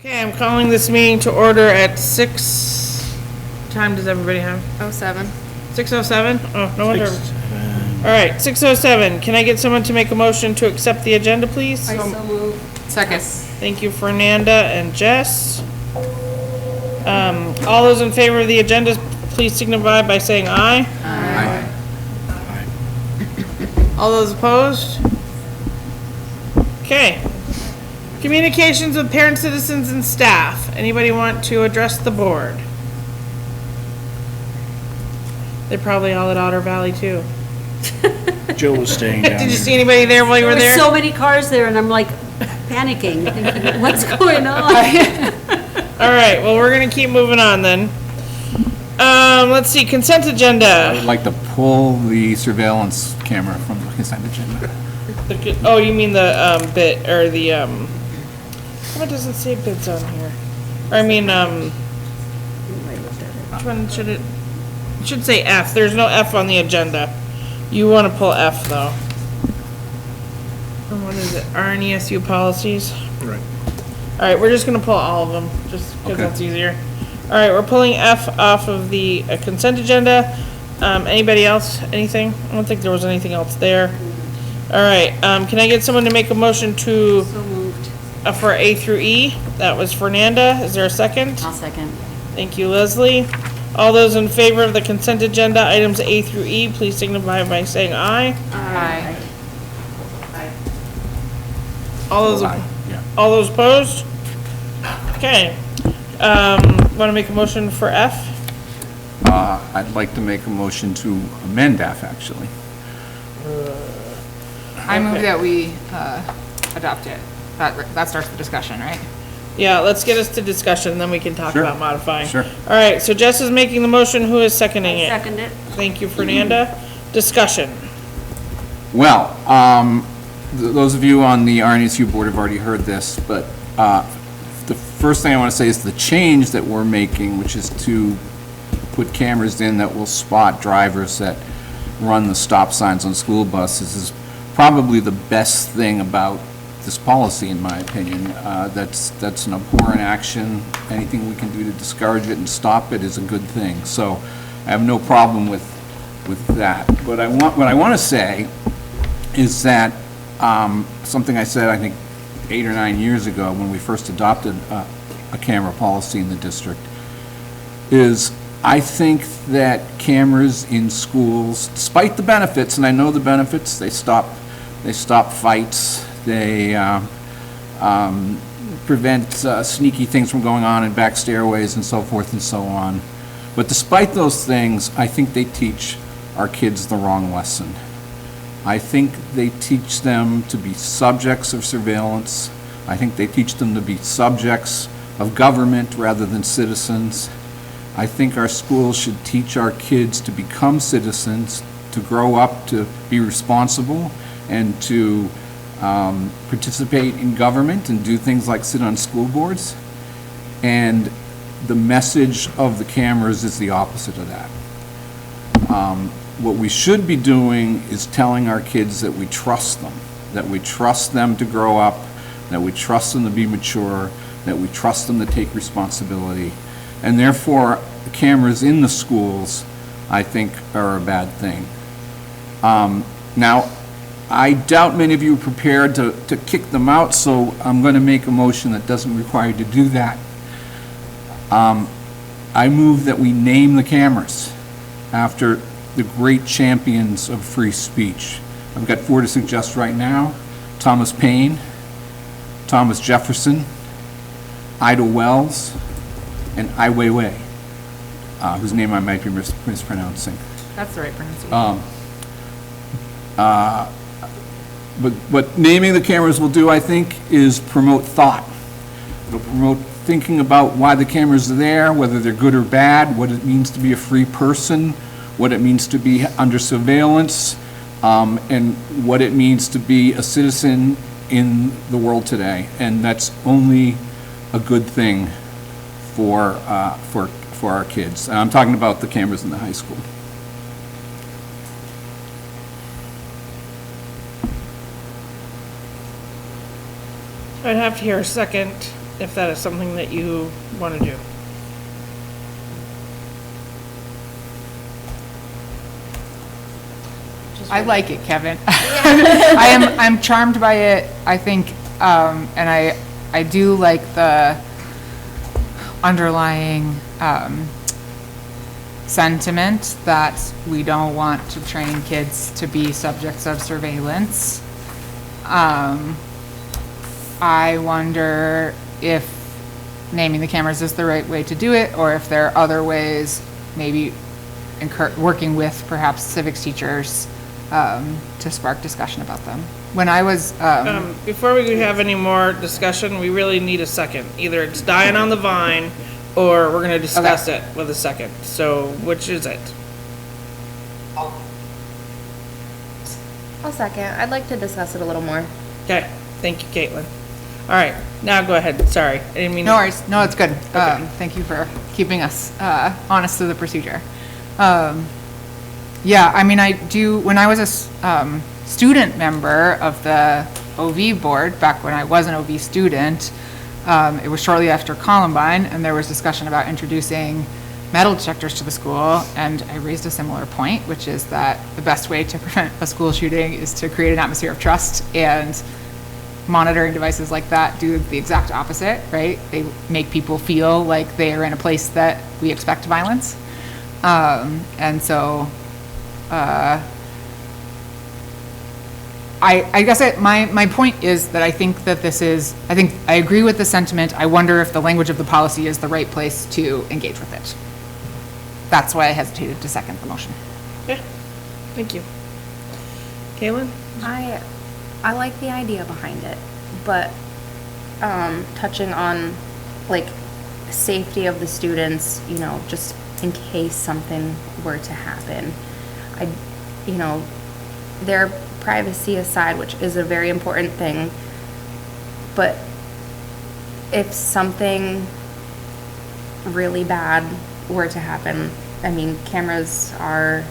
Okay, I'm calling this meeting to order at 6, what time does everybody have? 07. 6:07? Oh, no wonder. All right, 6:07. Can I get someone to make a motion to accept the agenda, please? I so move. Second. Thank you, Fernanda and Jess. All those in favor of the agenda, please signify by saying aye. Aye. All those opposed? Okay. Communications with parents, citizens, and staff. Anybody want to address the board? They're probably all at Otter Valley too. Joe was staying down Did you there. see anybody there while you were there? There were so many cars there, and I'm like panicking, thinking, what's going on? All right, well, we're gonna keep moving on then. Let's see, consent agenda. I'd like to pull the surveillance camera from the consent agenda. Oh, you mean the, bid, or the, what doesn't say bids on here? Or I mean, which one should it should say F. There's no F on the agenda. You wanna pull F though. And what is it, RNESU policies? Right. All right, we're just gonna pull all of them, just because Okay. that's easier. All right, we're pulling F off of the consent agenda. Anybody else, anything? I don't think there was anything else there. All right, can I get someone to make a motion to, So moved. for A through E? That was Fernanda. Is there a second? I'll second. Thank you, Leslie. All those in favor of the consent agenda, items A through E, please signify by saying aye. Aye. All those, Aye, yeah. all those opposed? Okay. Want to make a motion for F? I'd like to make a motion to amend F, actually. I move that we adopt it. That starts the discussion, right? Yeah, let's get us to discussion, then we can talk Sure. about modifying. Sure. All right, so Jess is making the motion, who is seconding it? Second it. Thank you, Fernanda. Discussion. Well, those of you on the RNSU board have already heard this, but the first thing I want to say is the change that we're making, which is to put cameras in that will spot drivers that run the stop signs on school buses, is probably the best thing about this policy, in my opinion. That's an abhorrent action. Anything we can do to discourage it and stop it is a good thing. So I have no problem with that. But what I want to say is that something I said, I think, 8 or 9 years ago when we first adopted a camera policy in the district, is I think that cameras in schools, despite the benefits, and I know the benefits, they stop fights, they prevent sneaky things from going on in back stairways and so forth and so on. But despite those things, I think they teach our kids the wrong lesson. I think they teach them to be subjects of surveillance. I think they teach them to be subjects of government rather than citizens. I think our schools should teach our kids to become citizens, to grow up to be responsible, and to participate in government and do things like sit on school boards. And the message of the cameras is the opposite of that. What we should be doing is telling our kids that we trust them to grow up, that we trust them to be mature, that we trust them to take responsibility. And therefore, the cameras in the schools, I think, are a bad thing. Now, I doubt many of you are prepared to kick them out, so I'm going to make a motion that doesn't require you to do that. I move that we name the cameras after the great champions of free speech. I've got 4 to suggest right now: Thomas Paine, Thomas Jefferson, Ida Wells, and Ai Weiwei, whose name I might be mispronouncing. That's the right pronunciation. But what naming the cameras will do, I think, is promote thought. It'll promote thinking about why the cameras are there, whether they're good or bad, what it means to be a free person, what it means to be under surveillance, and what it means to be a citizen in the world today. And that's only a good thing for our kids. And I'm talking about the cameras in the high school. I'd have to hear a second. if that is something that you want to do. I like it, Kevin. I'm charmed by it, I think, and I do like the underlying, sentiment that we don't want to train kids to be subjects of surveillance. I wonder if naming the cameras is the right way to do it, or if there are other ways, maybe working with perhaps civics teachers, to spark discussion about them. When I was, Before we have any more discussion, we really need a second. Either it's dying on the vine, or we're gonna discuss it with a second. So, which is it? I'll second. I'd like to discuss it a little more. Okay, thank you, Caitlin. All right, now go ahead. Sorry, I didn't mean. no worries, no, it's good. Thank you for keeping us, honest to the procedure. Yeah, I mean, I do, when I was a student member of the OV board, back when I was an OV student, it was shortly after Columbine, and there was discussion about introducing metal detectors to the school, and I raised a similar point, which is that the best way to prevent a school shooting is to create an atmosphere of trust, and monitoring devices like that do the exact opposite, right? They make people feel like they are in a place that we expect violence. And so, I guess my point is that I think that I agree with the sentiment. I wonder if the language of the policy is the right place to engage with it. That's why I hesitated to second the motion. Yeah, thank you. Caitlin? I like the idea behind it, but touching on like safety of the students, you know, just in case something were to happen. Their privacy aside, which is a very important thing, but if something really bad were to happen, I mean, cameras are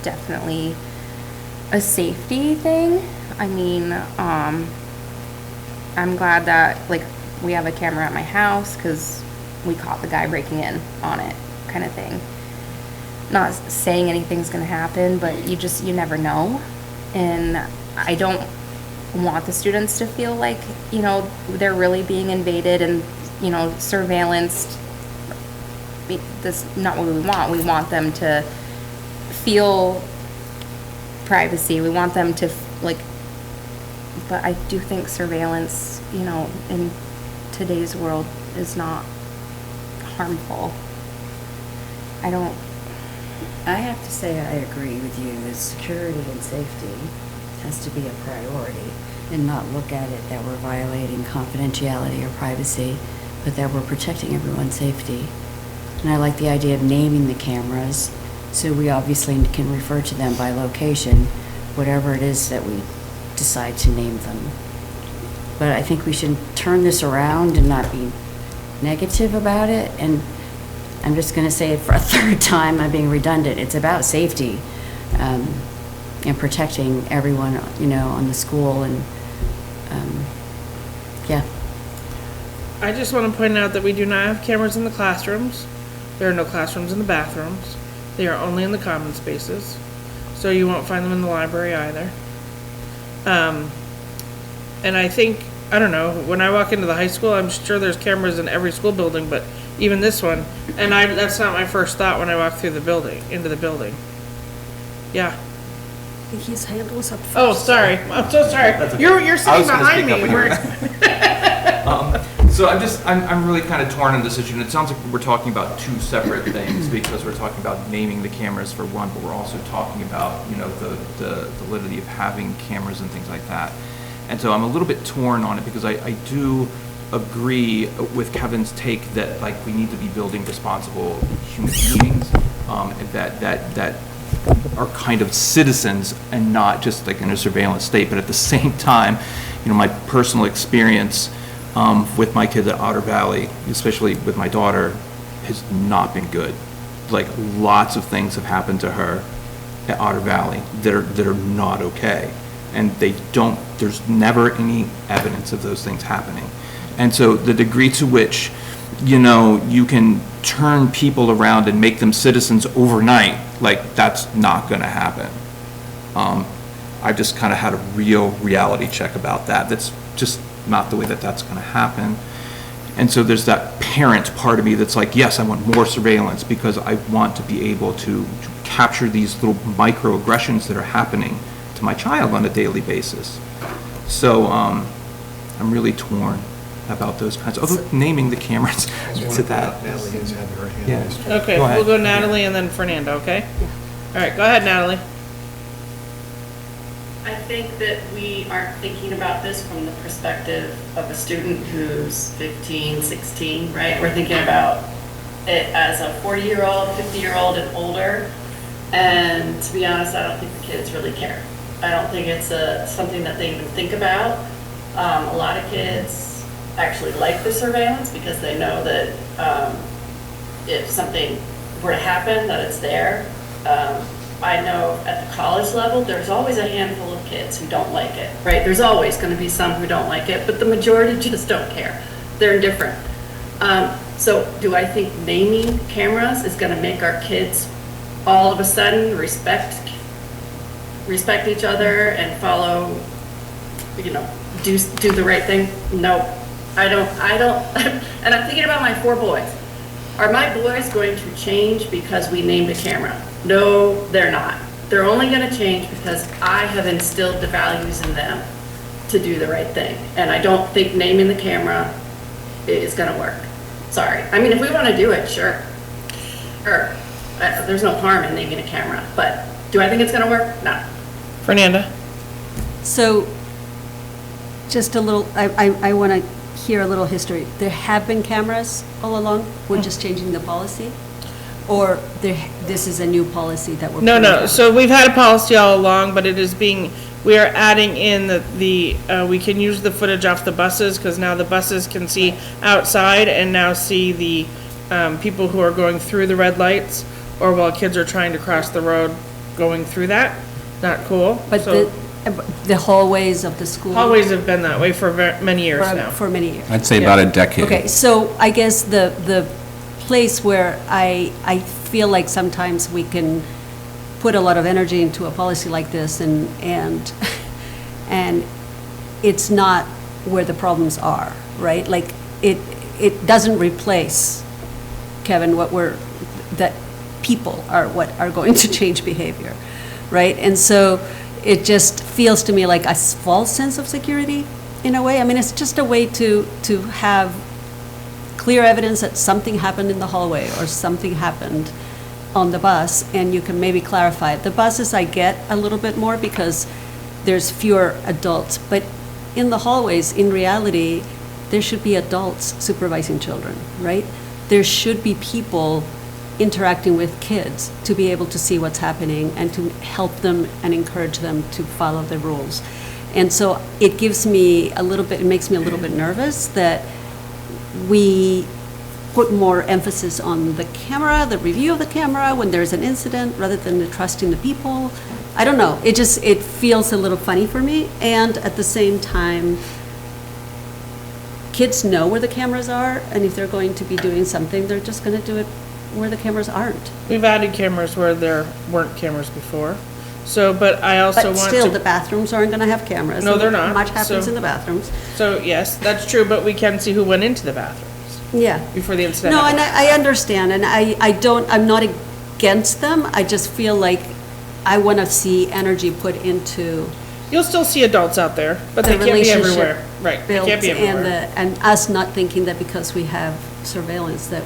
definitely a safety thing. I mean, I'm glad that, like, we have a camera at my house because we caught the guy breaking in on it, kind of thing. Not saying anything's gonna happen, but you never know. And I don't want the students to feel like, you know, they're really being invaded and, you know, surveillanced. That's not what we want. We want them to feel privacy. We want them to, like, but I do think surveillance, you know, in today's world is not harmful. I have to say I agree with you that security and safety has to be a priority and not look at it that we're violating confidentiality or privacy, but that we're protecting everyone's safety. And I like the idea of naming the cameras, so we obviously can refer to them by location, whatever it is that we decide to name them. But I think we should turn this around and not be negative about it. And I'm just going to say it for a third time. I'm being redundant. It's about safety and protecting everyone, you know, on the school. And yeah. I just want to point out that we do not have cameras in the classrooms. There are no classrooms in the bathrooms. They are only in the common spaces. So you won't find them in the library either. And I think, I don't know, when I walk into the high school, I'm sure there's cameras in every school building, but even this one, and that's not my first thought when I walk through the building, into the building. Yeah. I think his hand was up first. Oh, sorry. I'm so sorry. You're sitting behind me. So I'm really kind of torn on this issue, and it sounds like we're talking about two separate things, because we're talking about naming the cameras for one, but we're also talking about, you know, the validity of having cameras and things like that. And so I'm a little bit torn on it, because I do agree with Kevin's take that, like, we need to be building responsible human beings, that are kind of citizens and not just like in a surveillance state. But at the same time, you know, my personal experience with my kids at Otter Valley, especially with my daughter, has not been good. Like, lots of things have happened to her at Otter Valley that are not okay, and there's never any evidence of those things happening. And so the degree to which, you can turn people around and make them citizens overnight, like, that's not going to happen. I just kind of had a real reality check about that. That's just not the way that that's going to happen. And so there's that parent part of me that's like, yes, I want more surveillance because I want to be able to capture these little microaggressions that are happening to my child on a daily basis. So I'm really torn about those kinds of, naming the cameras to that. Natalie has had her hand Yeah. raised. Okay, Go ahead. we'll go Natalie and then Fernando, okay? All right, go ahead, Natalie. I think that we aren't thinking about this from the perspective of a student who's 15, 16, right? We're thinking about it as a 40-year-old, 50-year-old, and older. And to be honest, I don't think the kids really care. I don't think it's something that they even think about. A lot of kids actually like the surveillance because they know that if something were to happen, that it's there. I know at the college level, there's always a handful of kids who don't like it, right? There's always going to be some who don't like it, but the majority just don't care. They're indifferent. So do I think naming cameras is going to make our kids all of a sudden respect each other and follow, do the right thing? No, I don't. And I'm thinking about my 4 boys. Are my boys going to change because we named a camera? No, they're not. They're only going to change because I have instilled the values in them to do the right thing. And I don't think naming the camera is going to work. Sorry. I mean, if we want to do it, sure. Sure. There's no harm in naming a camera. But do I think it's going to work? No. Fernanda? So, just a little, I want to hear a little history. There have been cameras all along, we're just changing the policy? Or this is a new policy that we're? No, so we've had a policy all along, but it is we are adding in the we can use the footage off the buses, because now the buses can see outside and now see the people who are going through the red lights, or while kids are trying to cross the road going through that. Not cool. But So the hallways of the school? hallways have been that way for many years now. For many years. I'd say about a decade. Okay, so I guess the place where I feel like sometimes we can put a lot of energy into a policy like this and it's not where the problems are, right? Like it doesn't replace, Kevin, that people are what are going to change behavior, right? And so it just feels to me like a false sense of security in a way. I mean, it's just a way to have clear evidence that something happened in the hallway or something happened on the bus, and you can maybe clarify it. The buses I get a little bit more because there's fewer adults, but in the hallways, in reality, there should be adults supervising children, right? There should be people interacting with kids to be able to see what's happening and to help them and encourage them to follow the rules. And so it makes me a little bit nervous that we put more emphasis on the camera, the review of the camera when there's an incident, rather than trusting the people. I don't know, it feels a little funny for me, and at the same time, kids know where the cameras are, and if they're going to be doing something, they're just gonna do it where the cameras aren't. We've added cameras where there weren't cameras before. So, but I also But want still, to. the bathrooms aren't gonna have cameras. No, and they're not, Much happens so- in the bathrooms. So, yes, that's true, but we can see who went into the bathrooms Yeah. before the incident No, and happened. I understand, and I'm not against them, I just feel like I want to see energy put into You'll still see adults out there, but the they can't be relationship everywhere. Right, they built can't be and everywhere. and us not thinking that because we have surveillance that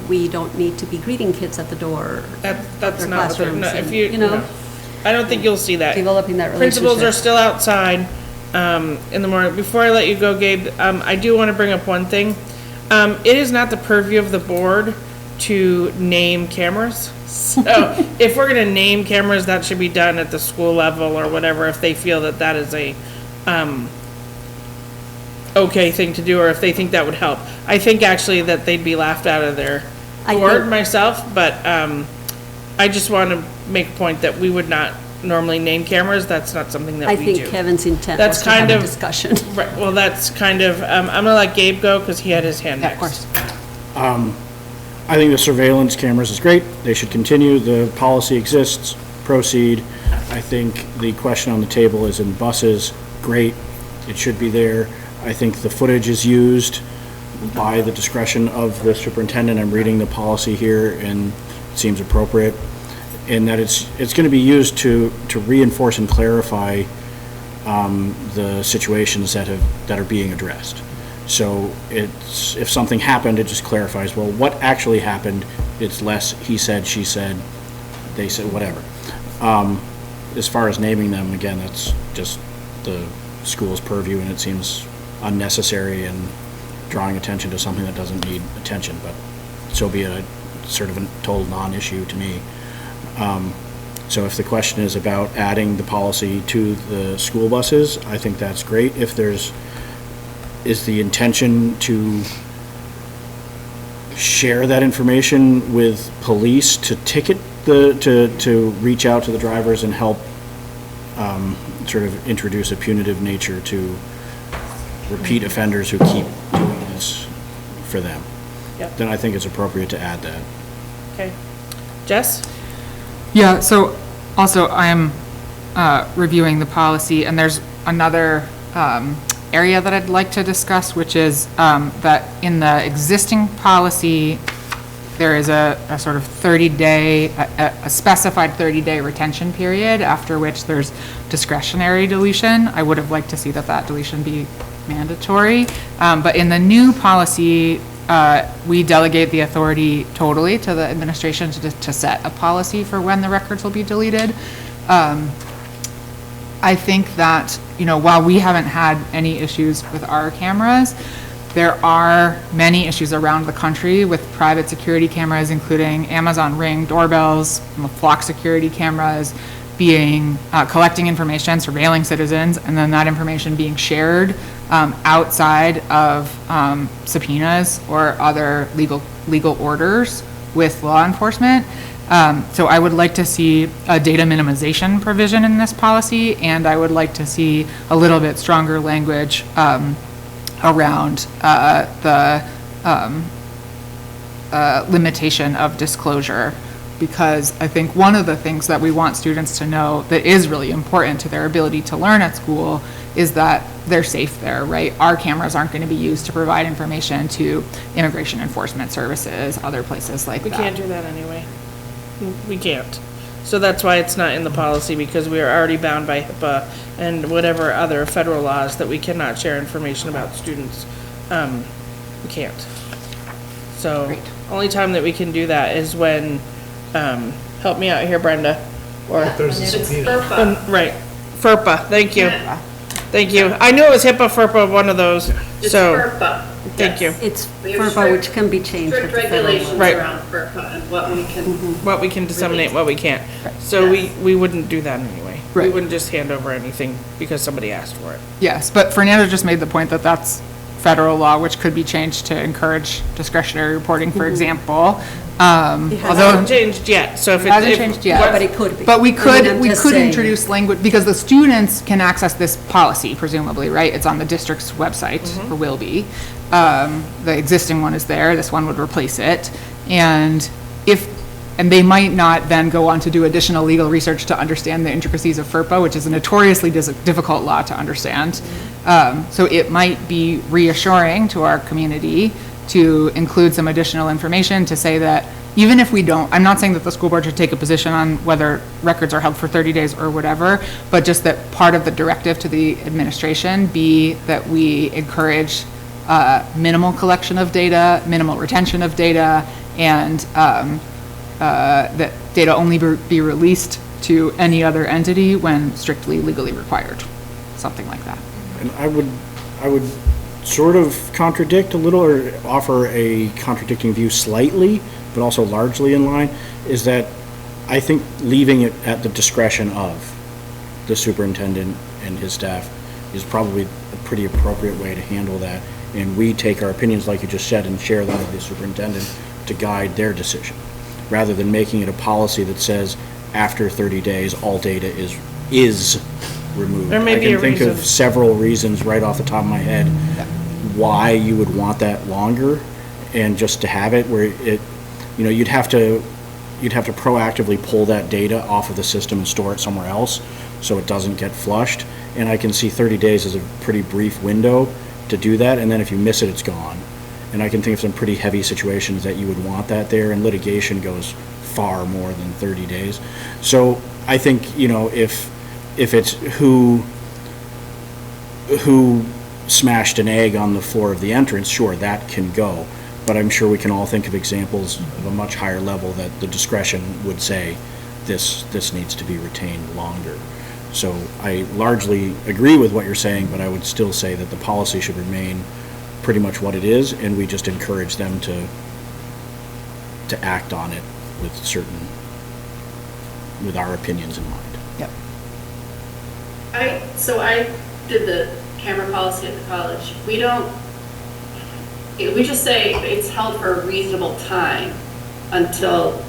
we don't need to be greeting kids at the door, That's their not what they're, no, classrooms if and, you know, no. I don't think you'll see that. developing that Principals are relationship. still outside in the morning. Before I let you go, Gabe, I do want to bring up one thing. It is not the purview of the board to name cameras. So if we're going to name cameras, that should be done at the school level or whatever, if they feel that that is a okay thing to do, or if they think that would help. I think actually that they'd be laughed out of their I board think- myself, but I just want to make a point that we would not normally name cameras, that's not something that I we do. think Kevin's intent That's was to have kind a of- discussion. Right, well, that's kind of, I'm gonna let Gabe go, because he had his hand Yeah, next. of course. I think the surveillance cameras is great. They should continue. The policy exists. Proceed. I think the question on the table is in buses. Great. It should be there. I think the footage is used by the discretion of the superintendent. I'm reading the policy here and it seems appropriate. And that it's going to be used to reinforce and clarify the situations that are being addressed. So if something happened, it just clarifies, well, what actually happened? It's less he said, she said, they said, whatever. As far as naming them, again, that's just the school's purview, and it seems unnecessary and drawing attention to something that doesn't need attention, but so be it. Sort of a total non-issue to me. So if the question is about adding the policy to the school buses, I think that's great. If is the intention to share that information with police to ticket to reach out to the drivers and help sort of introduce a punitive nature to repeat offenders who keep doing this for them? Yep. Then I think it's appropriate to add that. Okay. Jess? Yeah, so also I'm reviewing the policy, and there's another area that I'd like to discuss, which is that in the existing policy, there is a sort of 30-day, a specified 30-day retention period, after which there's discretionary deletion. I would have liked to see that deletion be mandatory. But in the new policy, we delegate the authority totally to the administration to set a policy for when the records will be deleted. I think that, while we haven't had any issues with our cameras, there are many issues around the country with private security cameras, including Amazon Ring doorbells, flock security cameras, collecting information, surveilling citizens, and then that information being shared outside of subpoenas or other legal orders with law enforcement. So I would like to see a data minimization provision in this policy, and I would like to see a little bit stronger language around the limitation of disclosure, because I think one of the things that we want students to know that is really important to their ability to learn at school is that they're safe there, right? Our cameras aren't going to be used to provide information to immigration enforcement services, other places like that. We can't do that anyway. We can't. So that's why it's not in the policy, because we are already bound by HIPAA and whatever other federal laws that we cannot share information about students. We can't. So, Great. only time that we can do that is when, help me out here, Brenda. Or, It's FERPA. right, FERPA, thank you. Thank you. I knew it was HIPAA, FERPA, one of those, It's so, FERPA. thank you. yes. It's We have FERPA, strict- which can be changed with Strict the federal law. regulations Right. around FERPA and what we can, What we can disseminate, what we can't. So Yes. we wouldn't do that anyway. We Right. wouldn't just hand over anything because somebody asked for it. Yes, but Fernando just made the point that that's federal law, which could be changed to encourage discretionary reporting, for example. It hasn't It Although, hasn't changed yet, so if it. Hasn't if- changed yet. what- But it could be. but we I mean, could, I'm we just could saying. introduce language, because the students can access this policy presumably, right? It's on the district's website, Mm-hmm. or will be. The existing one is there, this one would replace it. And they might not then go on to do additional legal research to understand the intricacies of FERPA, which is a notoriously difficult law to understand. So it might be reassuring to our community to include some additional information to say that even if we don't, I'm not saying that the school board should take a position on whether records are held for 30 days or whatever, but just that part of the directive to the administration be that we encourage minimal collection of data, minimal retention of data, and that data only be released to any other entity when strictly legally required, something like that. And I would sort of contradict a little, or offer a contradicting view slightly, but also largely in line, is that I think leaving it at the discretion of the superintendent and his staff is probably a pretty appropriate way to handle that. And we take our opinions, like you just said, and share them with the superintendent to guide their decision, rather than making it a policy that says after 30 days, all data is removed. There may be a I can think of reason. several reasons right off the top of my head why you would want that longer, and just to have it where it, you'd have to proactively pull that data off of the system and store it somewhere else so it doesn't get flushed. And I can see 30 days as a pretty brief window to do that, and then if you miss it, it's gone. And I can think of some pretty heavy situations that you would want that there, and litigation goes far more than 30 days. So I think, if it's who smashed an egg on the floor of the entrance, sure, that can go. But I'm sure we can all think of examples of a much higher level that the discretion would say this needs to be retained longer. So I largely agree with what you're saying, but I would still say that the policy should remain pretty much what it is, and we just encourage them to act on it with our opinions in mind. Yep. So I did the camera policy at the college. We just say it's held for a reasonable time until,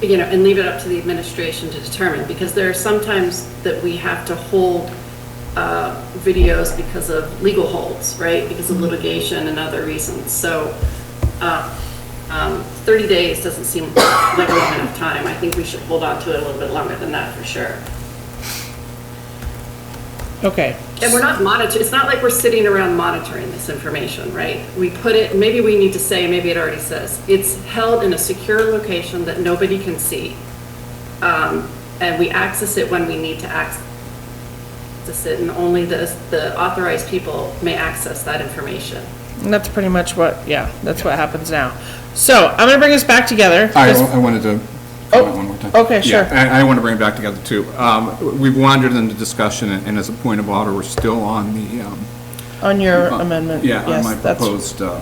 and leave it up to the administration to determine, because there are sometimes that we have to hold videos because of legal holds, right? Because of litigation and other reasons. So 30 days doesn't seem like a long enough time. I think we should hold on to it a little bit longer than that for sure. Okay. And we're not monitoring, it's not like we're sitting around monitoring this information, right? We put it, maybe we need to say, maybe it already says, it's held in a secure location that nobody can see. And we access it when we need to access it, and only the authorized people may access that information. And that's pretty much that's what happens now. So I'm gonna bring us back together. I wanted to comment one more time. Okay, sure. Yeah, I want to bring it back together too. We've wandered into discussion, and as a point of order, we're still on the, On your amendment. yeah, on Yes, my that's- proposed, so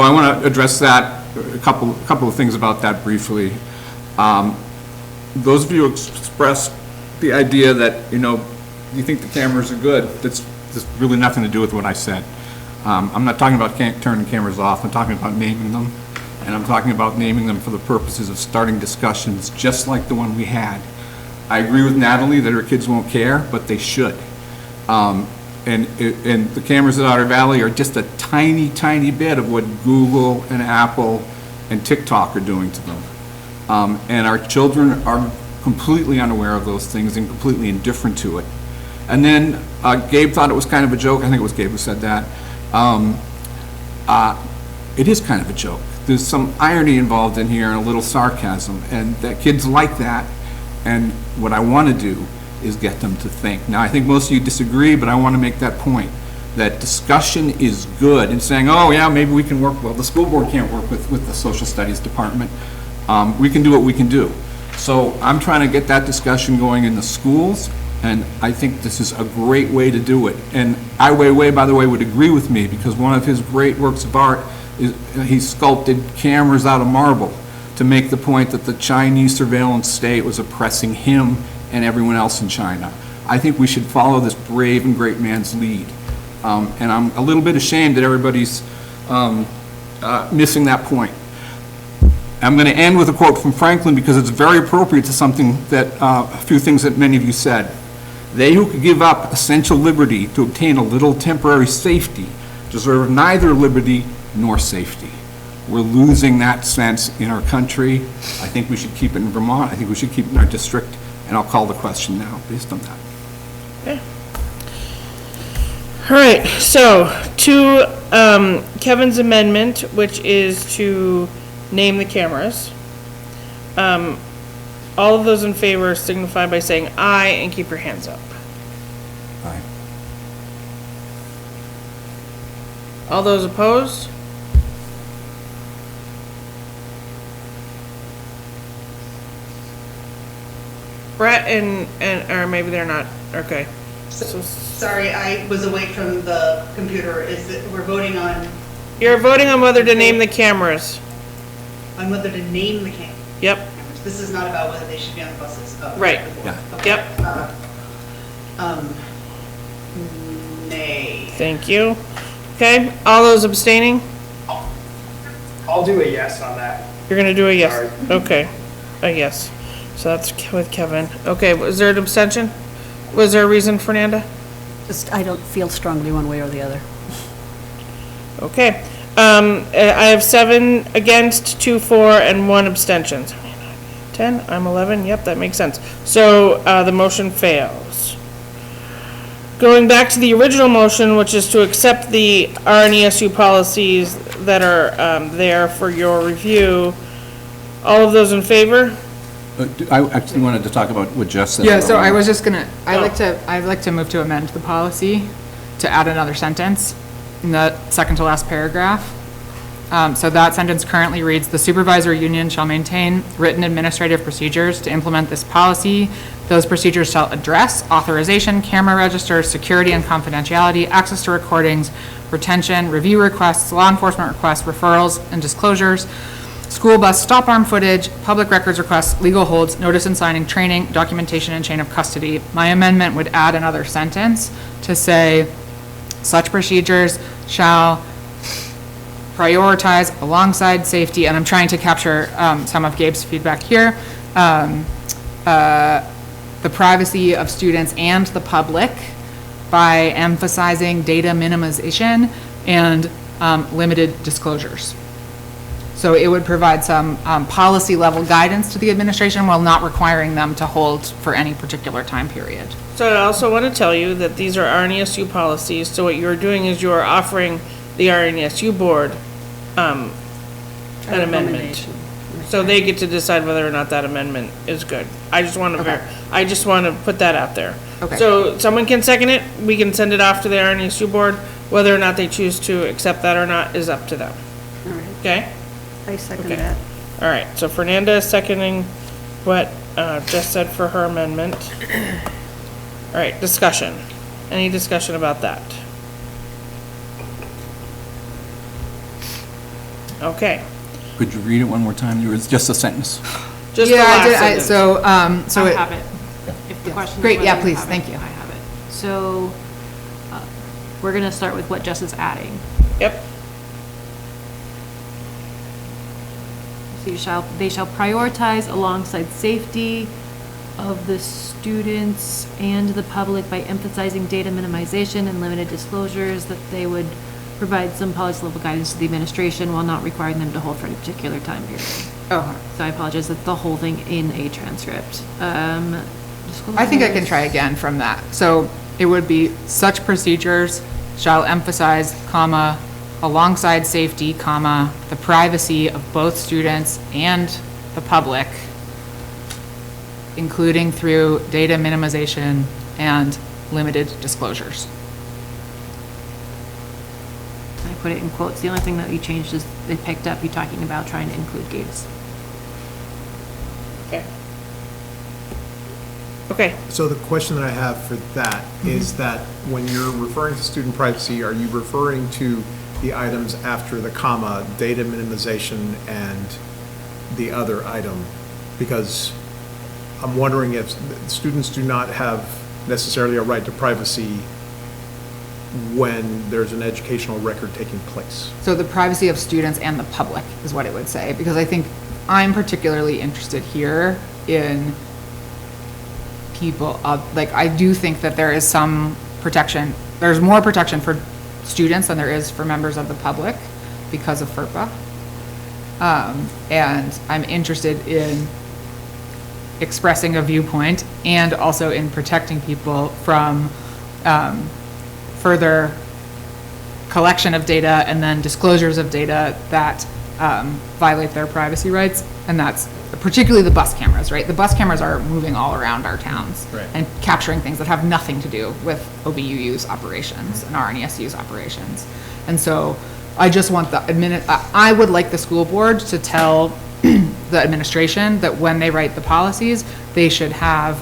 I want to address that, a couple of things about that briefly. Those of you who expressed the idea that, you think the cameras are good, that's really nothing to do with what I said. I'm not talking about turning cameras off, I'm talking about naming them, and I'm talking about naming them for the purposes of starting discussions just like the one we had. I agree with Natalie that her kids won't care, but they should. And the cameras at Otter Valley are just a tiny, tiny bit of what Google and Apple and TikTok are doing to them. And our children are completely unaware of those things and completely indifferent to it. And then Gabe thought it was kind of a joke. I think it was Gabe who said that. It is kind of a joke. There's some irony involved in here and a little sarcasm, and that kids like that. And what I want to do is get them to think. Now, I think most of you disagree, but I want to make that point, that discussion is good. And saying, oh, yeah, maybe we can work, well, the school board can't work with the social studies department. We can do what we can do. So I'm trying to get that discussion going in the schools, and I think this is a great way to do it. And Ai Weiwei, by the way, would agree with me, because one of his great works of art is he sculpted cameras out of marble to make the point that the Chinese surveillance state was oppressing him and everyone else in China. I think we should follow this brave and great man's lead. And I'm a little bit ashamed that everybody's missing that point. I'm going to end with a quote from Franklin because it's very appropriate to something that, a few things that many of you said. They who could give up essential liberty to obtain a little temporary safety deserve neither liberty nor safety. We're losing that sense in our country. I think we should keep it in Vermont. I think we should keep it in our district. And I'll call the question now based on that. Okay. All right, so to Kevin's amendment, which is to name the cameras. All of those in favor signify by saying aye and keep your hands up. Aye. All those opposed? Brett or maybe they're not, okay. So Sorry, I was away from the computer. Is it, we're voting on you're voting on whether to name the cameras. whether to name the cameras? Yep, This is not about whether they should be on the buses. Oh, Right. Yeah. Okay. Yep. Nay. thank you. Okay, all those abstaining? I'll do a yes on that. You're gonna do a yes, Sorry. okay. Yes. So that's with Kevin. Okay, was there an abstention? Was there a reason, Fernanda? Just, I don't feel strongly one way or the other. Okay. I have 7 against, 2 for, and 1 abstention. 10, I'm 11, yep, that makes sense. So, the motion fails. Going back to the original motion, which is to accept the RNESU policies that are, there for your review. All of those in favor? I actually wanted to talk about what Jess said. Yeah, so I was just gonna, Oh. I'd like to move to amend the policy to add another sentence in the second to last paragraph. So that sentence currently reads, "The supervisor union shall maintain written administrative procedures to implement this policy. Those procedures shall address authorization, camera registers, security and confidentiality, access to recordings, retention, review requests, law enforcement requests, referrals and disclosures, school bus stop arm footage, public records requests, legal holds, notice and signing, training, documentation, and chain of custody." My amendment would add another sentence to say, "Such procedures shall prioritize alongside safety," and I'm trying to capture some of Gabe's feedback here, "the privacy of students and the public by emphasizing data minimization and limited disclosures." So it would provide some policy level guidance to the administration while not requiring them to hold for any particular time period. So I also want to tell you that these are RNESU policies, so what you're doing is you are offering the RNESU board, an amendment. So they get to decide whether or not that amendment is good. I just want to, I just want to put that out there. Okay. So someone can second it, we can send it off to the RNESU board, whether or not they choose to accept that or not is up to them. All right, Okay? I second Okay. that. All right, so Fernanda is seconding what Jess said for her amendment. All right, discussion. Any discussion about that? Okay. Could you read it one more time? There was just a sentence. Just the Yeah, last I did, sentence. so I it, have it. If the question is Great, whether yeah, you please, have it, thank you. I have it. So, we're gonna start with what Jess is adding. Yep, So they shall prioritize alongside safety of the students and the public by emphasizing data minimization and limited disclosures, that they would provide some policy level guidance to the administration while not requiring them to hold for any particular time period. oh, So I apologize, that's the whole thing in a transcript. I think I can try again from that. So it would be, "Such procedures shall emphasize, comma, alongside safety, comma, the privacy of both students and the public, including through data minimization and limited disclosures." I put it in quotes. The only thing that you changed is they picked up you talking about trying to include Gabe's. okay. Okay, So the question that I have for that is that when you're referring to student privacy, are you referring to the items after the comma, data minimization, and the other item? Because I'm wondering if students do not have necessarily a right to privacy when there's an educational record taking place. So the privacy of students and the public is what it would say, because I think I'm particularly interested here in people, like, I do think that there is some protection, there's more protection for students than there is for members of the public because of FERPA. And I'm interested in expressing a viewpoint and also in protecting people from further collection of data and then disclosures of data that violate their privacy rights. And that's particularly the bus cameras, right? The bus cameras are moving all around our towns Right. and capturing things that have nothing to do with OBUU's operations and RNESU's operations. And so I just want I would like the school board to tell the administration that when they write the policies, they should have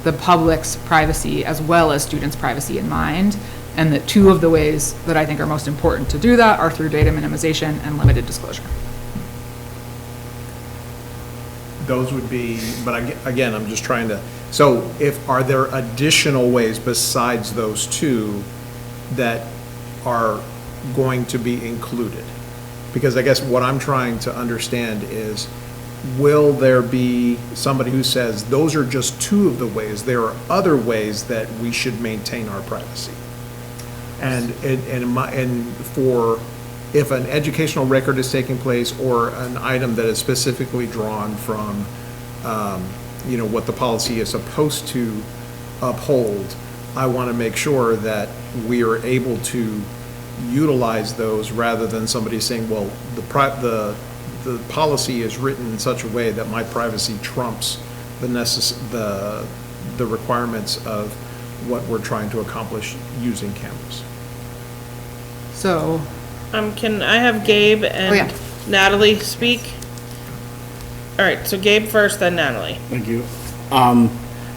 the public's privacy as well as students' privacy in mind. And that two of the ways that I think are most important to do that are through data minimization and limited disclosure. Those would be, but again, I'm just trying to, so are there additional ways besides those two that are going to be included? Because I guess what I'm trying to understand is, will there be somebody who says, those are just two of the ways, there are other ways that we should maintain our privacy? And for, if an educational record is taking place or an item that is specifically drawn from, what the policy is supposed to uphold, I want to make sure that we are able to utilize those rather than somebody saying, well, the policy is written in such a way that my privacy trumps the requirements of what we're trying to accomplish using cameras. So, Can I have Gabe and yeah. Natalie speak? All right, so Gabe first, then Natalie. Thank you.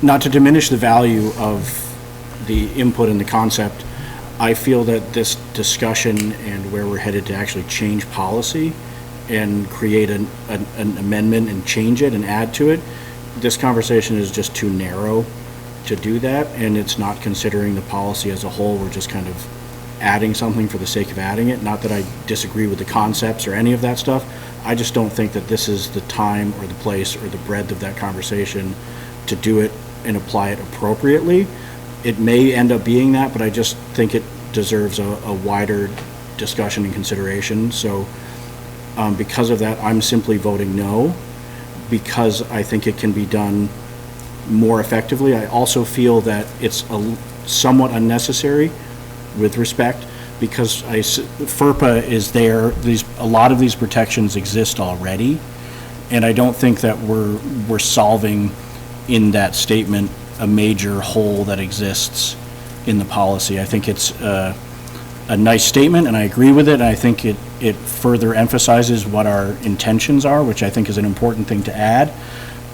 Not to diminish the value of the input and the concept, I feel that this discussion and where we're headed to actually change policy and create an amendment and change it and add to it, this conversation is just too narrow to do that, and it's not considering the policy as a whole. We're just kind of adding something for the sake of adding it. Not that I disagree with the concepts or any of that stuff. I just don't think that this is the time or the place or the breadth of that conversation to do it and apply it appropriately. It may end up being that, but I just think it deserves a wider discussion and consideration. So because of that, I'm simply voting no, because I think it can be done more effectively. I also feel that it's somewhat unnecessary with respect, because FERPA is there. A lot of these protections exist already, and I don't think that we're solving in that statement a major hole that exists in the policy. I think it's a nice statement, and I agree with it, and I think it further emphasizes what our intentions are, which I think is an important thing to add.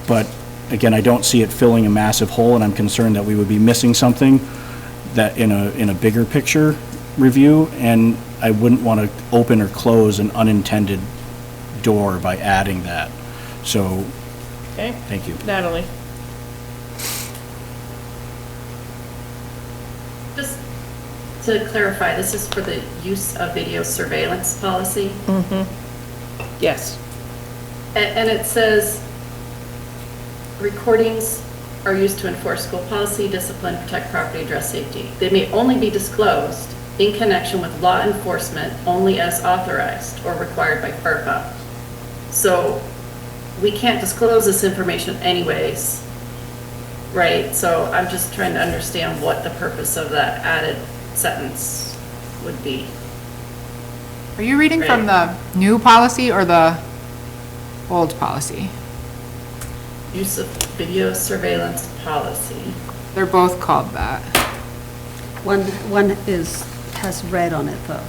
But again, I don't see it filling a massive hole, and I'm concerned that we would be missing something that in a bigger picture review, and I wouldn't want to open or close an unintended door by adding that. So, Okay. thank you. Natalie. Just to clarify, this is for the use of video surveillance policy? Yes. And it says, recordings are used to enforce school policy, discipline, protect property, address safety. They may only be disclosed in connection with law enforcement only as authorized or required by FERPA. So we can't disclose this information anyways, right? So I'm just trying to understand what the purpose of that added sentence would be. Are you reading from the new policy or the old policy? Use of video surveillance policy. They're both called that. One has red on it, though.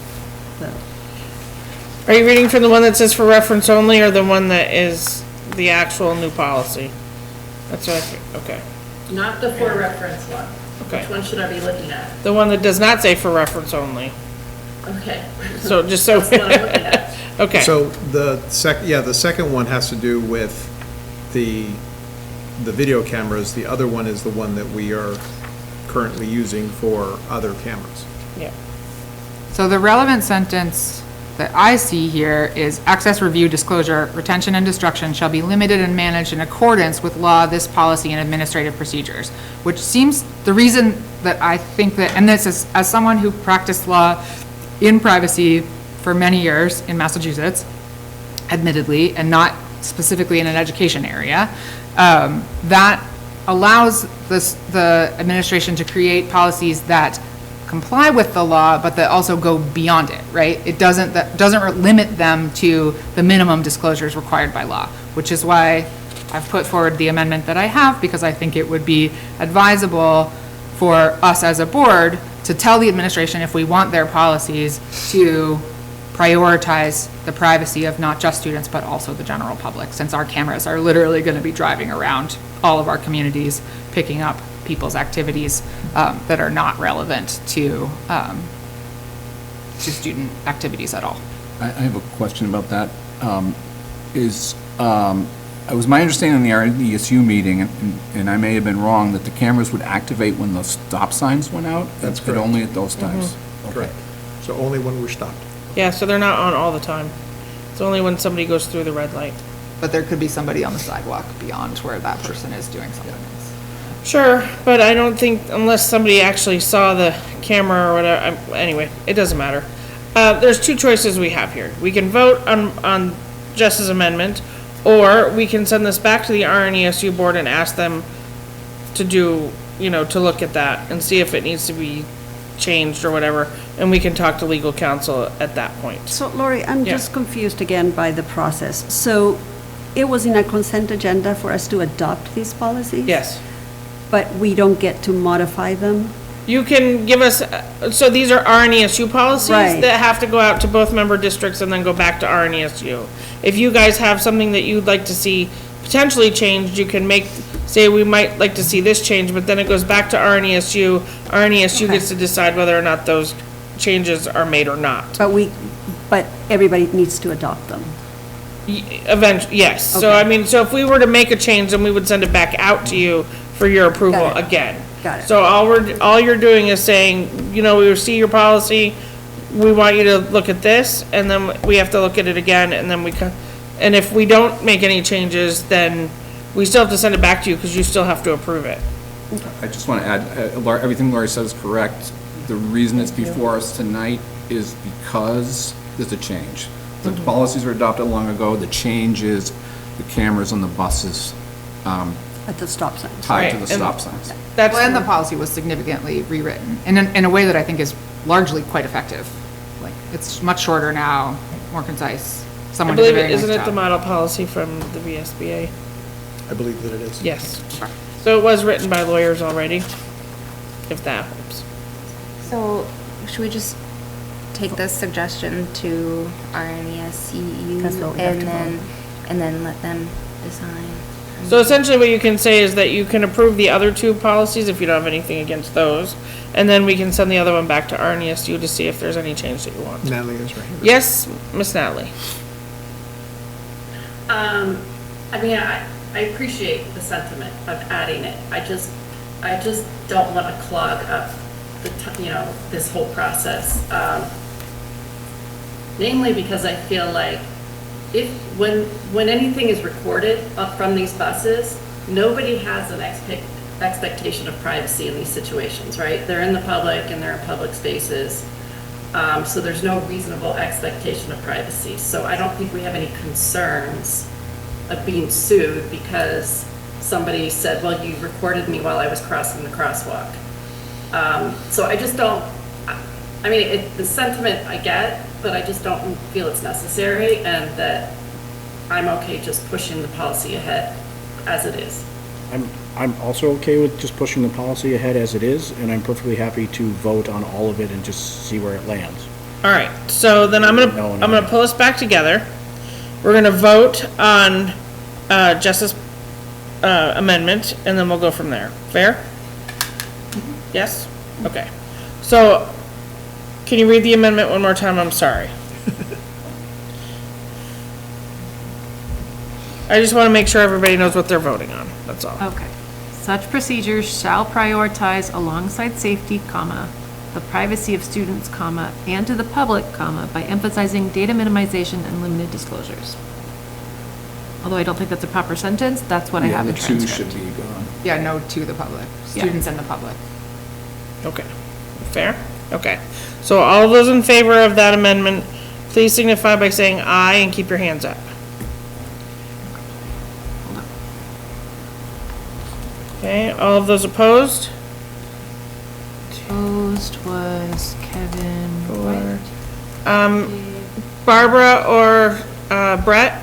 Are you reading from the one that says for reference only, or the one that is the actual new policy? That's what I think. Okay. Not the for reference one. Okay. Which one should I be looking at? The one that does not say for reference only. Okay. So just so. That's what I'm looking at. Okay. So the second one has to do with the video cameras. The other one is the one that we are currently using for other cameras. Yeah. So the relevant sentence that I see here is access, review, disclosure, retention, and destruction shall be limited and managed in accordance with law, this policy, and administrative procedures, which seems the reason that I think that, and this is as someone who practiced law in privacy for many years in Massachusetts, admittedly, and not specifically in an education area, that allows the administration to create policies that comply with the law, but that also go beyond it, right? That doesn't limit them to the minimum disclosures required by law, which is why I've put forward the amendment that I have, because I think it would be advisable for us as a board to tell the administration, if we want their policies to prioritize the privacy of not just students, but also the general public, since our cameras are literally going to be driving around all of our communities, picking up people's activities that are not relevant to student activities at all. I have a question about that. It was my understanding in the RDSU meeting, and I may have been wrong, that the cameras would activate when the stop signs went out? That's But correct. only at those times? Okay. Correct. So only when we're stopped. Yeah, so they're not on all the time. It's only when somebody goes through the red light. but there could be somebody on the sidewalk beyond where that person is doing something else. Sure, but I don't think, unless somebody actually saw the camera or whatever, anyway, it doesn't matter. There's two choices we have here. We can vote on Jess's amendment, or we can send this back to the RNESU board and ask them to do, to look at that and see if it needs to be changed or whatever, and we can talk to legal counsel at that point. So Lori, I'm Yeah. just confused again by the process. So it was in a consent agenda for us to adopt these policies? Yes. But we don't get to modify them? You can give us, so these are RNESU policies Right. that have to go out to both member districts and then go back to RNESU. If you guys have something that you'd like to see potentially changed, you can say we might like to see this change, but then it goes back to RNESU. RNESU Okay. gets to decide whether or not those changes are made or not. But everybody needs to adopt them? Eventually, yes. So Okay. I mean, so if we were to make a change, then we would send it back out to you for your approval Got it. again. Got it. So all you're doing is saying, we see your policy, we want you to look at this, and then we have to look at it again, and then and if we don't make any changes, then we still have to send it back to you, because you still have to approve it. I just want to add, everything Lori said is correct. The reason it's before us tonight is because there's a change. The policies were adopted long ago. The change is the cameras on the buses At the stop signs? tied to Right, the and- stop signs. That's, Well, and the policy was significantly rewritten in a way that I think is largely quite effective. Like, it's much shorter now, more concise. I Someone did a believe very it, nice isn't it the job. model policy from the VSBA? I believe that it is. Yes. So it was written by lawyers already, if that helps. So, should we just take this suggestion to RNESCU That's what we have to vote. and then let them decide? So essentially what you can say is that you can approve the other two policies if you don't have anything against those, and then we can send the other one back to RNESU to see if there's any change that you want. Natalie is right here. Yes, Miss Natalie? I mean, I appreciate the sentiment of adding it. I just don't want to clog up this whole process. Namely because I feel like when anything is recorded from these buses, nobody has an expectation of privacy in these situations, right? They're in the public and they're in public spaces. So there's no reasonable expectation of privacy. So I don't think we have any concerns of being sued because somebody said, well, you recorded me while I was crossing the crosswalk. So I just don't, I mean, the sentiment I get, but I just don't feel it's necessary and that I'm okay just pushing the policy ahead as it is. I'm also okay with just pushing the policy ahead as it is, and I'm perfectly happy to vote on all of it and just see where it lands. All right, so then I'm gonna pull us back together. We're gonna vote on, Jess's, amendment, and then we'll go from there. Fair? Yes? Okay. So, can you read the amendment one more time? I'm sorry. I just wanna make sure everybody knows what they're voting on, that's all. Okay. Such procedures shall prioritize alongside safety, comma, the privacy of students, comma, and to the public, comma, by emphasizing data minimization and limited disclosures. Although I don't think that's a proper sentence, that's what I have in The two transcript. should be gone. Yeah, no to the public, Yeah. students and the public. Okay. Fair? Okay. So all of those in favor of that amendment, please signify by saying aye and keep your hands up. Okay, all of those opposed? Opposed was Kevin White. Barbara or Brett?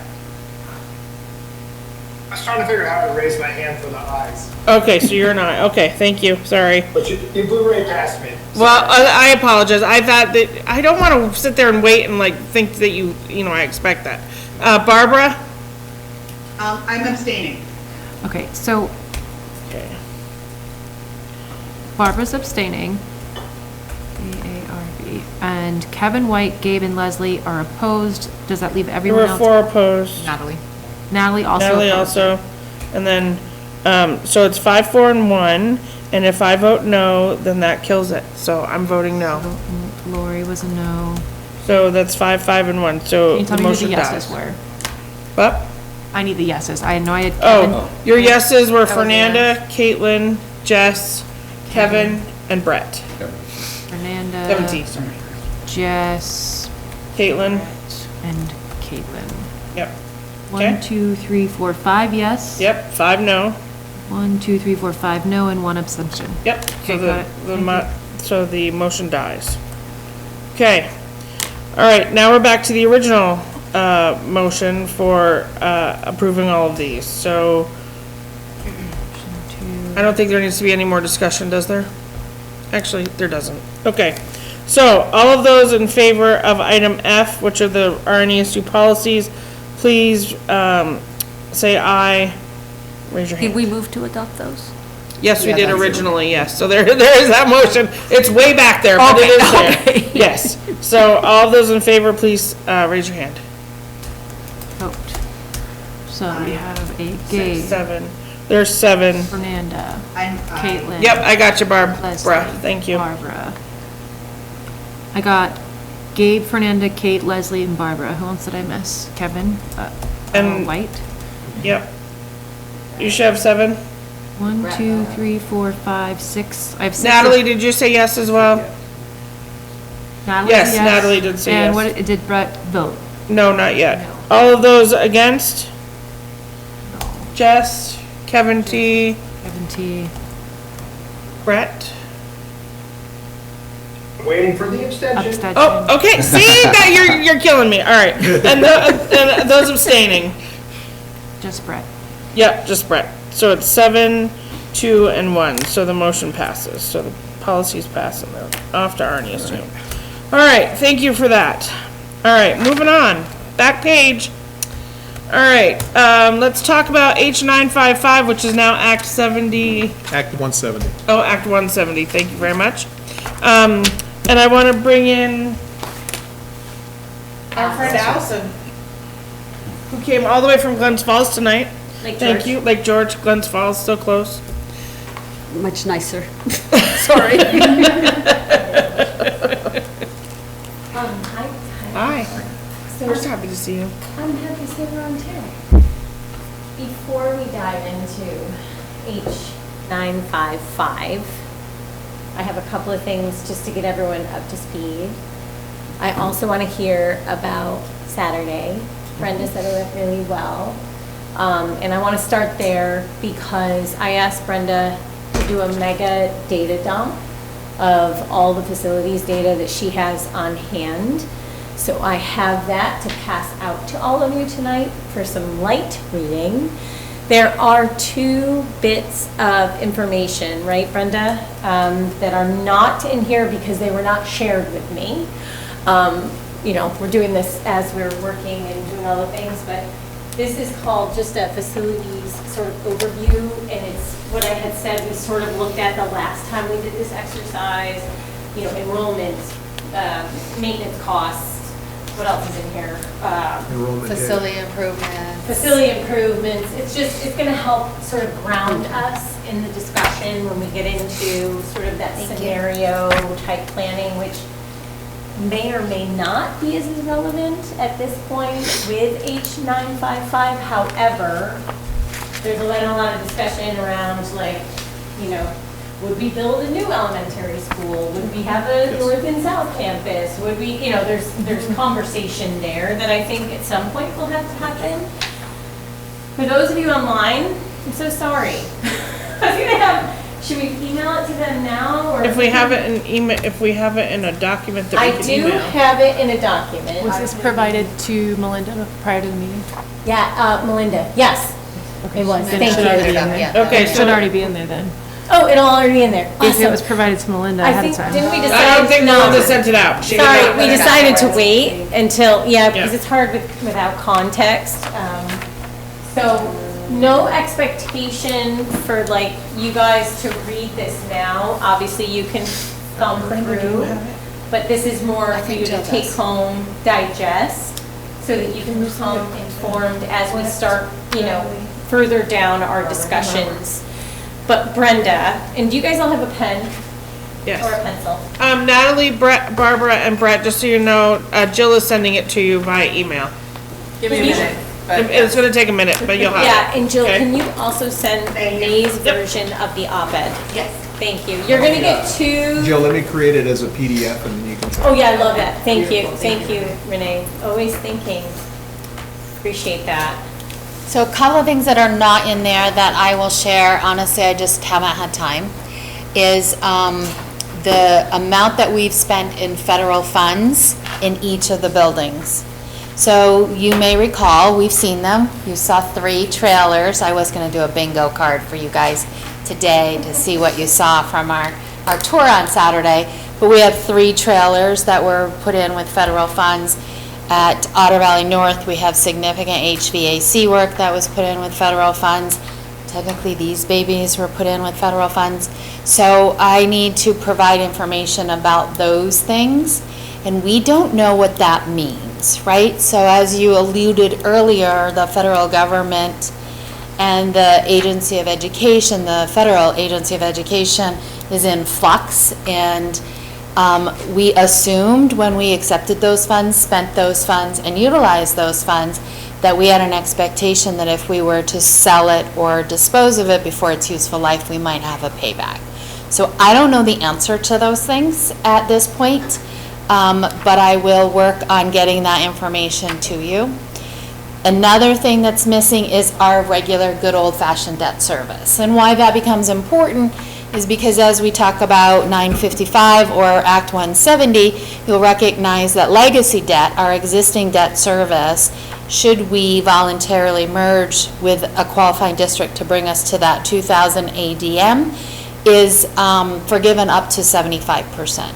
I was trying to figure out how to raise my hand for the ayes, Okay, so you're not, okay, thank you, sorry. but you blew right past me. Well, I apologize, I thought that, I don't want to sit there and wait and like think that I expect that. Barbara? I'm abstaining. Okay, so Okay. Barbara's abstaining. AARB. And Kevin White, Gabe, and Leslie are opposed. Does that leave There everyone were else? 4 opposed. Natalie? Natalie also Natalie opposed. also, and then, so it's 5, 4, and 1, and if I vote no, then that kills it, so I'm voting no. Lori was a no. So that's 5, 5, and 1, so Can you the tell me who motion the yeses dies. were? What? I need the yeses. I know I had Kevin. Oh, your yeses were was a Fernanda, Caitlin, Jess, Kevin, and Brett. Fernanda. 17, sorry. Jess, Caitlin, and Caitlin. yep. 1, Okay. 2, 3, 4, 5 yes. Yep, 5 no. 1, 2, 3, 4, 5 no, and 1 abstention. Yep, so Okay, got it. so the motion dies. Okay. All right, now we're back to the original, motion for, approving all of these, so I don't think there needs to be any more discussion, does there? Actually, there doesn't. Okay, so all of those in favor of item F, which are the RNESU policies, please, say aye. Raise your hand. Did we move to adopt those? Yes, we Yeah, did that's it. originally, yes. So there is that motion. It's way back there, but it is there. Yes. So all of those in favor, please, raise your hand. Vote. So we have a 6, Gabe, 7. There's 7. Fernanda, I'm, Caitlin. Yep, I got you, Barb. Leslie, Bruh, thank you. Barbara. I got Gabe, Fernanda, Kate, Leslie, and Barbara. Who else did I miss? Kevin? And- White? Yep. You should have 7. 1, 2, 3, 4, 5, 6. I have 6. Natalie, did you say yes as well? Natalie's Yes, a yes. Natalie did say yes. And what, did Brett vote? No, not yet. All of those against? Jess, Kevin T, Kevin T. Brett? Waiting for the abstention. Abstention. Oh, okay, see, that you're killing me, all right. And those abstaining? Just Brett. Yep, just Brett. So it's 7, 2, and 1, so the motion passes, so the policies pass and they're off to RNESU. All right, thank you for that. All right, moving on, back page. All right, let's talk about H955, which is now Act 70, Act 170. oh, Act 170, thank you very much. And I want to bring in our friend Allison, who came all the way from Glens Falls tonight. Thank you, Lake George, Glens Falls, so close. Much nicer. Sorry. Hi. Hi, So we're so happy to see you. I'm happy to see everyone too. Before we dive into H955, I have a couple of things just to get everyone up to speed. I also want to hear about Saturday. Brenda said it went really well. And I want to start there because I asked Brenda to do a mega data dump of all the facilities data that she has on hand. So I have that to pass out to all of you tonight for some light reading. There are 2 bits of information, right, Brenda, that are not in here because they were not shared with me. You know, we're doing this as we're working and doing all the things, but this is called just a facilities sort of overview, and it's what I had said we sort of looked at the last time we did this exercise, you know, enrollment, maintenance costs, what else is in here? Enrollment data. Facility improvements. Facility improvements, it's gonna help sort of ground us in the discussion when we get into sort of that scenario type planning, which may or may not be as relevant at this point with H955. However, there's been a lot of discussion around, like, you know, would we build a new elementary school? Would we have a north and south campus? Would we, you know, there's conversation there that I think at some point will have to happen. For those of you online, I'm so sorry. I was gonna have, should we email it to them now, or? If we have it in email, if we have it in a document that we I can do email. have it in a document. Was this provided to Melinda prior to the meeting? Yeah, Melinda, yes, it was, Then it thank should already be you. in there. Okay, It should so already be in there then. Oh, it'll already be in there, If it was awesome. provided to Melinda I ahead of think, time. didn't we decide? I don't think no. Melinda sent it out. She did Sorry, not. we decided to wait until, yeah, because Yeah. it's hard without context. So, no expectation for like you guys to read this now. Obviously, you can thumb through, but this is more for you to take home, digest, so that you can become informed as we start, you know, further down our discussions. But Brenda, and do you guys all have a pen or a Yes. pencil? Natalie, Brett, Barbara, and Brett, just so you know, Jill is sending it to you via email. Give me a minute. It's gonna take a minute, but you'll have it. Yeah, and Jill, Okay? can you also send Renee's version of the op-ed? Yes. Thank you. You're gonna get two. Jill, let me create it as a PDF and then you can. Oh, yeah, I love that. Thank you, Renee. Always thinking. Appreciate that. So a couple of things that are not in there that I will share, honestly, I just haven't had time, is the amount that we've spent in federal funds in each of the buildings. So you may recall, we've seen them. You saw 3 trailers. I was going to do a bingo card for you guys today to see what you saw from our tour on Saturday. But we have 3 trailers that were put in with federal funds. At Otter Valley North, we have significant HVAC work that was put in with federal funds. Technically, these babies were put in with federal funds. So I need to provide information about those things, and we don't know what that means, right? So as you alluded earlier, the federal government and the Agency of Education, the Federal Agency of Education is in flux, and we assumed when we accepted those funds, spent those funds, and utilized those funds, that we had an expectation that if we were to sell it or dispose of it before its useful life, we might have a payback. So I don't know the answer to those things at this point, but I will work on getting that information to you. Another thing that's missing is our regular good old-fashioned debt service. And why that becomes important is because as we talk about 955 or Act 170, you'll recognize that legacy debt, our existing debt service, should we voluntarily merge with a qualifying district to bring us to that 2,000 ADM, is forgiven up to 75%.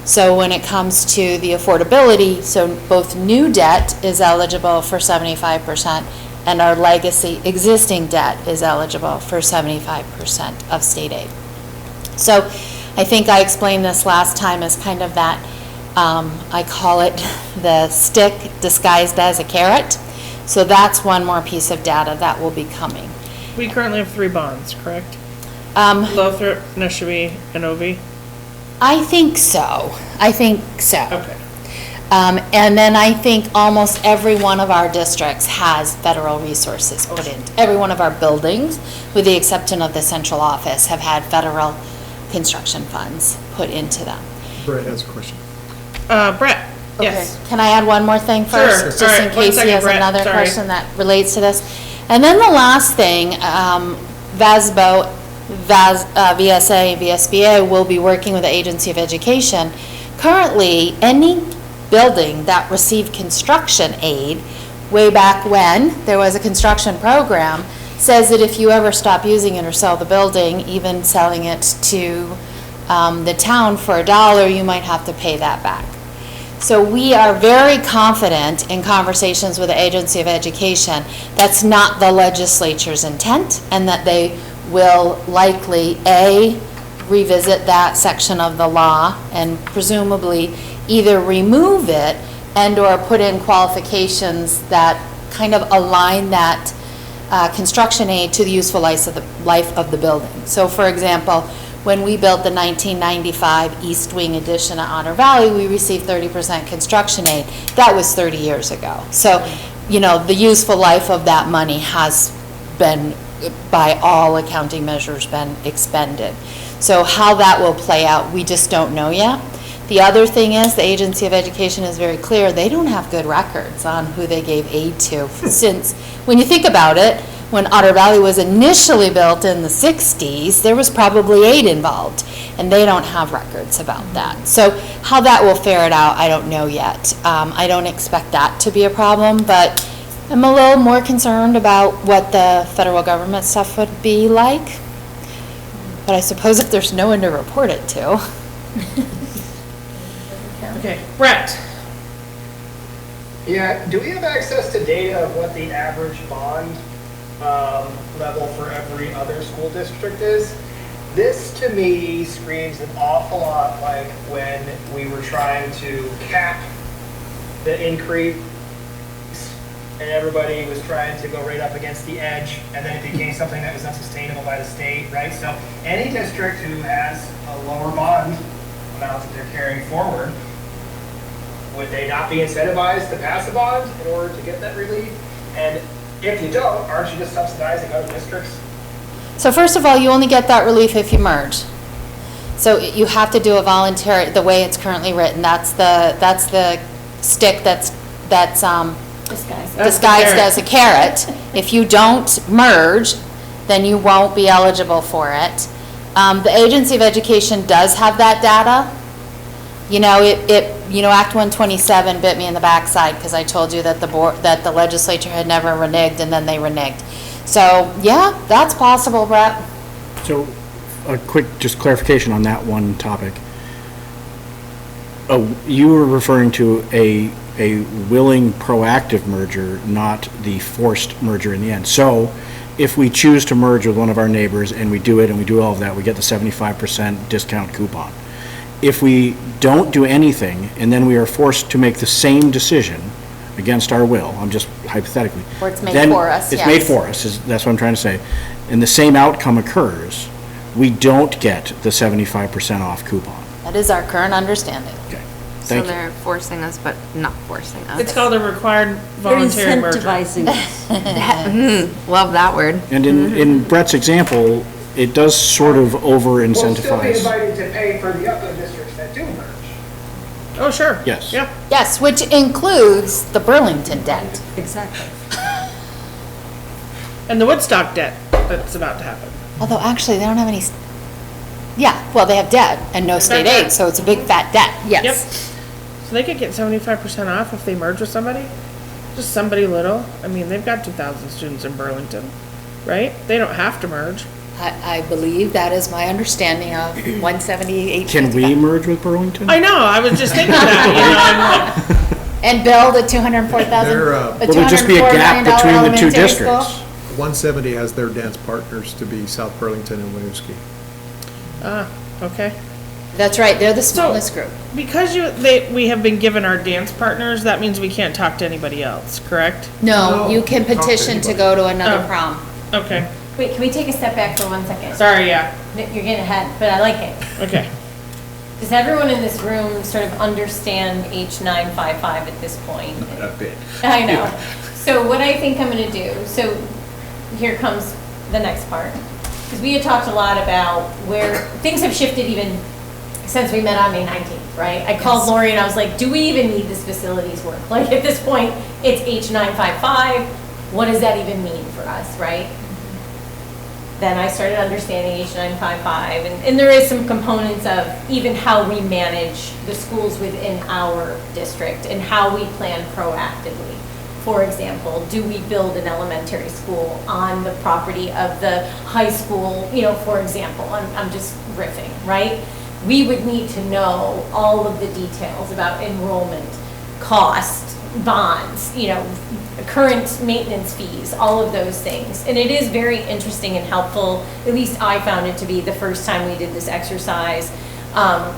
So when it comes to the affordability, so both new debt is eligible for 75%, and our legacy existing debt is eligible for 75% of state aid. So I think I explained this last time as kind of that, I call it the stick disguised as a carrot. So that's one more piece of data that will be coming. We currently have 3 bonds, correct? Lothrop, Neshobe, and OV? I think so. Okay. And then I think almost every one of our districts has federal resources put in. Every one of our buildings, with the exception of the central office, have had federal construction funds put into them. Brett has a question. Brett, yes. Okay. Can I add one more thing Sure. first? All Just in right, 1 case he second, has Brett. another Sorry. question that relates to this. And then the last thing, VASBO, VSA, VSBA will be working with the Agency of Education. Currently, any building that received construction aid, way back when there was a construction program, says that if you ever stop using it or sell the building, even selling it to the town for $1, you might have to pay that back. So we are very confident in conversations with the Agency of Education that's not the legislature's intent, and that they will likely, A, revisit that section of the law and presumably either remove it and/or put in qualifications that kind of align that construction aid to the useful life of the building. So for example, when we built the 1995 East Wing addition at Otter Valley, we received 30% construction aid. That was 30 years ago. So, you know, the useful life of that money has been, by all accounting measures, been expended. So how that will play out, we just don't know yet. The other thing is, the Agency of Education is very clear, they don't have good records on who they gave aid to. Since, when you think about it, when Otter Valley was initially built in the 60s, there was probably aid involved, and they don't have records about that. So how that will fare it out, I don't know yet. I don't expect that to be a problem, but I'm a little more concerned about what the federal government stuff would be like. But I suppose if there's no one to report it to. Okay, Brett. Yeah, do we have access to data of what the average bond level for every other school district is? This, to me, screams an awful lot like when we were trying to cap the increase and everybody was trying to go right up against the edge, and then it became something that was unsustainable by the state, right? So any district who has a lower bond amount that they're carrying forward, would they not be incentivized to pass a bond in order to get that relief? And if you don't, aren't you just subsidizing other districts? So first of all, you only get that relief if you merge. So you have to do a voluntary, the way it's currently written, that's the stick that's disguised as a carrot. If you don't merge, then you won't be eligible for it. The Agency of Education does have that data. You know, Act 127 bit me in the backside because I told you that the legislature had never reneged and then they reneged. So, yeah, that's possible, Brett. So, a quick just clarification on that one topic. You were referring to a willing proactive merger, not the forced merger in the end. So, if we choose to merge with one of our neighbors and we do it and we do all of that, we get the 75% discount coupon. If we don't do anything and then we are forced to make the same decision against our will, I'm just hypothetically. Or it's made for us, It's yes. made for us, that's what I'm trying to say. And the same outcome occurs, we don't get the 75% off coupon. That is our current understanding. Okay, So thank you. they're forcing us, but not forcing us. It's called a required They're voluntary merger. incentivizing us. Love that word. And in Brett's example, it does sort of We'll still be over-incentivize. invited to pay for the other districts that do merge. Oh, sure. Yes. Yeah. Yes, which includes the Burlington debt. Exactly. And the Woodstock debt that's about to happen. Although actually, they don't have any, yeah, well, they have debt and no state debt. aid, so it's a big fat debt, Yep. yes. So they could get 75% off if they merge with somebody? Just somebody little? I mean, they've got 2,000 students in Burlington, right? They don't have to merge. I believe that is my understanding of 178. Can we merge with Burlington? I know, I was just thinking that, you know, I'm like, And build a 204,000, There, a There would just be a $204 gap million between the two elementary school? districts. 170 has their dance partners to be South Burlington and Winooski. okay. That's right, they're the smallest group. Because we have been given our dance partners, that means we can't talk to anybody else, correct? No, No, you can talk to petition to anybody. go to another Oh. prom. Okay, Wait, can we take a step back for 1 second? sorry, yeah, You're getting ahead, but I like it. okay. Does everyone in this room sort of understand H955 at this point? A bit. I know. So what I think I'm going to do, so here comes the next part. Because we had talked a lot about where things have shifted even since we met on May 19th, right? I called Lori and I was like, do we even need this facilities work? Like at this point, it's H955. What does that even mean for us, right? Then I started understanding H955, and there is some components of even how we manage the schools within our district and how we plan proactively. For example, do we build an elementary school on the property of the high school, you know, for example, I'm just riffing, right? We would need to know all of the details about enrollment, cost, bonds, you know, current maintenance fees, all of those things. And it is very interesting and helpful, at least I found it to be the first time we did this exercise,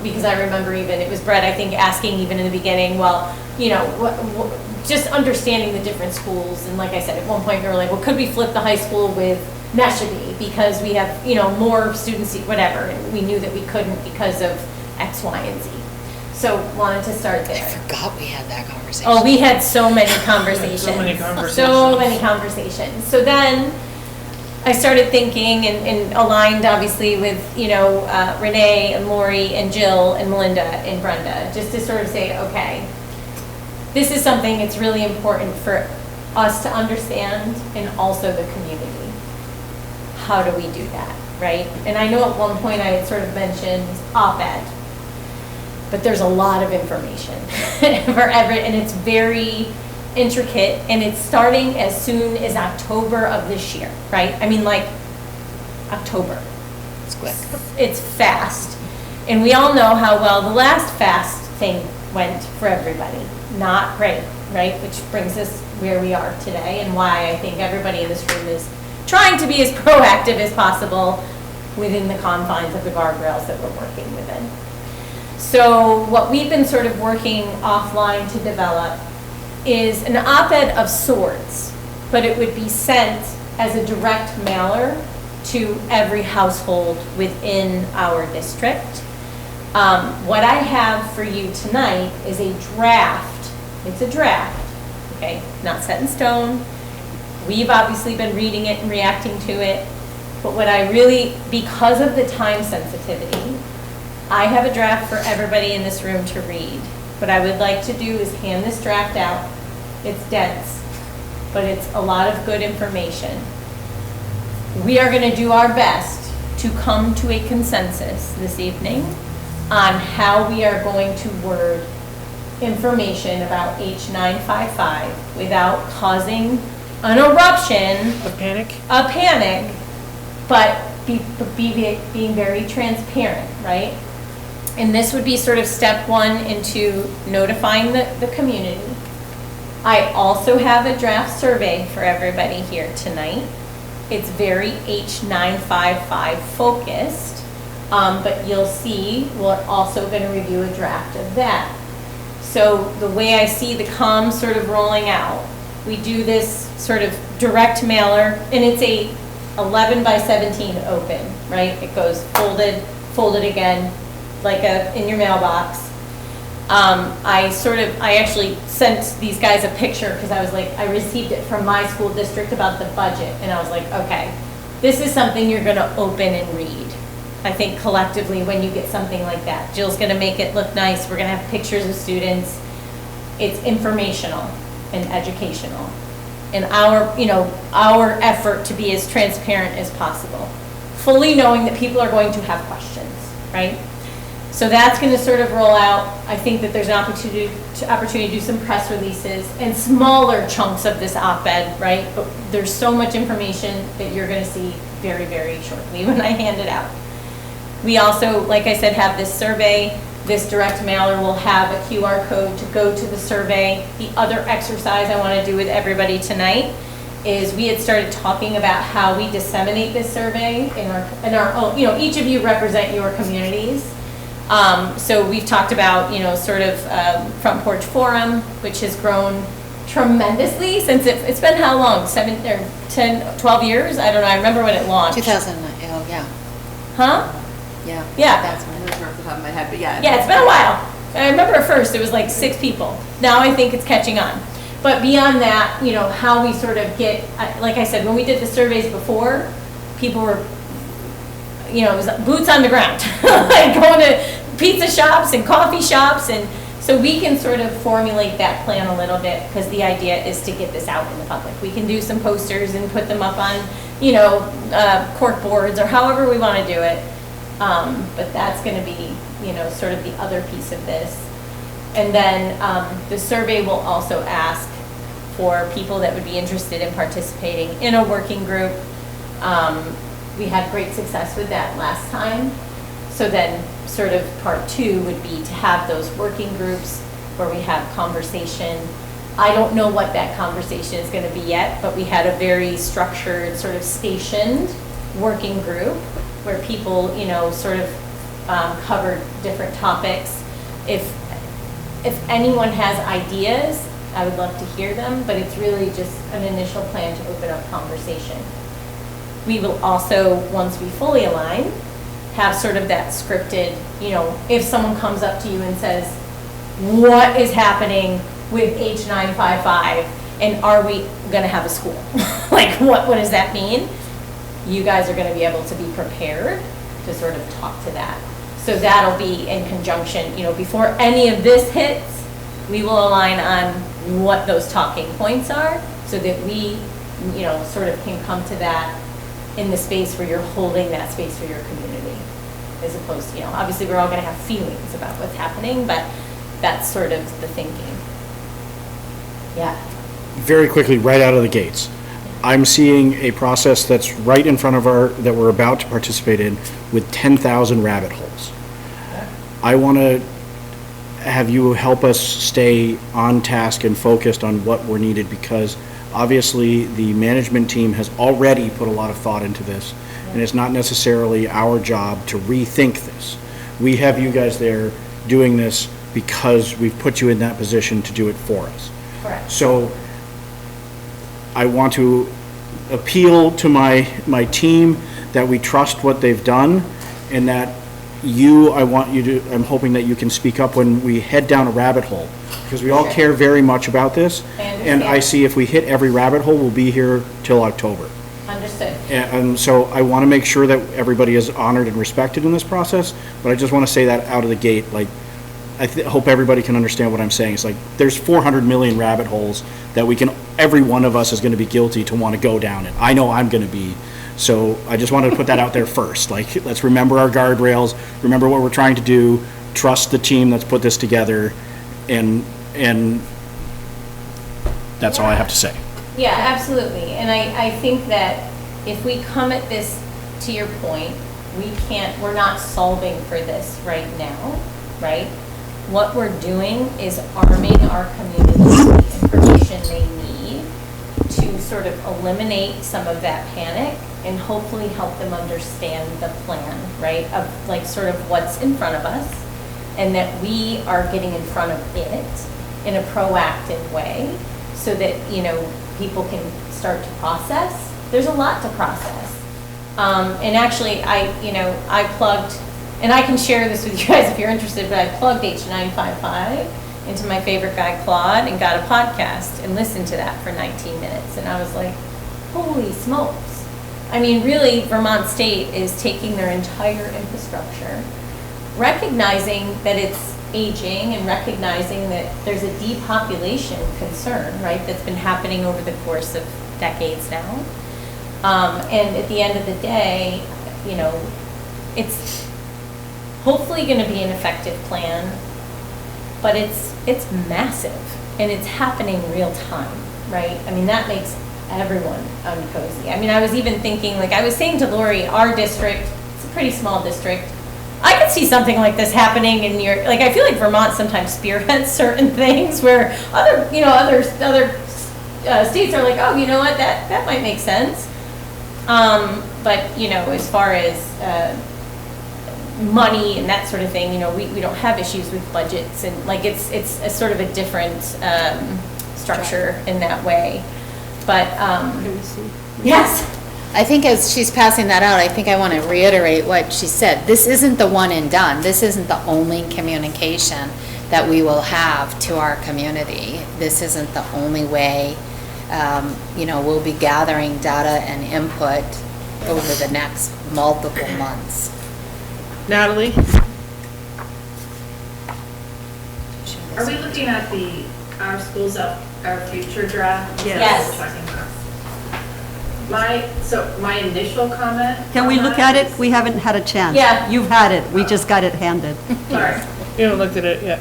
because I remember even, it was Brett, I think, asking even in the beginning, well, you know, just understanding the different schools. And like I said, at one point we were like, well, could we flip the high school with Neshobe because we have, you know, more students, whatever, and we knew that we couldn't because of X, Y, and Z. So wanted to start there. I forgot we had that conversation. Oh, we had so many conversations. So many conversations. So many conversations. So then I started thinking and aligned obviously with, you know, Renee and Lori and Jill and Melinda and Brenda, just to sort of say, okay, this is something that's really important for us to understand and also the community. How do we do that, right? And I know at one point I had sort of mentioned op-ed, but there's a lot of information for every, and it's very intricate, and it's starting as soon as October of this year, right? I mean, like, October. It's quick. It's fast. And we all know how well the last fast thing went for everybody. Not great, right? Which brings us where we are today, and why I think everybody in this room is trying to be as proactive as possible within the confines of the guardrails that we're working within. So what we've been sort of working offline to develop is an op-ed of sorts, but it would be sent as a direct mailer to every household within our district. What I have for you tonight is a draft. It's a draft, okay, not set in stone. We've obviously been reading it and reacting to it, but what I really, because of the time sensitivity, I have a draft for everybody in this room to read. What I would like to do is hand this draft out. It's dense, but it's a lot of good information. We are going to do our best to come to a consensus this evening on how we are going to word information about H955 without causing an eruption, a panic, but being very transparent, right? And this would be sort of step one into notifying the community. I also have a draft survey for everybody here tonight. It's very H955 focused, but you'll see we're also going to review a draft of that. So the way I see the comms sort of rolling out, we do this sort of direct mailer, and it's a 11 by 17 open, right? It goes folded again, like in your mailbox. I actually sent these guys a picture because I was like, I received it from my school district about the budget, and I was like, okay, this is something you're going to open and read. I think collectively when you get something like that, Jill's going to make it look nice. We're going to have pictures of students. It's informational and educational. And our effort to be as transparent as possible, fully knowing that people are going to have questions, right? So that's going to sort of roll out. I think that there's an opportunity to do some press releases and smaller chunks of this op-ed, right? But there's so much information that you're going to see very, very shortly when I hand it out. We also, like I said, have this survey. This direct mailer will have a QR code to go to the survey. The other exercise I want to do with everybody tonight is we had started talking about how we disseminate this survey in our own, each of you represent your communities. So we've talked about, sort of Front Porch Forum, which has grown tremendously since it's been how long? 7 or 10, 12 years? I don't know. I remember when it launched. 2000, yeah. Huh? Yeah. Yeah. That's when I remember off the top of my head, but yeah. Yeah, it's been a while. I remember at first it was like 6 people. Now I think it's catching on. But beyond that, how we sort of get, like I said, when we did the surveys before, people were, it was boots on the ground, like going to pizza shops and coffee shops. And so we can sort of formulate that plan a little bit because the idea is to get this out in the public. We can do some posters and put them up on, cork boards or however we want to do it. But that's going to be, sort of the other piece of this. And then the survey will also ask for people that would be interested in participating in a working group. We had great success with that last time. So then sort of part 2 would be to have those working groups where we have conversation. I don't know what that conversation is going to be yet, but we had a very structured, sort of stationed working group where people, sort of covered different topics. If anyone has ideas, I would love to hear them, but it's really just an initial plan to open up conversation. We will also, once we fully align, have sort of that scripted, if someone comes up to you and says, what is happening with H955 and are we going to have a school? Like, what does that mean? You guys are going to be able to be prepared to sort of talk to that. So that'll be in conjunction, before any of this hits, we will align on what those talking points are so that we, sort of can come to that in the space where you're holding that space for your community. As opposed to, obviously we're all going to have feelings about what's happening, but that's sort of the thinking. Yeah. Very quickly, right out of the gates, I'm seeing a process that's right in front of that we're about to participate in with 10,000 rabbit holes. I want to have you help us stay on task and focused on what we're needed because obviously the management team has already put a lot of thought into this and it's not necessarily our job to rethink this. We have you guys there doing this because we've put you in that position to do it for us. Correct. So I want to appeal to my team that we trust what they've done and that, I'm hoping that you can speak up when we head down a rabbit hole, because we all care very much about this. And I see if we hit every rabbit hole, we'll be here till October. Understood. And so I want to make sure that everybody is honored and respected in this process, but I just want to say that out of the gate, like, hope everybody can understand what I'm saying. It's like, there's 400 million rabbit holes that every one of us is going to be guilty to want to go down it. I know I'm going to be. So I just wanted to put that out there first. Like, let's remember our guardrails, remember what we're trying to do, trust the team that's put this together, and that's all I have to say. Yeah, absolutely. And I think that if we come at this, to your point, we're not solving for this right now, right? What we're doing is arming our community with the information they need to sort of eliminate some of that panic and hopefully help them understand the plan, right? Of like sort of what's in front of us, and that we are getting in front of it in a proactive way so that, people can start to process. There's a lot to process. And actually, I plugged, and I can share this with you guys if you're interested, but I plugged H955 into my favorite guy, Claude, and got a podcast and listened to that for 19 minutes. And I was like, holy smokes. I mean, really, Vermont State is taking their entire infrastructure, recognizing that it's aging and recognizing that there's a depopulation concern, right, that's been happening over the course of decades now. And at the end of the day, it's hopefully going to be an effective plan, but it's massive and it's happening real time, right? I mean, that makes everyone uncozy. I mean, I was even thinking, like I was saying to Lori, our district, it's a pretty small district. I could see something like this happening in your, like, I feel like Vermont sometimes spearheads certain things where other states are like, oh, you know what, that might make sense. But, as far as money and that sort of thing, we don't have issues with budgets, and like it's a sort of a different structure in that way. But, yes. I think as she's passing that out, I think I want to reiterate what she said. This isn't the one and done. This isn't the only communication that we will have to our community. This isn't the only way. We'll be gathering data and input over the next multiple months. Natalie? Are we looking at our schools up, our future draft? Yes. My initial comment. Can we look at it? We haven't had a chance. Yeah. You've had it. We just got it handed. Sorry. You haven't looked at it yet.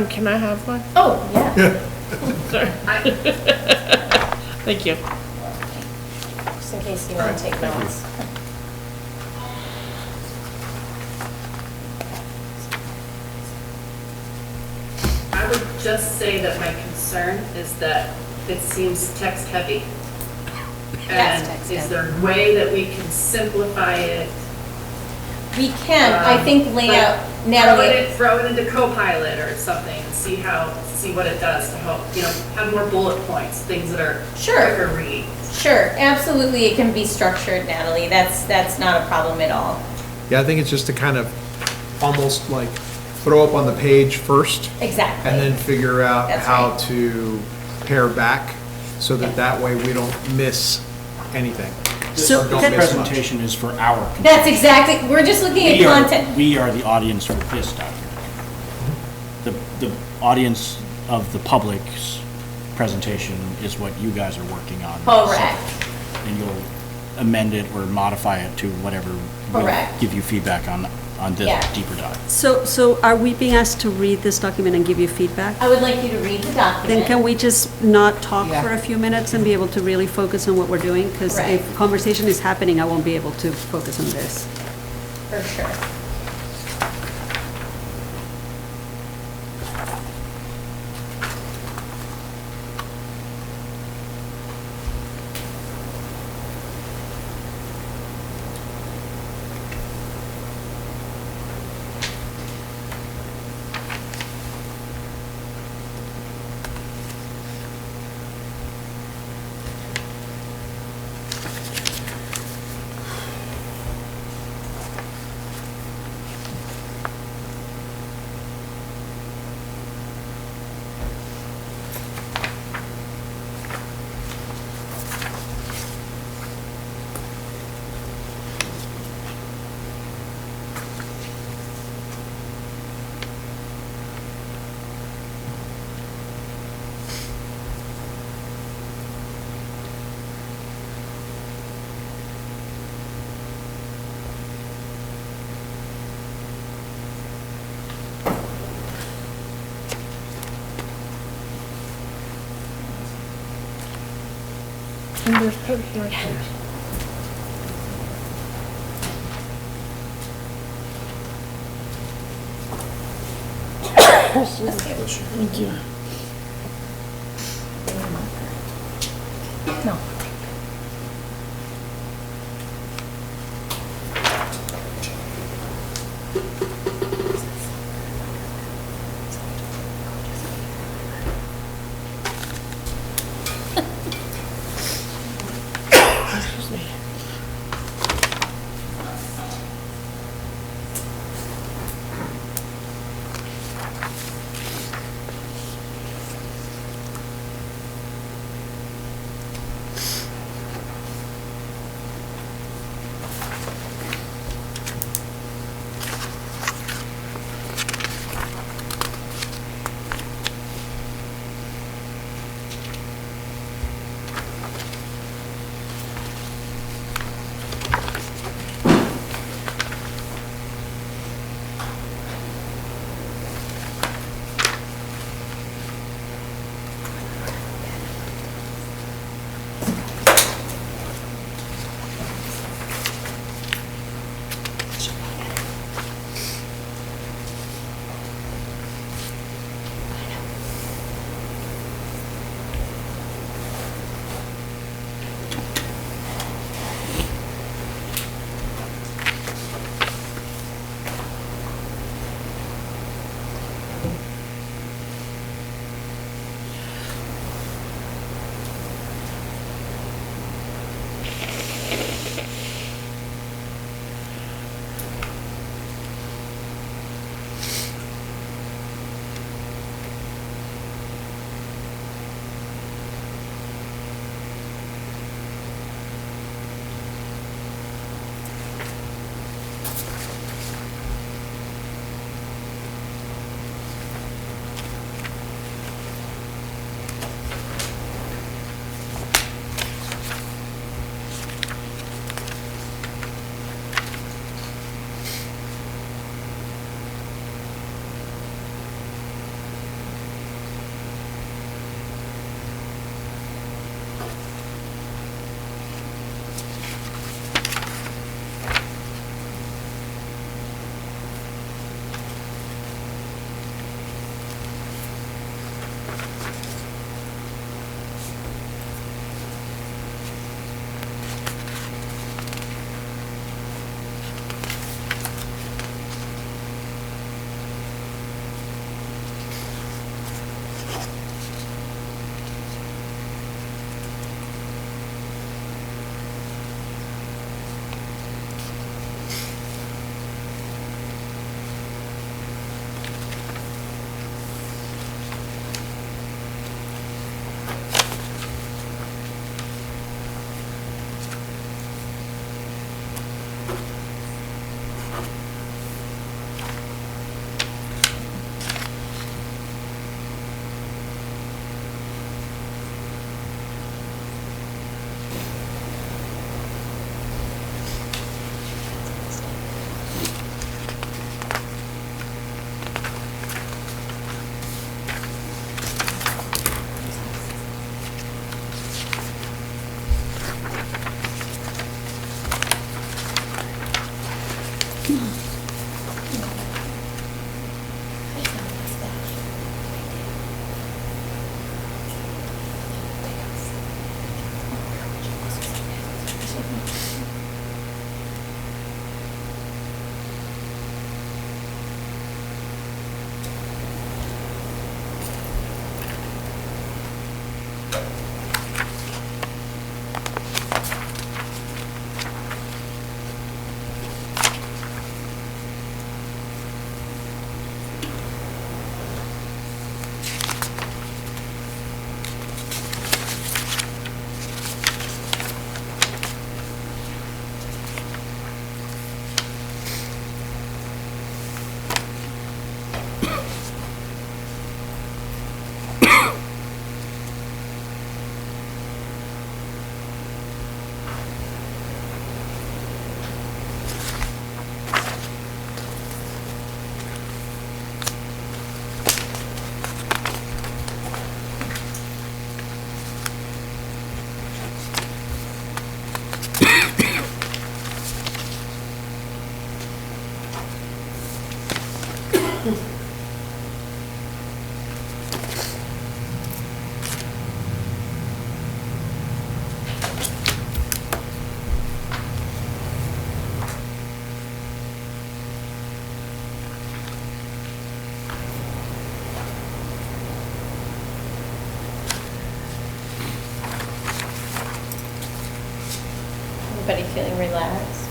Can I have one? Oh, yeah. Sorry. Thank you. Just in case you want to take notes. I would just say that my concern is that it seems text heavy. And is there a way that we can simplify it? We can, I think, layout, Natalie. Throw it into Copilot or something and see what it does to help, have more bullet points, things that are quicker read. Sure, absolutely, it can be structured, Natalie. That's not a problem at all. Yeah, I think it's just to kind of almost like throw up on the page first. Exactly. And then figure out That's how right. to pare back so that way we don't miss anything. This Or don't miss much. presentation is for our consumption. That's exactly, we're just looking at content. We are the audience for this document. The audience of the public's presentation is what you guys are working on. Correct. And you'll amend it or modify it to whatever will Correct. give you feedback on this Yeah. deeper dive. So are we being asked to read this document and give you feedback? I would like you to read the document. Then can we just not talk Yeah. for a few minutes and be able to really focus on what we're doing? Because Right. if conversation is happening, I won't be able to focus on this. For sure. Thank you. No. everybody feeling relaxed?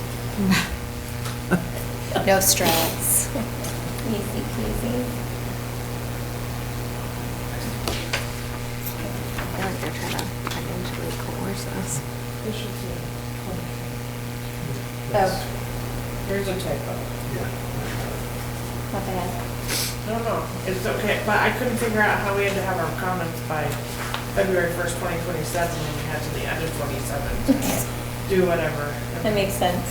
No stress. Easy peasy. I feel like they're trying to financially coerce us. Oh, here's a typo. Not bad. No, it's okay, but I couldn't figure out how we had to have our comments by February 1st, 2027, and we had to the end of 27 to do whatever. That makes sense.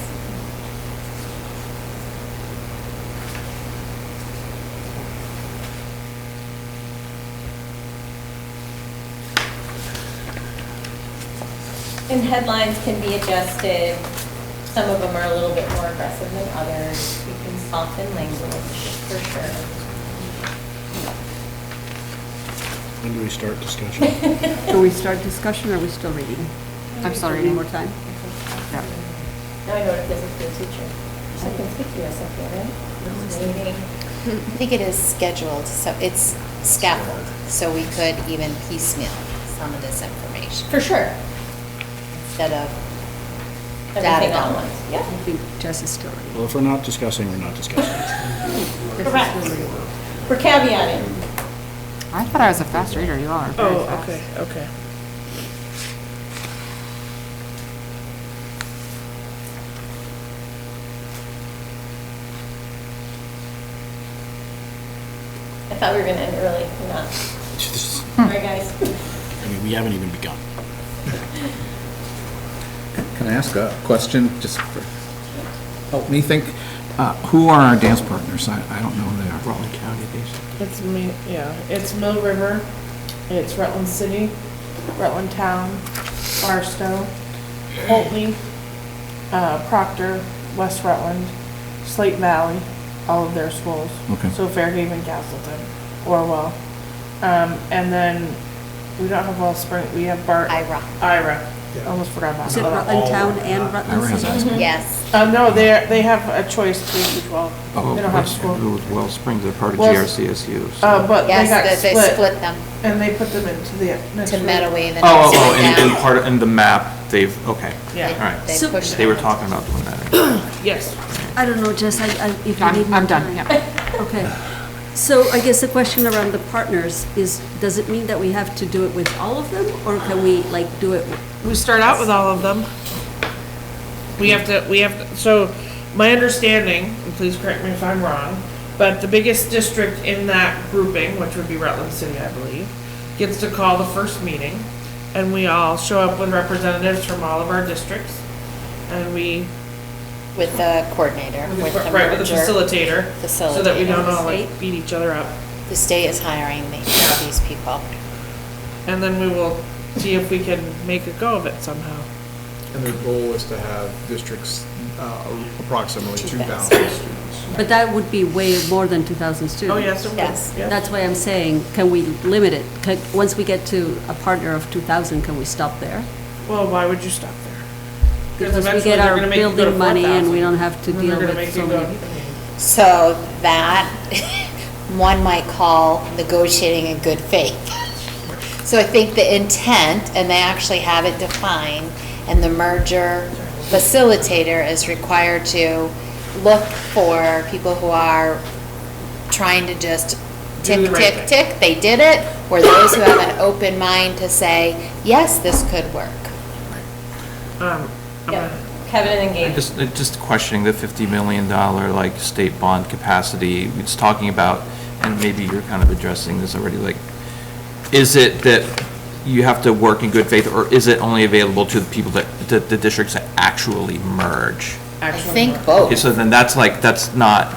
And headlines can be adjusted. Some of them are a little bit more aggressive than others. We can soften language for sure. When do we start discussion? Do we start discussion, or are we still reading? I'm still Any reading. more time? Yeah. Now I know what it does to a teacher. I can speak to you, Sophia, right? Meeting. I think it is scheduled, so it's scaffold, so we could even piecemeal some of this information For sure. instead of Everything data all at dump. once. Yeah. I think Jess is still reading. Well, if we're not discussing, we're not discussing. Correct. We're caveating. I thought I was a fast reader, you all are very Oh, fast. okay. I thought we were gonna end early. We're not. All right, guys. I mean, we haven't even begun. Can I ask a question, just for, help me think? Who are our dance partners? I don't know who they are. Rutland County, basically. It's me, yeah, it's Mill River, it's Rutland City, Rutland Town, Barstow, Houlton, Proctor, West Rutland, Slate Valley, all of their schools. Okay. So Fairhaven, Castleton, Orwell. And then we don't have Wellspring, we have Ira. Almost forgot about Is it that. Rutland Town and Ira Rutland has City? asked me. Yes. No, they have a choice 3 to 12. Oh, They don't have school. Well Springs, they're part of Well, GRCSU. so- But they got Yes, they split them and they put them into the next to week. Meadoway, the Oh, next one and down. part, in the map, they've, okay. Yeah. All right. They So- pushed it They were out. talking about doing that. Yes. I don't know, Jess, if you need more I'm done, time. yeah. Okay. So I guess the question around the partners is, does it mean that we have to do it with all of them, or can we like do it? We start out with all of them. We have to, so my understanding, and please correct me if I'm wrong, but the biggest district in that grouping, which would be Rutland City, I believe, gets to call the first meeting, and we all show up with representatives from all of our districts, and we, With the coordinator, with the right, with the merger. facilitator, so that we don't all Facilitator. like beat each other up. The state is hiring these people. And then we will see if we can make a go of it somehow. And the goal is to have districts approximately 2,000 students. But that would be way more than 2,000 students. Oh, yes, it will. Yes. Yeah. That's why I'm saying, can we limit it? Once we get to a partner of 2,000, can we stop there? Well, why would you stop there? Because we eventually get they're our gonna make you go to building money and we 4,000. don't have to And then deal they're gonna with make so you go, many. So that, one might call negotiating in good faith. So I think the intent, and they actually have it defined, and the merger facilitator is required to look for people who are trying to just tick, Do the right tick, thing. tick, they did it, or those who have an open mind to say, yes, this could work. I'm Yeah. gonna- Kevin and Gabe. Just questioning the $50 million like state bond capacity, it's talking about, and maybe you're kind of addressing this already, like, is it that you have to work in good faith, or is it only available to the people that, the districts that actually merge? I think both. Okay, so then that's like, that's not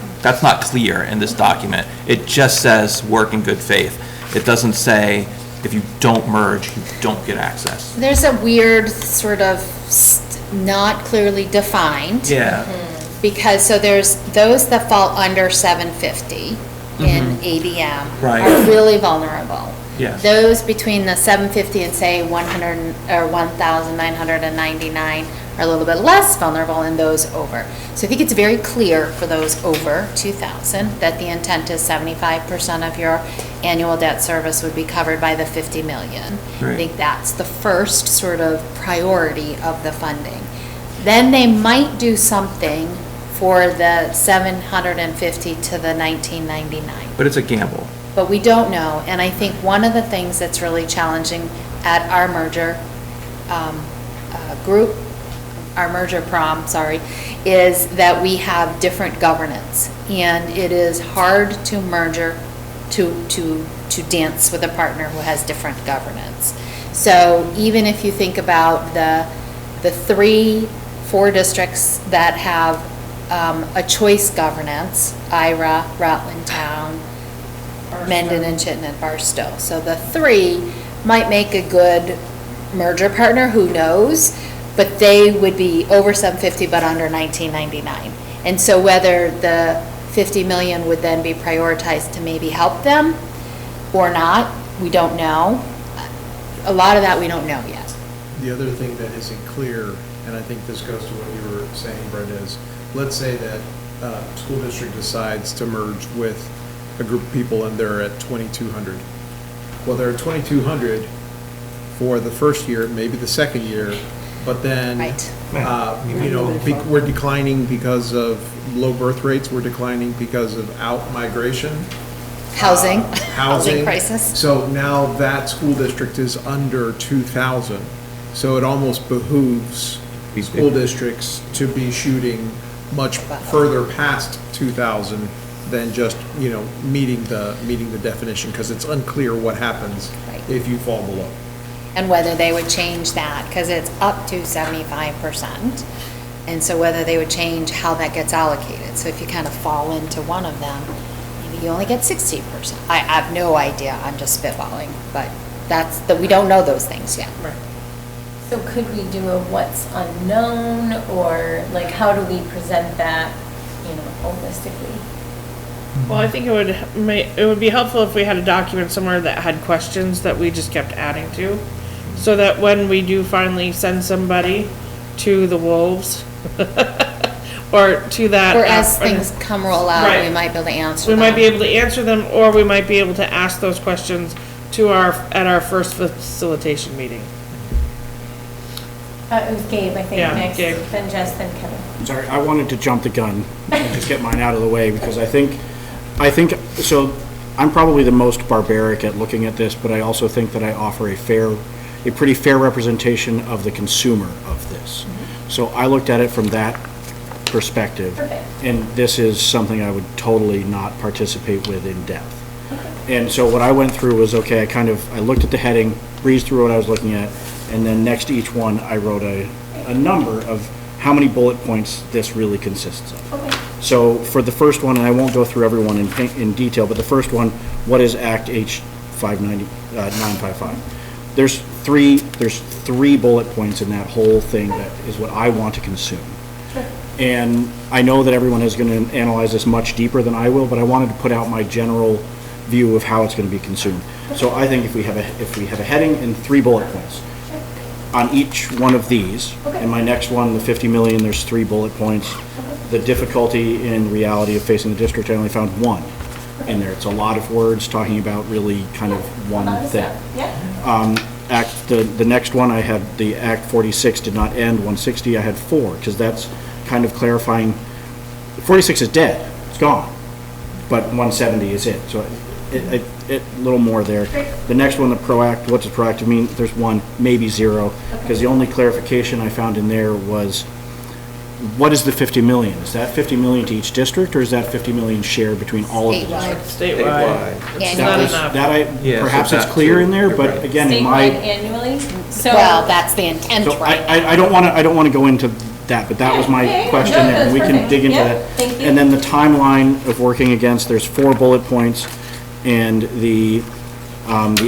clear in this document. It just says work in good faith. It doesn't say if you don't merge, you don't get access. There's a weird sort of not clearly defined. Yeah. Because, so there's those that fall under 750 in ADM Right. are really vulnerable. Yes. Those between the 750 and say 100, or 1,999 are a little bit less vulnerable, and those over. So I think it's very clear for those over 2,000 that the intent is 75% of your annual debt service would be covered by the 50 million. I Right. think that's the first sort of priority of the funding. Then they might do something for the 750 to the 1999. But it's a gamble. But we don't know, and I think one of the things that's really challenging at our merger group, our merger prom, sorry, is that we have different governance. And it is hard to merger, to dance with a partner who has different governance. So even if you think about the 4 districts that have a choice governance, Ira, Rutland Town, Mendon and Chittenden, Barstow. So the 3 might make a good merger partner, who knows, but they would be over 750 but under 1999. And so whether the 50 million would then be prioritized to maybe help them or not, we don't know. A lot of that we don't know yet. The other thing that isn't clear, and I think this goes to what you were saying, Brenda, is let's say that school district decides to merge with a group of people and they're at 2,200. Well, they're at 2,200 for the first year, maybe the second year, but then, we're declining because of low birth rates, we're declining because of out-migration. Housing Housing crisis. So now that school district is under 2,000. So it almost behooves school districts to be shooting much further past 2,000 than just, meeting the definition, because it's unclear what happens if you fall below. And whether they would change that, because it's up to 75%. And so whether they would change how that gets allocated. So if you kind of fall into one of them, maybe you only get 60%. I have no idea, I'm just spitballing, but we don't know those things yet. So could we do a what's unknown, or like how do we present that, holistically? Well, I think it would be helpful if we had a document somewhere that had questions that we just kept adding to, so that when we do finally send somebody to the wolves, or to that. Or as things roll out, Right. we might be able to answer them. We might be able to answer them, or we might be able to ask those questions at our first facilitation meeting. It was Gabe, I think, Yeah, next, Gabe. then Jess, then Kevin. Sorry, I wanted to jump the gun and just get mine out of the way, because I think, so I'm probably the most barbaric at looking at this, but I also think that I offer a pretty fair representation of the consumer of this. So I looked at it from that perspective. Perfect. And this is something I would totally not participate with in depth. And so what I went through was, okay, I looked at the heading, breezed through what I was looking at, and then next to each one, I wrote a number of how many bullet points this really consists of. Okay. So for the first one, and I won't go through everyone in detail, but the first one, what is Act H 955? There's three bullet points in that whole thing that is what I want to consume. And I know that everyone is going to analyze this much deeper than I will, but I wanted to put out my general view of how it's going to be consumed. So I think if we have a heading and 3 bullet points on each one of these, and my next one, the 50 million, there's 3 bullet points. The difficulty in reality of facing the district, I only found 1 in there. It's a lot of words talking about really kind of one thing. The next one, I had the Act 46 did not end, 160, I had 4, because that's kind of clarifying. 46 is dead, it's gone, but 170 is it. So a little more there. The next one, what does proactive mean? There's 1, maybe 0, because the only clarification I found in there was, what is the 50 million? Is that 50 million to each district, or is that 50 million shared between all of the districts? Statewide. Yeah, Not enough. Perhaps it's clear in there, but again, in my. Statewide annually? So. Well, that's the intent, So right? I don't want to go into that, but that was my question No, there, and that's we can perfect. dig into Yeah, that. thank you. And then the timeline of working against, there's 4 bullet points, and the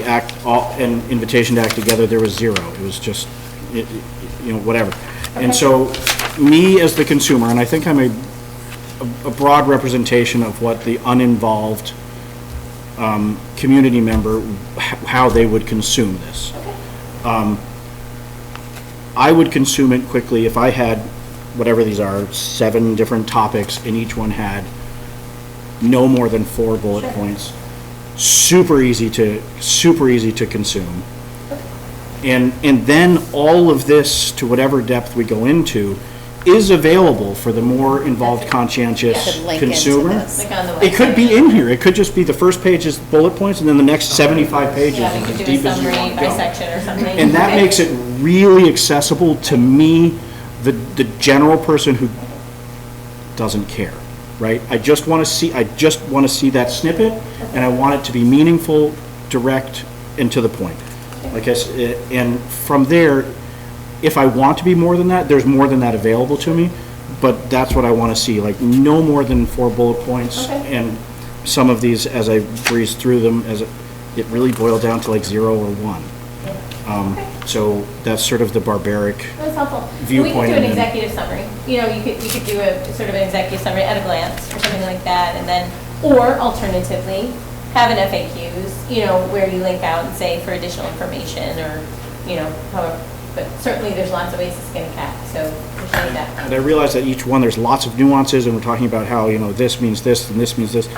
act, and invitation to act together, there was 0. It was just, whatever. And so, me as the consumer, and I think I'm a broad representation of what the uninvolved community member, how they would consume this. I would consume it quickly if I had, whatever these are, 7 different topics, and each one had no more than 4 bullet points. Super easy to consume. And then all of this, to whatever depth we go into, is available for the more involved conscientious Could link into consumer. this. Like on the It could website. be in here. It could just be the first page is bullet points and then the next 75 pages Yeah, is we as could do deep a as you summary want to by go. section or something. And that Okay. makes it really accessible to me, the general person who doesn't care, right? I just want to see that snippet, and I want it to be meaningful, direct, and to the point. Like I said, and from there, if I want to be more than that, there's more than that available to me, but that's what I want to see, like no more than 4 bullet points. Okay. And some of these, as I breeze through them, it really boiled down to like 0 or 1. So that's sort of the barbaric That's helpful. viewpoint. We could do an and then- executive summary. You know, you could do a sort of an executive summary at a glance or something like that, and then, or alternatively, have an FAQs, you know, where you link out and say for additional information or, you know, however. But certainly there's lots of ways to skin a cat, so appreciate that. And I realize that each one, there's lots of nuances, and we're talking about how, this means this, and this means this.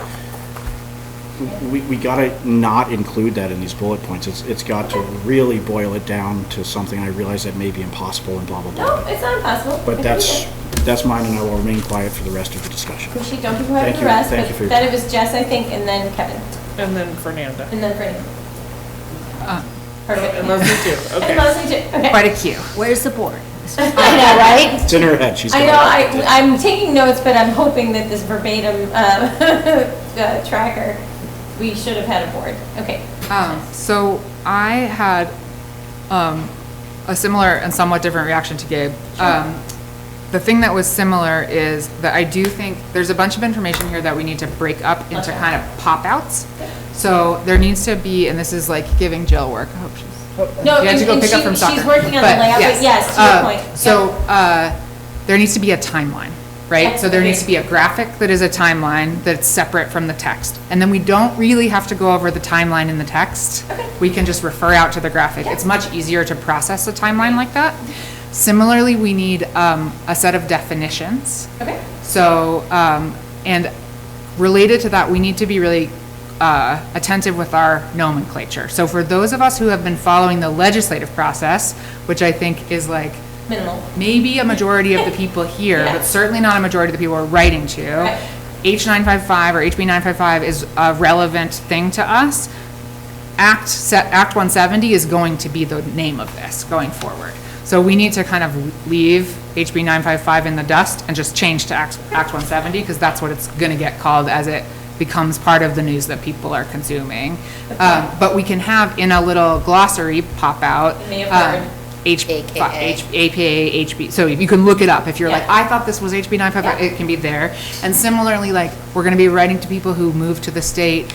We gotta not include that in these bullet points. It's got to really boil it down to something I realize that may be impossible and blah, blah, No, blah. it's not impossible. But It that's mine, and I will remain quiet for the rest of the discussion. Appreciate, don't be quiet Thank for you. the rest, Thank you for but your then it time. was Jess, I think, and then Kevin, And then Fernanda. and then Franny. Perfect. And Leslie too, And okay. Leslie too, okay. Quite a queue. Where's the board? I know, right? It's in her head, she's got I it. know, I'm taking notes, but I'm hoping that this verbatim tracker, we should have had a board. Okay. So I had a similar and somewhat different reaction to Gabe. The thing that was similar is that I do think there's a bunch of information here that we need to break up into Okay. kind of pop-outs. So there needs to be, and this is like giving Jill work, I hope she's. No, You had to go and pick up she- from soccer. she's working on the But layout, but yes, to your point. So, there needs to be a timeline, right? So there needs to be a graphic that is a timeline that's separate from the text. And then we don't really have to go over the timeline in the text. We can just refer out to the graphic. It's much easier to process a timeline like that. Similarly, we need a set of definitions. Okay. So, and related to that, we need to be really attentive with our nomenclature. So for those of us who have been following the legislative process, which I think is like Minimal. maybe a majority of the people here, Yeah. but certainly not a majority of the people we're writing to, Right. H955 or HB 955 is a relevant thing to us. Act 170 is going to be the name of this going forward. So we need to kind of leave HB 955 in the dust and just change to Act 170, because that's what it's going to get called as it becomes part of the news that people are consuming. But we can have in a little glossary pop out. You may have heard. APA, HB, so you can look it up. If you're like, Yeah. I thought this was HB 955, Yeah. it can be there. And similarly, like, we're gonna be writing to people who moved to the state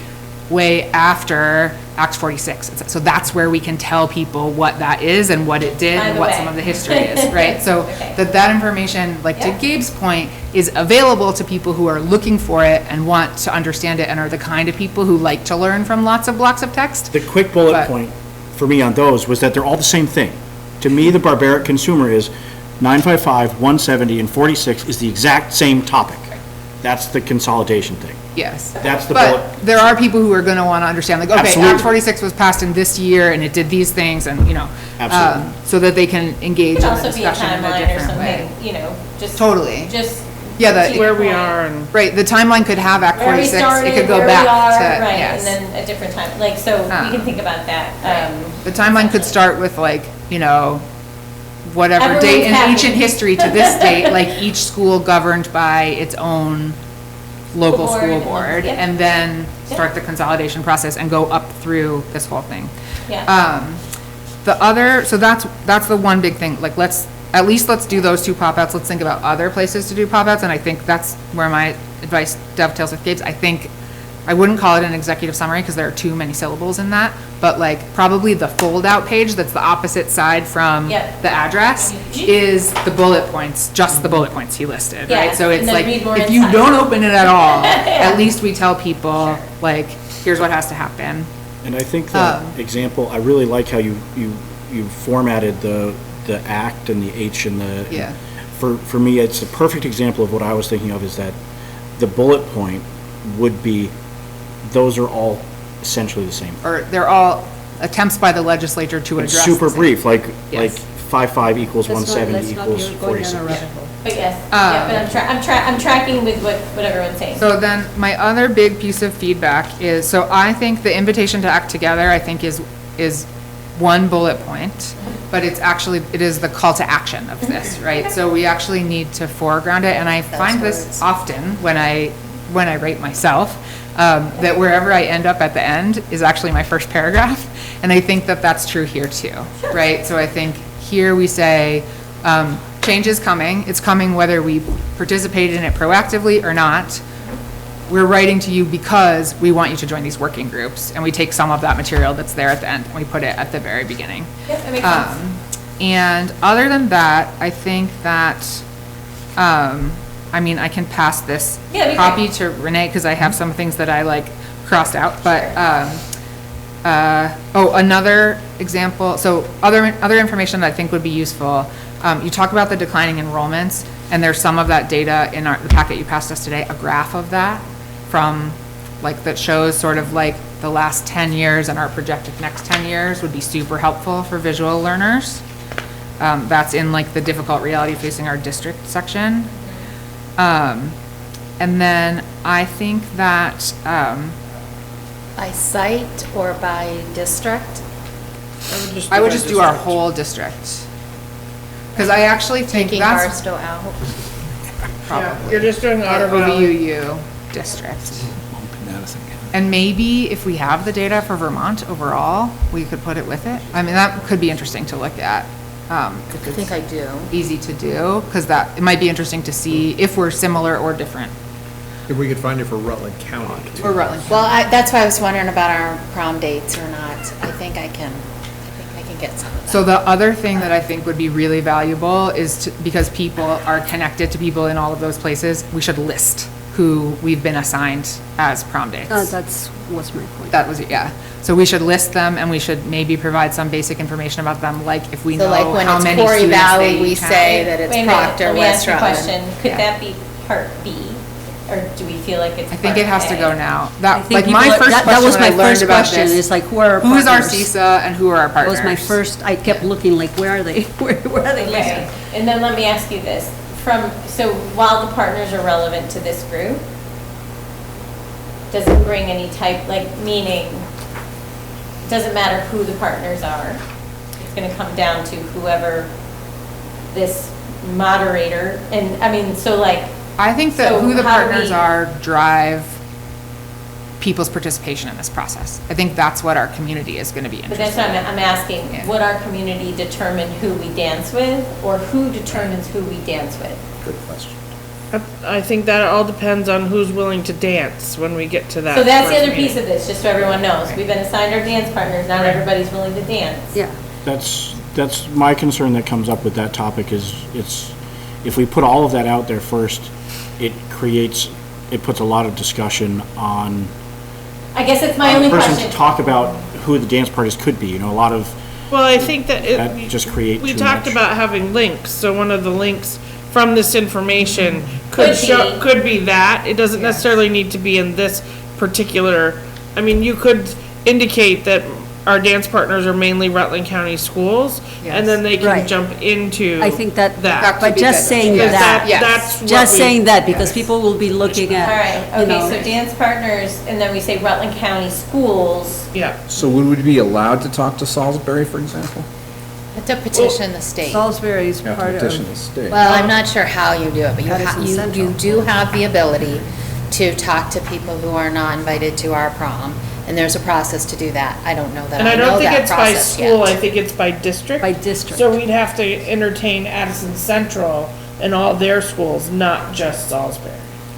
way after Act 46. So that's where we can tell people what that is and what it did By and the what way. some of the history is, right? So Okay. that information, like to Yeah. Gabe's point, is available to people who are looking for it and want to understand it and are the kind of people who like to learn from lots of blocks of text. The quick bullet But- point for me on those was that they're all the same thing. To me, the barbaric consumer is 955, 170, and 46 is the exact same topic. That's the consolidation thing. Yes. That's the bullet. But there are people who are going to want to understand, like, okay, Absolutely. Act 46 was passed in this year and it did these things and, Absolutely. so that they can engage Could in the also be a discussion in a timeline or different way. something, you know, just. Totally. Just. Yeah, to your Where we point. are and. Right, the timeline could have Act Where we 46, started, it could go where back we are, to, right, yes. and then a different time, like, so we can think about that. The timeline could start with like, whatever Everyone's date in happy. ancient history to this date, like each school governed by its own local School board school and- board, yep. and then Yep. start the consolidation process and go up through this whole thing. Yeah. The other, so that's the one big thing, like let's do those two pop-outs, let's think about other places to do pop-outs, and I think that's where my advice dovetails with Gabe's. I think, I wouldn't call it an executive summary because there are too many syllables in that, but like probably the fold-out page that's the opposite side from Yep. the address is the bullet points, just the bullet points he listed, Yeah, right? So and it's then like, read more if you inside. don't open it at all, at least we tell people, like, here's what has to happen. And I think that example, I really like how you formatted the act and the H and the. Yeah. For me, it's a perfect example of what I was thinking of, is that the bullet point would be, those are all essentially the same. Or they're all attempts by the legislature to It's address. super the same- brief, like Yes. 5.5 equals 170 let's not equals be going down a 46. rabbit hole. But yes, yeah, but I'm tracking with what everyone's saying. So then, my other big piece of feedback is, so I think the invitation to act together, I think is one bullet point, but it is the call to action of this, right? So we actually need to foreground it, and I find this often when I rate myself, that wherever I end up at the end is actually my first paragraph, and I think that that's true here too, right? So I think here we say, change is coming, it's coming whether we participate in it proactively or not. We're writing to you because we want you to join these working groups, and we take some of that material that's there at the end, and we put it at the very beginning. Yep, that makes sense. And other than that, I think that, I mean, I can pass this Yeah, that'd be copy great. to Renee, because I have some things that I like crossed out, but, another example, so other information that I think would be useful, you talk about the declining enrollments, and there's some of that data in the packet you passed us today, a graph of that from, like, that shows sort of like the last 10 years and our projected next 10 years would be super helpful for visual learners. That's in like the difficult reality facing our district section. And then I think that, By site or by district? I would just do our whole district. Because I actually think Taking that's Barstow out? probably. You're just doing Otter Valley. OVUU district. And maybe if we have the data for Vermont overall, we could put it with it. I mean, that could be interesting to look at. I think I do. Easy to do, because it might be interesting to see if we're similar or different. If we could find it for Rutland County. too. Or Rutland. Well, that's why I was wondering about our prom dates or not. I think I can get some of that. So the other thing that I think would be really valuable is because people are connected to people in all of those places, we should list who we've been assigned as prom dates. Was my point. That was, yeah. So we should list them, and we should maybe provide some basic information about them, like if we know So like when how it's many Corey students Valley, they we count. say that it's Wait a minute, Proctor, let me ask West you a Rutland. question. Could Yeah. that be part B? Or do we feel like it's I think it has to go now. I That, think like, people my are- first that question was when my I learned first about question, this, is like, who are our who is our partners? CISA and who are our That partners? was my first, I kept looking like, where are they? Where are they Okay, listed? and then let me ask you this, so while the partners are relevant to this group, does it bring any type, like, meaning, it doesn't matter who the partners are, it's gonna come down to whoever this moderator, and, I mean, so like, I think that So who the how do partners we- are drive people's participation in this process. I think that's what our community is gonna be but interested that's in. what I'm asking, Yeah. would our community determine who we dance with, or who determines who we dance with? Good question. I think that all depends on who's willing to dance when we get to that. So that's the first other piece meeting. of this, just so everyone knows, we've been assigned our dance partners, not everybody's willing to dance. Yeah. That's my concern that comes up with that topic is if we put all of that out there first, it puts a lot of discussion on I guess it's my the only person question. to talk about who the dance parties could be, a lot of, Well, I think that that just create we too talked much. about having links, so one of the links from this information Could could be that. It doesn't necessarily need to be in this particular, I mean, you could indicate that our dance partners are mainly Rutland County schools, and then they can Right. jump into I think that, that. but just saying Because that, that's what just we- saying that, because people will be looking All at, right, you okay, know. so dance partners, and then we say Rutland County Schools. Yeah. So would we be allowed to talk to Salisbury, for example? To petition the state. Salisbury is Yeah, part of. petition the state. Well, I'm not sure how you do it, but Addison Central. you do have the ability to talk to people who are not invited to our prom, and there's a process to do that. I don't know that And I I know don't think that it's by process school, I yet. think it's by district. By district. So we'd have to entertain Addison Central and all their schools, not just Salisbury.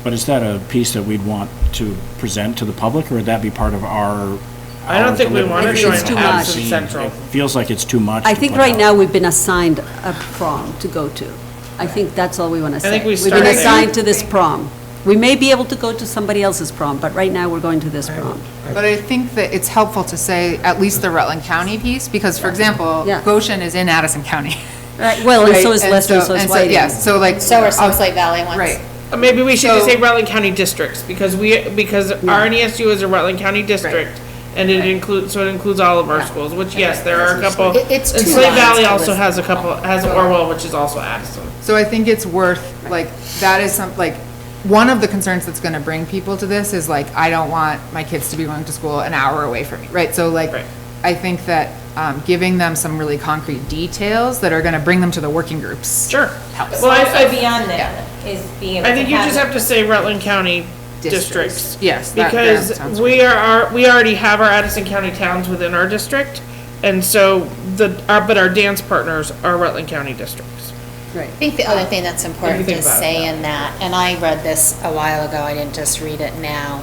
But is that a piece that we'd want to present to the public, or would that be part of our? I don't think we want to I think join it's too much. Addison Central. It feels like it's too much. I to think put right out. now we've been assigned a prom to go to. I think that's all we want to say. think we We've been started. assigned to this prom. We may be able to go to somebody else's prom, but right now we're going to this prom. But I think that it's helpful to say at least the Rutland County piece, because, for example, Yeah. Goshen is in Addison County. Right, well, and so Right, is Lester, so is Whiting. Yes, so like. So are some Slate Valley ones. Right. Maybe we should just So- say Rutland County districts, because our NESU is a Rutland County district, And it includes all of our schools, which, yes, there are a couple. It's And two Slate lines Valley to also listen. has a couple, has Orwell, which is also Addison. So I think it's worth, like, that is one of the concerns that's gonna bring people to this is like, I don't want my kids to be going to school an hour away from me, right? So like, Right. I think that, giving them some really concrete details that are gonna bring them to the working groups. Sure. Helps. Well, Also I beyond that is being able to I think you just have to say Rutland County districts. Yes. that Because sounds we great. we already have our Addison County towns within our district. And so but our dance partners are Rutland County districts. Right. I think the other thing that's important If you to think about it, say in that, and I read this a while ago, I didn't just read it now.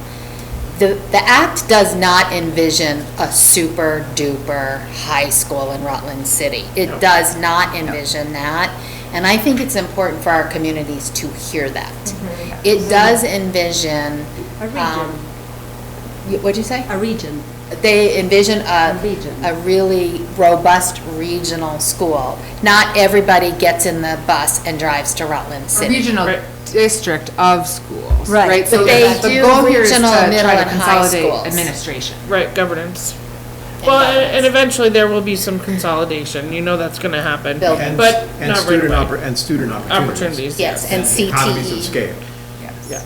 The act does not envision a super duper high school in Rutland City. It does not envision that. And I think it's important for our communities to hear that. It does envision. A region. What'd you say? A region. They envision A region. a really robust regional school. Not everybody gets in the bus and drives to Rutland A City. regional Right. district of schools. Right. So But they the do goal here is to regional, middle, try to and high consolidate schools. administration. Right, governance. Well, and eventually there will be some consolidation. You know that's gonna happen. Building. But And not right student away. and student opportunities. Opportunities. Yes, and Economies of CTE. scale. Yeah.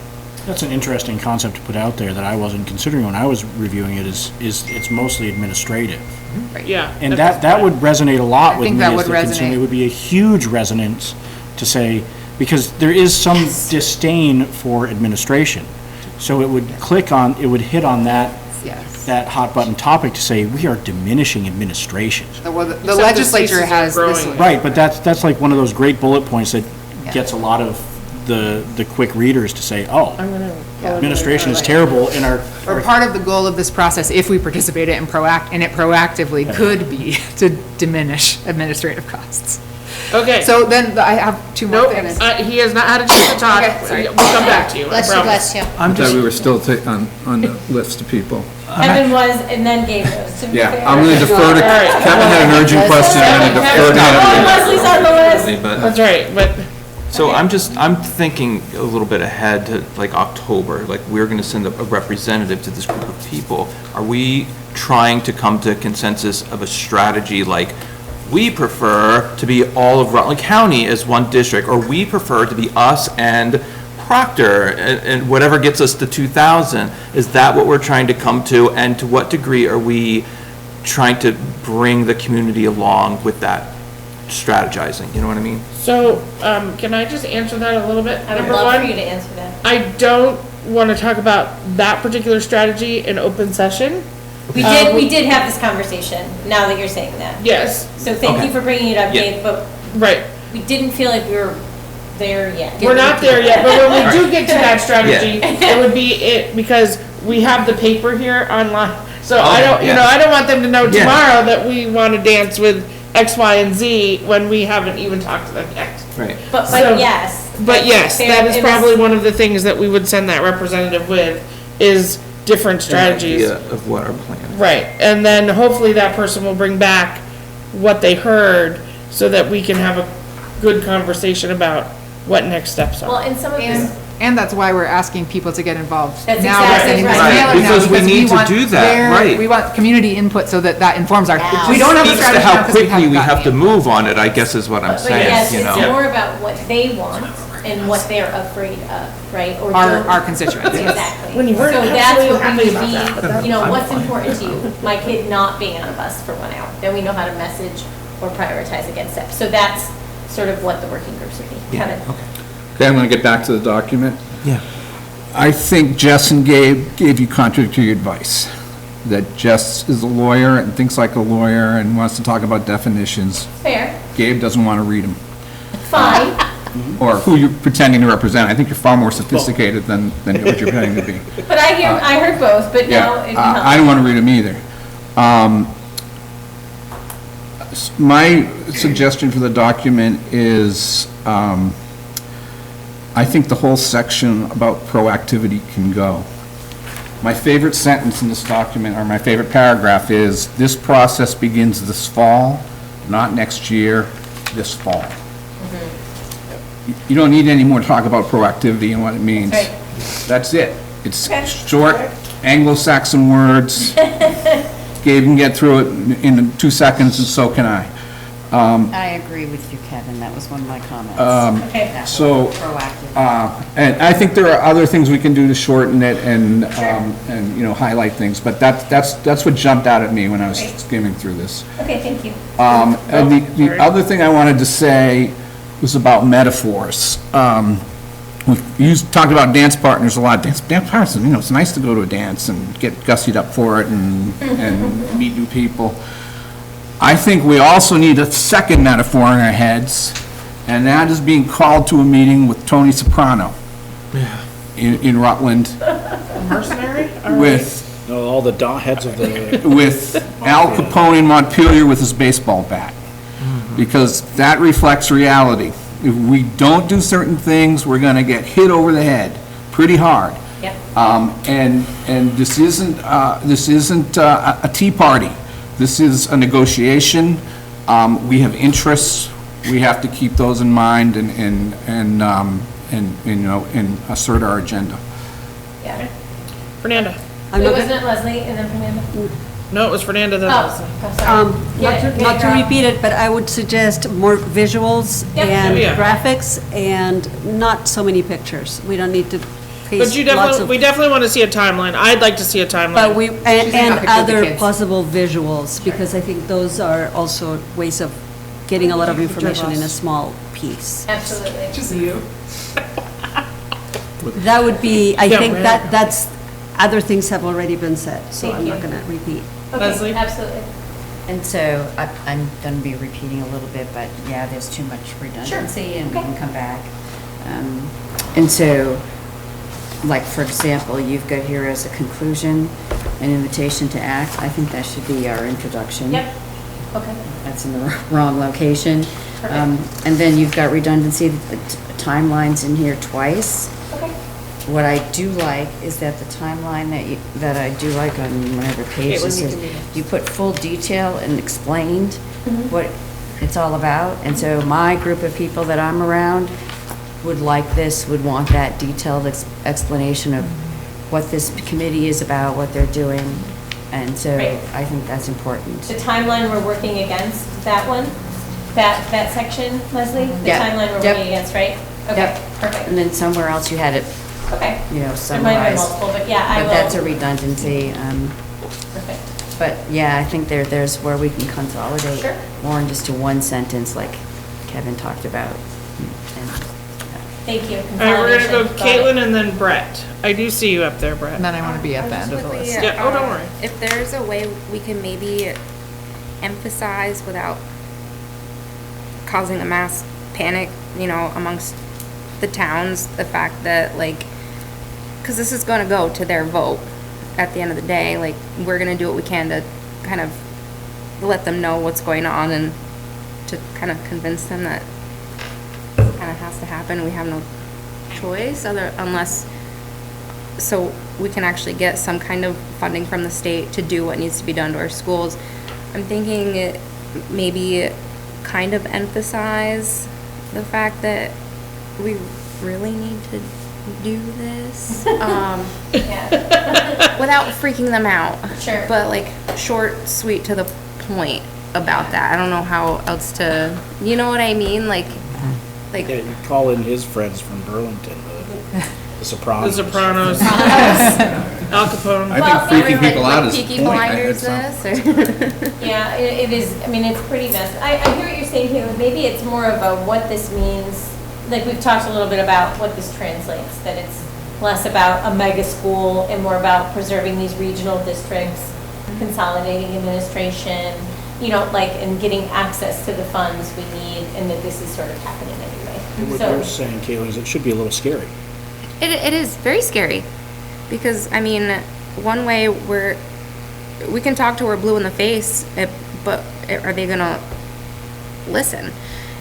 That's an interesting concept to put out there that I wasn't considering when I was reviewing it, is it's mostly administrative. Yeah. And that would resonate a lot I with think me that as would the consumer. resonate. It would be a huge resonance to say, because there is some disdain for administration. So it would hit on that, Yes. that hot button topic to say, we are diminishing administration. Well, the Except the legislature spaces are has this. growing. Right, but that's like one of those great bullet points that Yeah. gets a lot of the quick readers to say, oh, I'm gonna. administration is terrible in our. Or part of the goal of this process, if we participate in it proactively, could be to diminish administrative costs. Okay. So then I have two more Nope, things. he has not had a chance to talk. Okay, sorry. We'll come back to you, I Bless you, promise. bless you. I thought we were still on the list of people. Kevin was, and then Gabe was, to be fair. Yeah, I'm going to defer to, All right. Kevin had an urgent question, I'm going to defer to Oh, him. Leslie's on the list. But, That's right, but so I'm thinking a little bit ahead to like October, like we're gonna send a representative to this group of people. Are we trying to come to a consensus of a strategy like, we prefer to be all of Rutland County as one district, or we prefer to be us and Proctor, and whatever gets us to 2,000? Is that what we're trying to come to, and to what degree are we trying to bring the community along with that strategizing, you know what I mean? So, can I just answer that a little bit? I would Number love for one, you to answer that. I don't want to talk about that particular strategy in open session. We did have this conversation, now that you're saying that. Yes, So thank you Okay. for bringing it up, Yeah. Gabe, but right. we didn't feel like we were there yet. We're not there yet, but when we do get to that strategy, it would be it, because we have the paper here online. So I Okay, don't, yeah. I don't want them to know Yeah. tomorrow that we want to dance with X, Y, and Z when we haven't even talked to them yet. Right. But So- yes. But yes, Fair- that is it was- probably one of the things that we would send that representative with, is different strategies. An idea of what our plan is. Right, and then hopefully that person will bring back what they heard, so that we can have a good conversation about what next steps Well, are. and some of this, And that's why we're asking people to get involved That's now. We're exactly sending this right. mailer now Because we need to want do that, right. We want community input so that informs our, Now. we don't have a Speaks to strategy now how because we quickly we haven't have to gotten move on it, I guess is what I'm but saying, yes, you it's know? more about what they want and what they're afraid of, right? Or don't- our constituents. Exactly. When you weren't So that's absolutely what we happy would about that, but be, you know, what's important to you? My kid not being on a bus for 1 hour. Then we know how to message or prioritize against that. So that's sort of what the working groups would be, kind of. Okay, I'm going to get back to the document. Yeah. I think Jess and Gabe gave you contradictory advice. That Jess is a lawyer and thinks like a lawyer and wants to talk about definitions. Fair, Gabe doesn't want to read them. fine. Or who you're pretending to represent. I think you're far more sophisticated than what you're pretending to be. But I heard both, but Yeah, now it I don't want to read them either. My suggestion for the document is, I think the whole section about proactivity can go. My favorite sentence in this document, or my favorite paragraph is, "This process begins this fall, not next year, this fall." You don't need any more talk about proactivity and what it means. Right. That's it. It's Okay. short, Anglo-Saxon words. Gabe can get through it in 2 seconds, and so can I. I agree with you, Kevin. That was one of my comments. That So, was proactive. and I think there are other things we can do to shorten it and, you know, highlight things, but that's what jumped out at me when I was skimming through this. Okay, thank you. And the other thing I wanted to say was about metaphors. We've talked about dance partners a lot. Dance partners, you know, it's nice to go to a dance and get gussied up for it and meet new people. I think we also need a second metaphor in our heads, and that is being called to a meeting with Tony Soprano in Rutland. Mercenary? With all the heads of the... with Al Capone in Montpelier with his baseball bat. Because that reflects reality. If we don't do certain things, we're going to get hit over the head pretty hard. Yep. And this isn't a tea party. This is a negotiation. We have interests. We have to keep those in mind and you know, and assert our agenda. Yeah. Fernanda. Wait, wasn't it Leslie and then Fernanda? No, it was Fernanda, then Leslie. Not to repeat it, but I would suggest more visuals and Oh, yeah. graphics and not so many pictures. We don't need to But paste you lots definitely, of. we definitely want to see a timeline. I'd like to see a timeline. But we, and picture of the other kids. possible visuals, because I think those are also ways of getting a lot of information in a small piece. Absolutely. Just you. That would be, I Yeah, think right. that's, other things have already been said, so Thank I'm you. not gonna repeat. Leslie? Okay, absolutely. And so I'm going to be repeating a little bit, but yeah, there's too much redundancy and we can come back. And so, like, for example, you've got here as a conclusion, an invitation to act. I think that should be our introduction. Yep. Okay. That's in the wrong location. Perfect. And then you've got redundancy, timelines in here twice. Okay. What I do like is that the timeline that I do like on whatever page this is, you put full detail and explained what it's all about. And so my group of people that I'm around would like this, would want that detailed explanation of what this committee is about, what they're doing. And so Right. I think that's important. The timeline we're working against, that one? That section, Leslie? The Yeah. timeline we're Yep. working against, right? Okay, Yep. perfect. And then somewhere else you had it, Okay. you know, There might have been summarized. multiple, but yeah, I will. But that's a redundancy. Perfect. But yeah, I think there's where we can consolidate Sure. more in just to one sentence like Kevin talked about. And, Thank you. All right, we're gonna go Consolidation, got it. Caitlin and then Brett. I do see you up there, Brett. And then I want to be at the end of the list. Yeah, oh, don't worry. If there's a way we can maybe emphasize without causing a mass panic, you know, amongst the towns, the fact that, like, because this is going to go to their vote at the end of the day, like, we're going to do what we can to kind of let them know what's going on and to kind of convince them that it kind of has to happen. We have no choice unless, so we can actually get some kind of funding from the state to do what needs to be done to our schools. I'm thinking maybe kind of emphasize the fact that we really need to do this. Yeah. Without freaking them out. Sure. But like short, sweet, to the point about that. I don't know how else to, you know what I mean? Like, Yeah, you call in his friends from Burlington, the Sopranos. The Sopranos. Al Capone. I think freaking people out is Peaky the point. Blinders this, or? Yeah, it is, I mean, it's pretty messy. I hear what you're saying, Caitlin. Maybe it's more of a what this means, like we've talked a little bit about what this translates, that it's less about a mega school and more about preserving these regional districts, consolidating administration, you know, like, and getting access to the funds we need, and that this is sort of happening anyway. What So- you're saying, Caitlin, is it should be a little scary. It is very scary because, I mean, one way we can talk to her blue in the face, but are they gonna listen?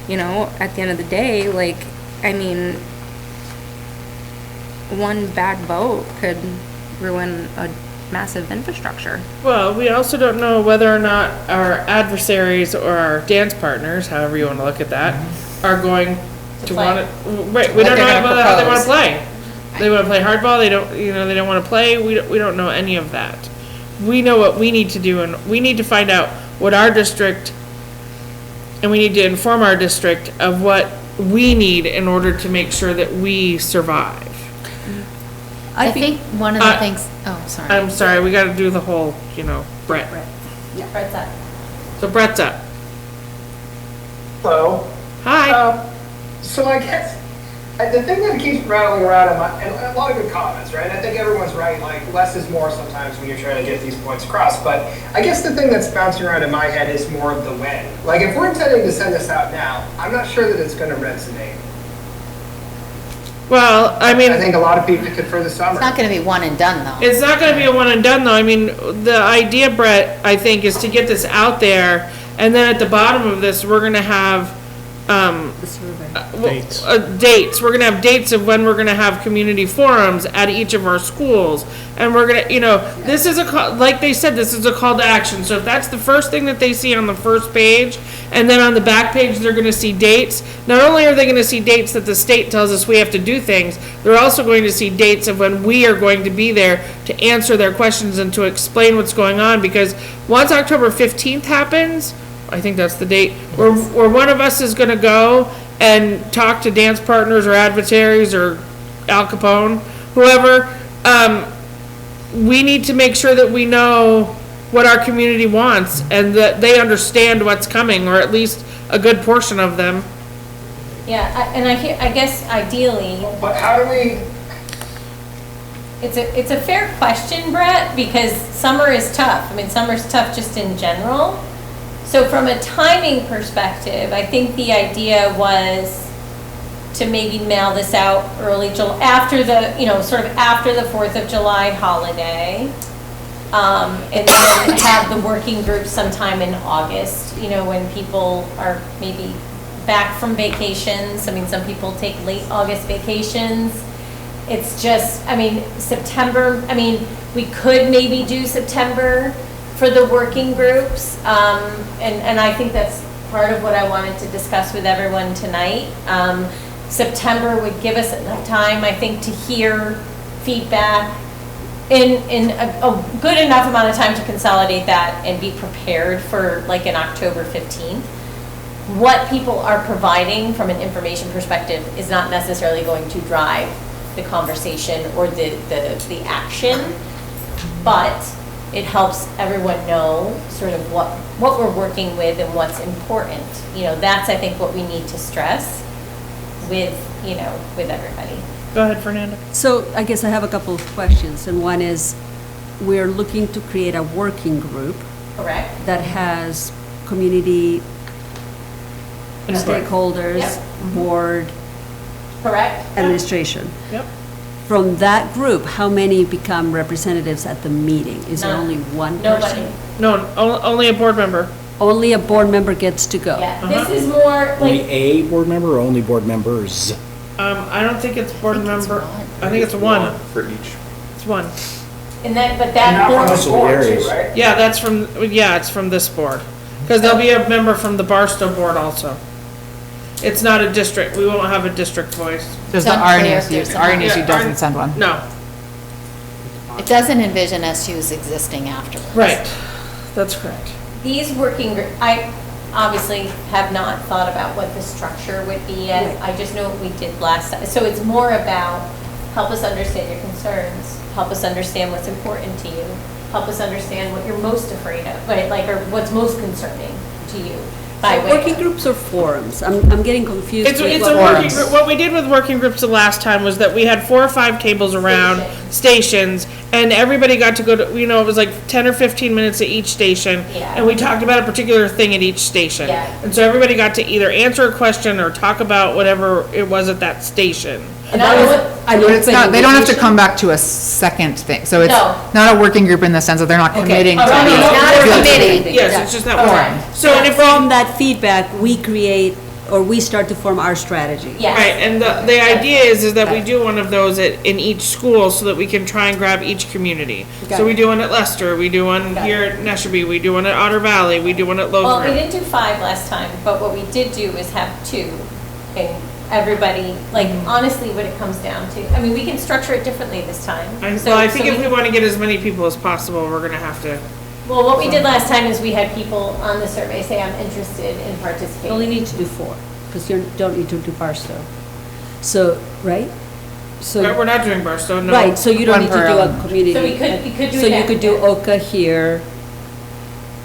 You know, at the end of the day, like, I mean, one bad vote could ruin a massive infrastructure. Well, we also don't know whether or not our adversaries or our dance partners, however you want to look at that, are going to play. want to, right, we What don't know they're gonna about how they want to propose. play. They wanna play hardball, they don't wanna play, we don't know any of that. We know what we need to do, and we need to find out what our district, and we need to inform our district of what we need in order to make sure that we survive. I think one of the things, oh, sorry. I'm sorry, we gotta do the whole, Brett. Brett's up. So Brett's up. Hello. Hi. So I guess the thing that keeps rattling around and a lot of good comments, right? I think everyone's right. Like less is more sometimes when you're trying to get these points across. But I guess the thing that's bouncing around in my head is more of the when. Like if we're intending to send this out now, I'm not sure that it's going to resonate. Well, I mean, I think a lot of people could for the summer. It's not gonna be one and done, though. it's not gonna be a one and done though. I mean, the idea, Brett, I think, is to get this out there, and then at the bottom of this, we're gonna have, The survey. dates. We're gonna have dates of when we're gonna have community forums at each of our schools. And we're gonna, this is like they said, this is a call to action. So if that's the first thing that they see on the first page, and then on the back page, they're gonna see dates. Not only are they gonna see dates that the state tells us we have to do things, they're also going to see dates of when we are going to be there to answer their questions and to explain what's going on. Because once October 15th happens, I think that's the date, where one of us is gonna go and talk to dance partners or adversaries or Al Capone, whoever. We need to make sure that we know what our community wants and that they understand what's coming, or at least a good portion of them. Yeah, I guess ideally, But how do we? it's a fair question, Brett, because summer is tough. I mean, summer's tough just in general. So from a timing perspective, I think the idea was to maybe mail this out early July, after the, sort of after the 4th of July holiday. And then have the working group sometime in August, when people are maybe back from vacations. I mean, some people take late August vacations. It's just, September, we could maybe do September for the working groups. And I think that's part of what I wanted to discuss with everyone tonight. September would give us enough time, I think, to hear feedback in a good enough amount of time to consolidate that and be prepared for like an October 15th. What people are providing from an information perspective is not necessarily going to drive the conversation or the action, but it helps everyone know sort of what we're working with and what's important. That's, I think, what we need to stress with everybody. Go ahead, Fernanda. So I guess I have a couple of questions, and one is, we're looking to create a working group Correct. that has community stakeholders, Yep. board, Correct. administration. Yep. From that group, how many become representatives at the meeting? Is there None. only one Nobody. person? No, only a board member. Only a board member gets to go? Yeah, this is more Only like, a board member or only board members? I don't think it's board member. I think it's one. For each. It's one. but And that not board, from the board areas. too, right? Yeah, it's from this board. Because there'll be a member from the Barstow board also. It's not a district, we won't have a district voice. There's It's the unclear if there's RNSU Yeah, doesn't send one. No, It doesn't envision SUs existing afterwards. right, that's correct. these working group, I obviously have not thought about what the structure would be yet. I just know what we did last time. So it's more about, help us understand your concerns, help us understand what's important to you, help us understand what you're most afraid of, right? Like, or what's most concerning to you. By way Working of- groups or forums? I'm getting confused. It's with a what working forums. group, what we did with working groups the last time was that we had 4 or 5 tables around stations, and everybody got to go to, it was like 10 or 15 minutes at each station. Yeah. And we talked about a particular thing at each station. Yeah. And so everybody got to either answer a question or talk about whatever it was at that station. And I know I know It's not, they don't have to come back to a second thing, so it's No. not a working group in the sense that they're not committing to. Oh, no, no, no. Not a committee. Yes, it's just that one. So, So and if from that feedback, we create, or we start to form our strategy. Yes. Right, and the idea is that we do one of those in each school so that we can try and grab each community. Got So it. we do one at Leicester, we do one Got here at Neshobe, we do one at Otter Valley, we do one at Well, we Lothrop. didn't do 5 last time, but what we did do is have 2. And everybody, like, honestly, what it comes down to. I mean, we can structure it differently this time. I So think if we want to get as many people as possible, we're gonna have to. Well, what we did last time is we had people on the survey say, I'm interested in You participating. only need to do 4, because you don't need to do Barstow. So, right? So, We're not doing Barstow, no. right, so you don't One need to per do a element. community. So we could do So it you could do that. Oka here,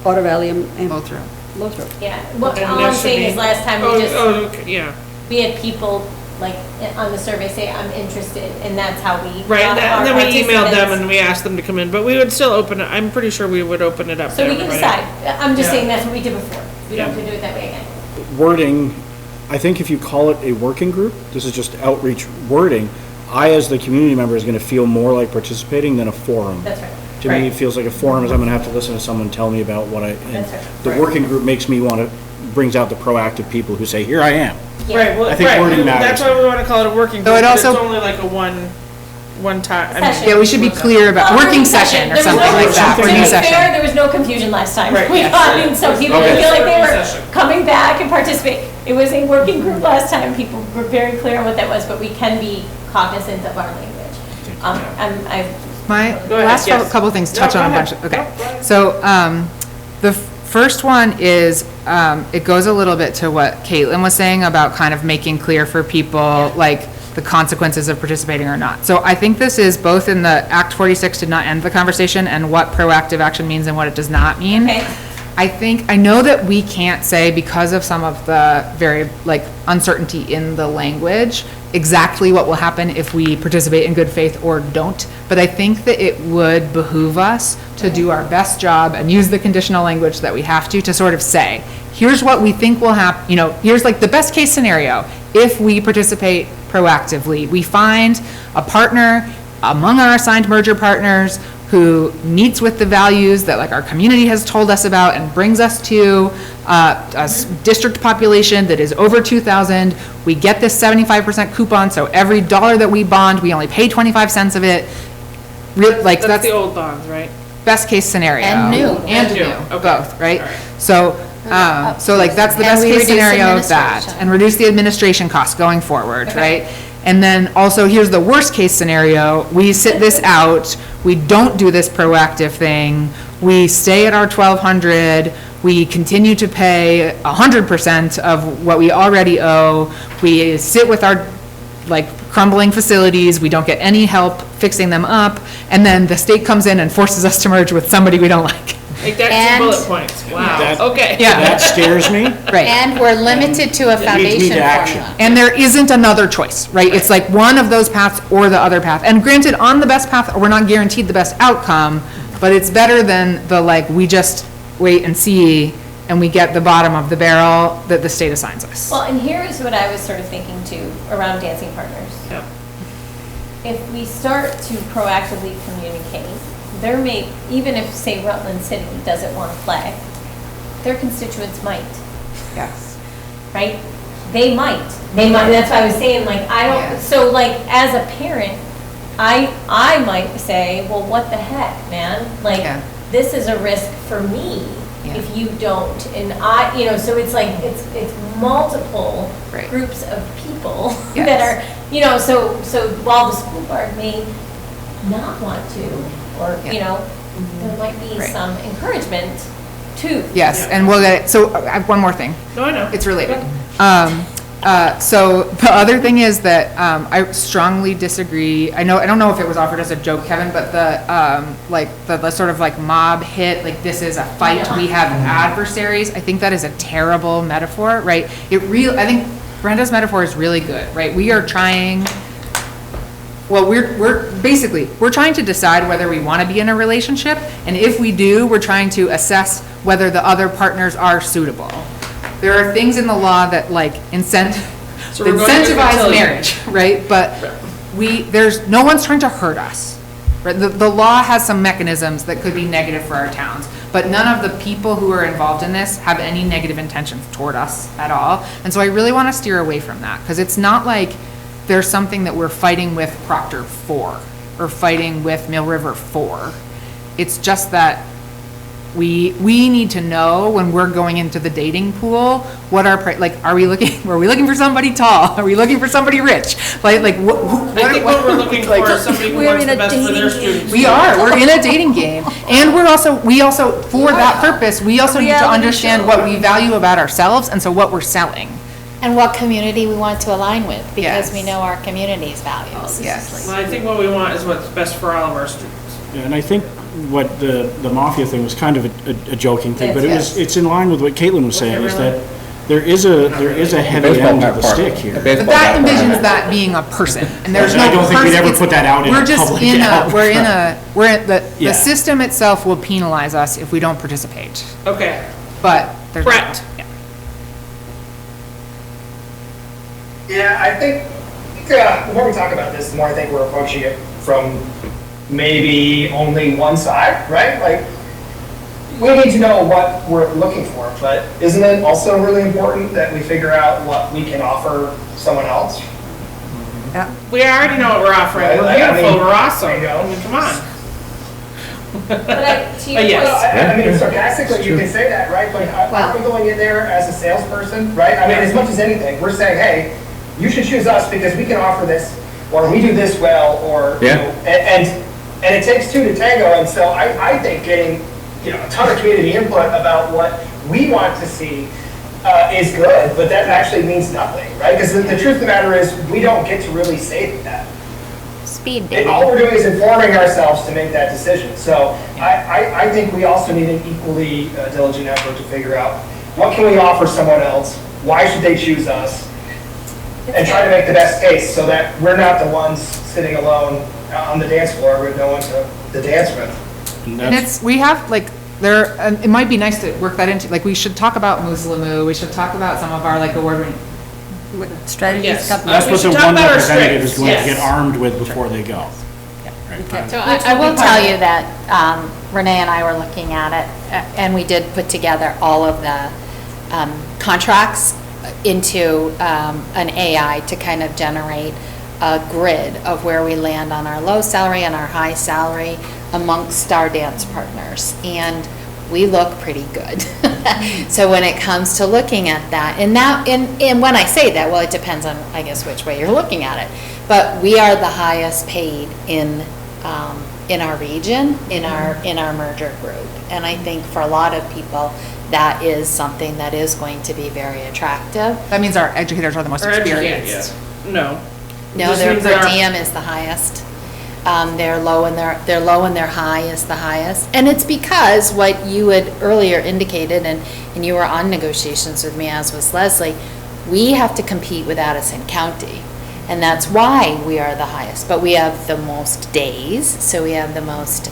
Otter Valley, and Lothrop. Lothrop. Yeah, what, And all I'm saying is Neshobe. last time Oh, we just, okay, yeah. we had people, like, on the survey say, I'm interested, and that's how we. Right, got our and then we emailed them participants. and we asked them to come in, but we would still open it, I'm pretty sure we would open it up to So we can everybody. decide. I'm just Yeah. saying that's what we did before. We don't Yeah. have to do it that way again. Wording, I think if you call it a working group, this is just outreach wording, I, as the community member, is gonna feel more like participating than a forum. That's right. To me, it feels like a forum is I'm gonna have to listen to someone tell me about what I, and That's right. the working group makes me wanna, brings out the proactive people who say, here I am. Right, well, I think right, wording that's matters. why we want to call it a working So group, it but it's also- only like a one time. I mean, Session. Yeah, we should be clear about, working session or There was something no- like that, To be working To be fair, session. there was no confusion last time. Right, We yes, got right. in, so people Okay. didn't feel like they Working were session. coming back and participate. It was a working group last time. People were very clear on what that was, but we can be cognizant of our language. I've My Go ahead, last yes. couple things No, touch go on a bunch, ahead. okay. No, go ahead. So, the first one is, it goes a little bit to what Caitlin was saying about kind of making clear for people, like, the consequences of participating or not. So I think this is both in the Act 46 did not end the conversation and what proactive action means and what it does not mean. Okay. I know that we can't say because of some of the very, like, uncertainty in the language, exactly what will happen if we participate in good faith or don't, but I think that it would behoove us to do our best job and use the conditional language that we have to sort of say, here's what we think will happen, here's like the best case scenario. If we participate proactively, we find a partner among our assigned merger partners who meets with the values that like our community has told us about and brings us to district population that is over 2,000. We get this 75% coupon, so every dollar that we bond, we only pay 25 cents of it. That's the old bonds, right? Best case scenario. And new. And new, Okay. both, right? All right. So, like, that's the And best we case reduce scenario of that, administration. and reduce the administration costs going forward, right? And then also, here's the worst case scenario, we sit this out, we don't do this proactive thing, we stay at our 1,200, we continue to pay 100% of what we already owe, we sit with our, like, crumbling facilities, we don't get any help fixing them up, and then the state comes in and forces us to merge with somebody we don't like. Like that And- 2 bullet points, wow, That- okay. Yeah. That scares me. Right. And we're limited to a Leads me foundation to action. formula. And there isn't another choice, right? It's like one of those paths or the other path. And granted, on the best path, we're not guaranteed the best outcome, but it's better than the, like, we just wait and see and we get the bottom of the barrel that the state assigns us. Well, and here's what I was sort of thinking too, around dancing partners. Yep. If we start to proactively communicate, there may, even if, say, Rutland City doesn't want to play, their constituents might, Yes. right? They might, that's why I was saying, like, I Yeah. don't, so like, as a parent, I might say, well, what the heck, man? Like, Yeah. this is a risk for me Yeah. if you don't, and so it's like, it's multiple Right. groups of people Yes. that are, so while the school board may not want to, or, Yeah. there might be Right. some encouragement to. Yes, and we'll get, so I have one more thing. No, I know. It's related. So the other thing is that I strongly disagree. I don't know if it was offered as a joke, Kevin, but the sort of like mob hit, like this is a fight, we have adversaries. I think that is a terrible metaphor, right? I think Brenda's metaphor is really good, right? We are trying. Well, we're trying to decide whether we want to be in a relationship, and if we do, we're trying to assess whether the other partners are suitable. There are things in the law that like So we're going to incentivize tell you. marriage, right? But no one's trying to hurt us. Right? The law has some mechanisms that could be negative for our towns, but none of the people who are involved in this have any negative intentions toward us at all. And so I really want to steer away from that, because it's not like there's something that we're fighting with Proctor for, or fighting with Mill River for. It's just that we need to know when we're going into the dating pool, what our, like, are we looking for somebody tall? Are we looking for somebody rich? Like, I think what we're looking for is somebody who wants the best for their students. we're in a dating game. And we also, for that purpose, we also need to understand what we value about ourselves, and so what we're selling. And what community we want to align with, because Yes. we know our community's values. Yes. Well, I think what we want is what's best for all of our students. Yeah, and I think what the mafia thing was kind of a joking thing, but Yes. it's in line with what Caitlin was saying, is that there is a heavy Baseball end to the part. stick here. But that envisions that being a person, and there's no I don't think we'd person- ever it's- put that out in a We're just public in a, outcry. the Yeah. system itself will penalize us if we don't participate, Okay, but there's. Brett. Yeah. Yeah, I think the more we talk about this, the more I think we're approaching it from maybe only one side, right? Like, we need to know what we're looking for, but isn't it also really important that we figure out what we can offer someone else? we already know what we're offering. Right, We're like, I beautiful, mean, we're awesome. there you go. I mean, come on. To your Yes. Well, I mean, sarcastically, you can say that, right? But aren't we going in there as a salesperson, right? I mean, as much as anything, we're saying, hey, you should choose us because we can offer this, or we do this well, or, you Yeah. know, and it takes two to tango, and so I think getting, a ton of community input about what we want to see is good, but that actually means nothing, right? Because the truth of the matter is, we don't get to really say that. Speed dating. All we're doing is informing ourselves to make that decision. So I think we also need an equally diligent effort to figure out what can we offer someone else, why should they choose us, and try to make the best case so that we're not the ones sitting alone on the dance floor with no one to dance with. And it's, we have, like, there, it might be nice to work that into, like, we should talk about Moose we should talk about some of our, like, award-winning. Strategies. Yes. That's We what the should talk one about our representative is strengths, going to yes. get armed with before they go. So I will tell you that Renee and I were looking at it, and we did put together all of the contracts into an AI to kind of generate a grid of where we land on our low salary and our high salary amongst our dance partners. And we look pretty good. So when it comes to looking at that, and when I say that, well, it depends on, I guess, which way you're looking at it. But we are the highest paid in our region, in our merger group. And I think for a lot of people, that is something that is going to be very attractive. That means our educators are the most Or educate, experienced. yeah. No. No, Just their means per that our- diem is the highest. Their low and their high is the highest. And it's because what you had earlier indicated, and you were on negotiations with me, as was Leslie, we have to compete with Addison County. And that's why we are the highest. But we have the most days, so we have the most,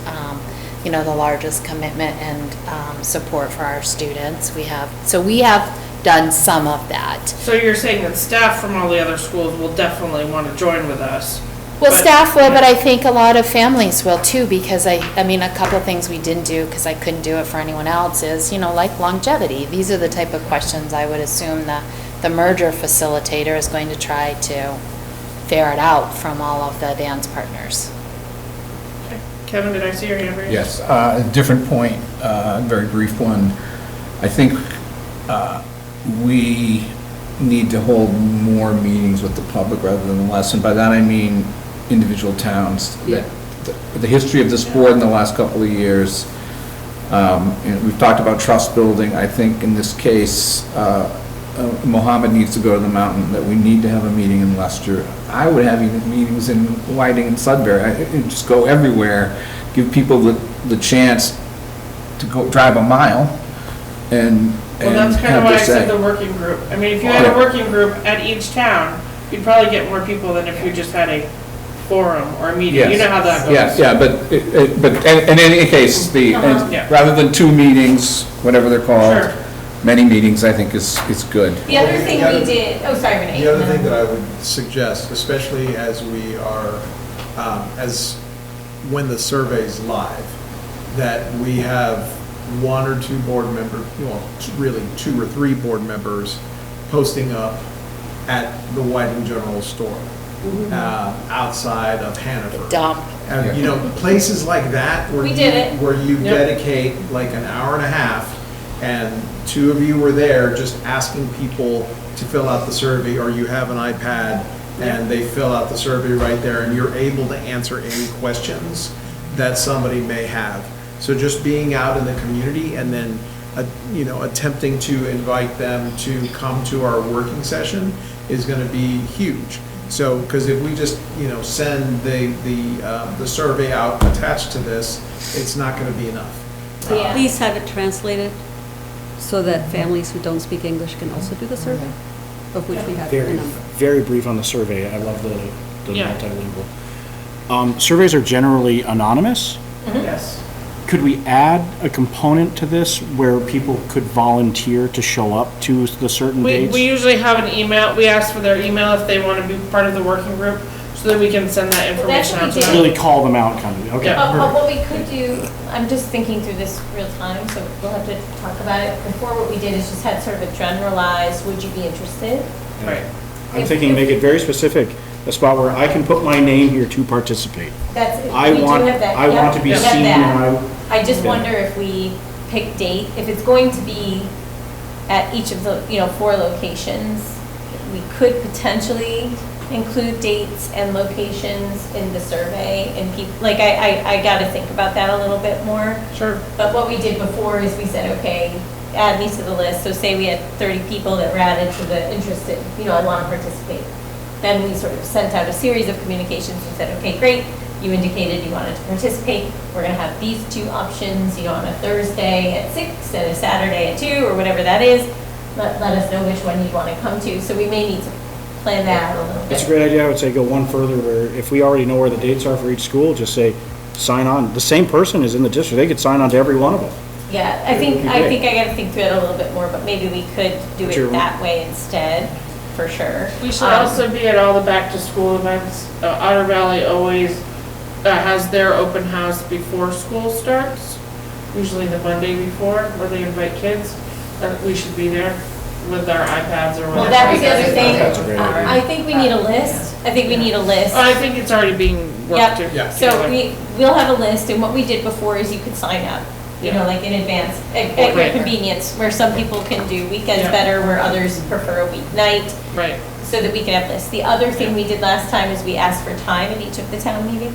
the largest commitment and support for our students. We have done some of that. So you're saying that staff from all the other schools will definitely want to join with us? Well, But- staff will, but I think a lot of families will too, because a couple of things we didn't do, because I couldn't do it for anyone else, is, like longevity. These are the type of questions I would assume the merger facilitator is going to try to ferret out from all of the dance partners. Kevin, did I see your hand raised? Yes, a different point, very brief one. I think we need to hold more meetings with the public rather than less, and by that I mean individual towns. The history of this board in the last couple of years, and we've talked about trust building. I think in this case, Mohammed needs to go to the mountain, that we need to have a meeting in Leicester. I would have even meetings in Whiting and Sudbury. I'd just go everywhere, give people the chance to go drive a mile and Well, that's kind of have why their I said say. the working group. I mean, if you had a working group at each town, you'd probably get more people than if you just had a forum or a meeting. You know how that goes. Yeah, but in any case, Yeah. rather than two meetings, whatever they're called, Sure. many meetings, I think is good. The other thing we did, oh, sorry, Renee. The other thing that I would suggest, especially as we are, when the survey's live, that we have one or two board members, well, really 2 or 3 board members posting up at the Whiting General Store. outside of Hanover. Dump. And, you know, places like that where We you, did it. where you Yep. dedicate like an hour and a half, and two of you were there just asking people to fill out the survey, or you have an iPad and they fill out the survey right there, and you're able to answer any questions that somebody may have. So just being out in the community and then, you know, attempting to invite them to come to our working session is going to be huge. So, because if we just, you know, send the survey out attached to this, it's not going to be enough. Please have it translated so that families who don't speak English can also do the survey, of which we have a Very, number. very brief on the survey. I love the Yeah. multilingual. Surveys are generally anonymous. Yes. Could we add a component to this where people could volunteer to show up to the certain We dates? usually have an email, we ask for their email if they want to be part of the working group, so that we can send that Well, that's information what out we to did. them. Really call them out, kind of, okay. Yeah. But perfect. what we could do, I'm just thinking through this real time, so we'll have to talk about it. Before, what we did is just had sort of a generalized, would you be interested? Right. I'm thinking make it very specific, a spot where I can put my name here to participate. That's, I we do want- have that. I Yep, want to be we have seen that. and I just yeah. wonder if we pick date, if it's going to be at each of the, 4 locations, we could potentially include dates and locations in the survey, and people, like, I gotta think about that a little bit more. Sure. But what we did before is we said, okay, add these to the list. So say we had 30 people that were added to the interested, I want to participate. Then we sort of sent out a series of communications and said, okay, great, you indicated you wanted to participate. We're going to have these 2 options, on a Thursday at 6 and a Saturday at 2, or whatever that is. Let us know which one you want to come to. So we may need to plan that out a little bit. That's a great idea. I would say go one further where if we already know where the dates are for each school, just say, sign on. The same person is in the district. They could sign on to every one of them. Yeah, I think I got to think through it a little bit more, but maybe we could do Sure. it that way instead, for sure. We should also be at all the back-to-school events. Otter Valley always has their open house before school starts, usually the Monday before, where they invite kids. We should be there with our iPads or whatever. Well, that was the other thing. That's a great idea. I think we need a list. I think we need a list. I think it's already being worked Yep. to. So we'll have a list, and what we did before is you could sign up, like in advance, at your Right. convenience, where some people can do weekends Yeah. better, where others prefer a weeknight, Right. so that we can have lists. The other thing we did last time is we asked for time at each of the town meetings.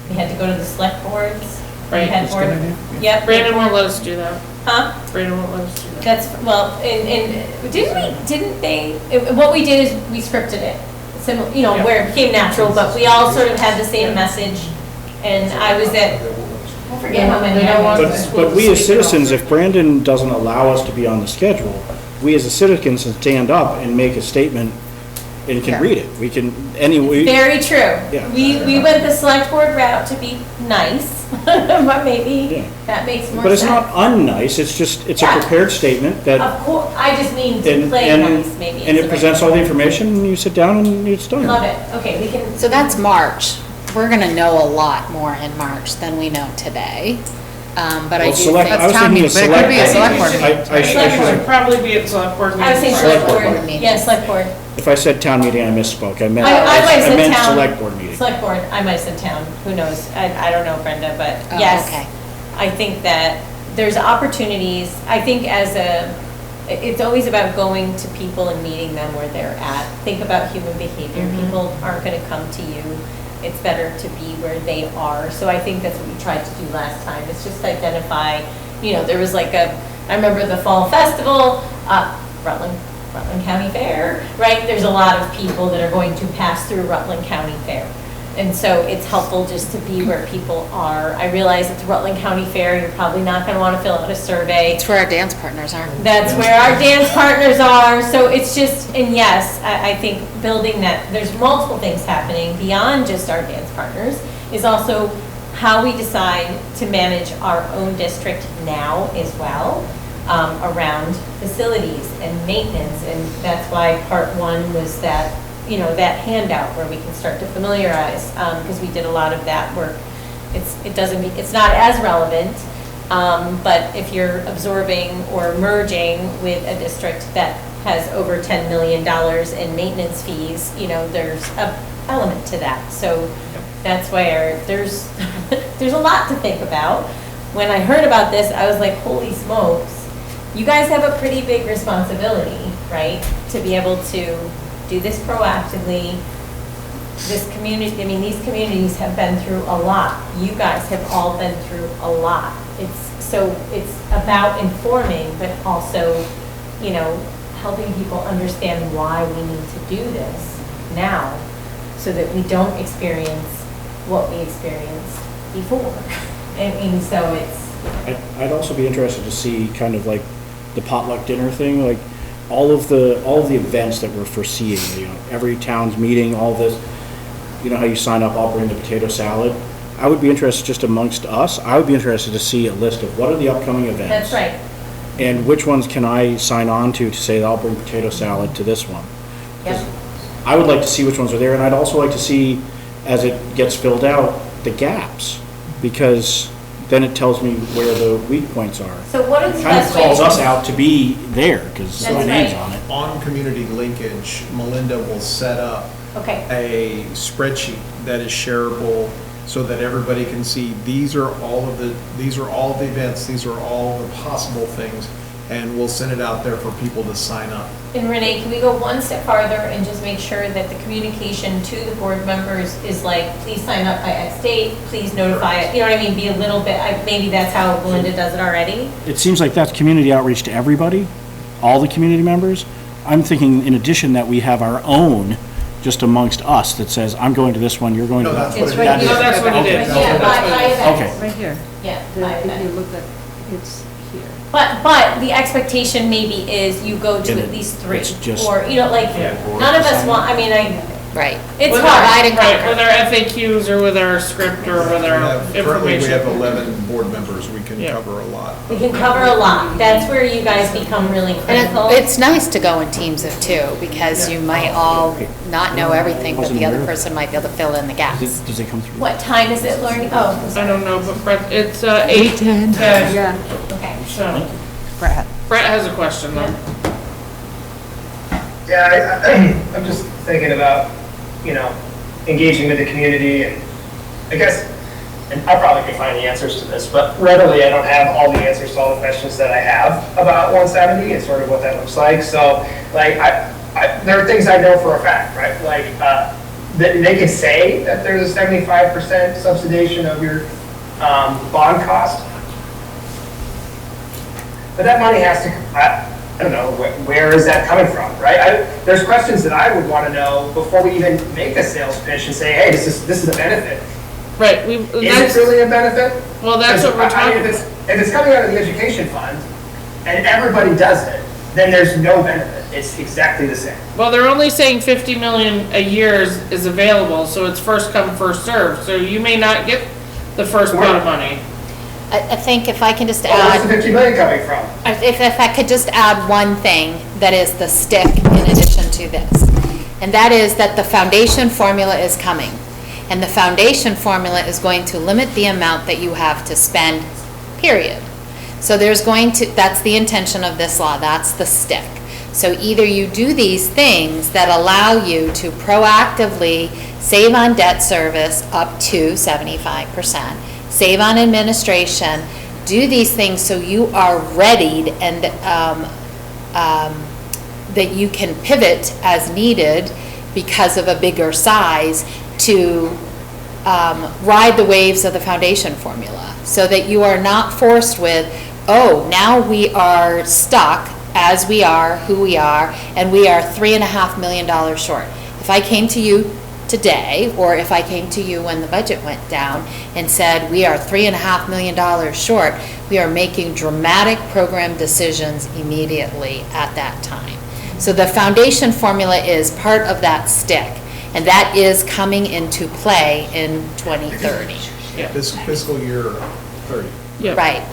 We had to go to the select boards. We Right. had board. Yep. Brandon won't let us do that. Huh? Brandon won't let us do that. That's, well, and what we did is we scripted it, Yeah. where it became natural, but we all sort of had the same message. And I was at, I forget how many They don't I want was. But we as citizens, if Brandon doesn't allow us to be on the schedule, we as a citizen can stand up and make a statement and can read it. We can, anyway. Very true. Yeah. We went the select board route to be nice, but maybe Yeah. that makes more sense. But it's not unnice, it's just, it's a Yeah. prepared statement that, Of course, I just mean to and, play nice, maybe. and is it the presents way. all the information, and you sit down and it's done. Love it. Okay, we can. So that's March. We're gonna know a lot more in March than we know today. But I Well, do select, think. I was town thinking meeting, of but it select. could be a select board I should- Select board, probably be at select board I was saying meetings. select Select board. board meeting. Yeah, select board. If I said town meeting, I misspoke. I meant, I might have I said meant town. select board meeting. Select board, I might have said town, who knows? I don't know, Brenda, but Oh, yes. okay. I think that there's opportunities, I think it's always about going to people and meeting them where they're at. Think about human behavior. People aren't gonna come to you. It's better to be where they are. So I think that's what we tried to do last time, is just identify, there was like I remember the fall festival, Rutland County Fair, right? There's a lot of people that are going to pass through Rutland County Fair. And so it's helpful just to be where people are. I realize it's Rutland County Fair, you're probably not gonna wanna fill out a survey. It's where our dance partners are. That's where our dance partners are, so it's just, and yes, I think building that, there's multiple things happening beyond just our dance partners, is also how we decide to manage our own district now as well, around facilities and maintenance, and that's why part 1 was that, that handout where we can start to familiarize, because we did a lot of that work. It's not as relevant, but if you're absorbing or merging with a district that has over $10 million in maintenance fees, you know, there's a element to that. So that's where there's, there's a lot to think about. When I heard about this, I was like, holy smokes, you guys have a pretty big responsibility, right? To be able to do this proactively. This community, I mean, these communities have been through a lot. You guys have all been through a lot. It's about informing, but also, you know, helping people understand why we need to do this now, so that we don't experience what we experienced before. I mean, so it's. I'd also be interested to see kind of like the potluck dinner thing, like all of the events that we're foreseeing, you know, every town's meeting, all this, you know, how you sign up, I'll bring the potato salad. I would be interested just amongst us, I would be interested to see a list of what are the upcoming events. That's right. And which ones can I sign on to say that I'll bring potato salad to this one? Yep. I would like to see which ones are there, and I'd also like to see, as it gets filled out, the gaps, because then it tells me where the weak points are. So what is the Kind of best way? calls us out to be there, because That's my name's right. on it. On community linkage, Melinda will set up Okay. a spreadsheet that is shareable so that everybody can see, these are all the events, these are all the possible things, and we'll send it out there for people to sign up. And Renee, can we go one step farther and just make sure that the communication to the board members is like, please sign up by X date, please notify it, you know what I mean? Be a little bit, maybe that's how Belinda does it already. It seems like that's community outreach to everybody, all the community members. I'm thinking in addition that we have our own, just amongst us, that says, I'm going to this one, you're going to No, that that's one. what it No, is. that's what it Okay. is. Yeah, by events. Okay. Right here. Yeah, by If you events. look at, it's here. But the expectation maybe is you go to And at least 3. it's just- Or, you know, like, none of us want, I mean, Right. it's With hard. our- Right, with our FAQs or with our script or with our Currently, we have information. 11 board members, we can Yeah. cover a lot. We can cover a lot. That's where you guys become really critical. And it's nice to go in teams of 2, because you might all not know everything, but the other person might be able to fill in the gaps. Does it come through? What time is it learning? Oh, I don't know, but Brett, it's 8:10. Yeah. okay. So, Brett. Brett has a question though. Yeah, I'm just thinking about, you know, engaging with the community, and I guess, and I probably could find the answers to this, but readily I don't have all the answers to all the questions that I have about 170 and sort of what that looks like. So, like, there are things I know for a fact, right? Like, they can say that there's a 75% subsidization of your bond cost, but that money has to, I don't know, where is that coming from, right? There's questions that I would want to know before we even make a sales pitch and say, hey, this is a benefit. Right, Is it really a benefit? well, that's what we're talking about. If it's coming out of the education fund and everybody does it, then there's no benefit. It's exactly the same. Well, they're only saying 50 million a year is available, so it's first come, first served. So you may not get the first pot of money. I think if I can just Well, where's add. the 50 million coming from? If I could just add one thing that is the stick in addition to this, and that is that the foundation formula is coming. And the foundation formula is going to limit the amount that you have to spend, period. So that's the intention of this law, that's the stick. So either you do these things that allow you to proactively save on debt service up to 75%, save on administration, do these things so you are readied and that you can pivot as needed because of a bigger size to ride the waves of the foundation formula, so that you are not forced with, oh, now we are stuck as we are, who we are, and we are $3.5 million short. If I came to you today, or if I came to you when the budget went down and said, we are $3.5 million short, we are making dramatic program decisions immediately at that time. So the foundation formula is part of that stick, and that is coming into play in 2030. Yeah. This fiscal year 30. Yeah. Right.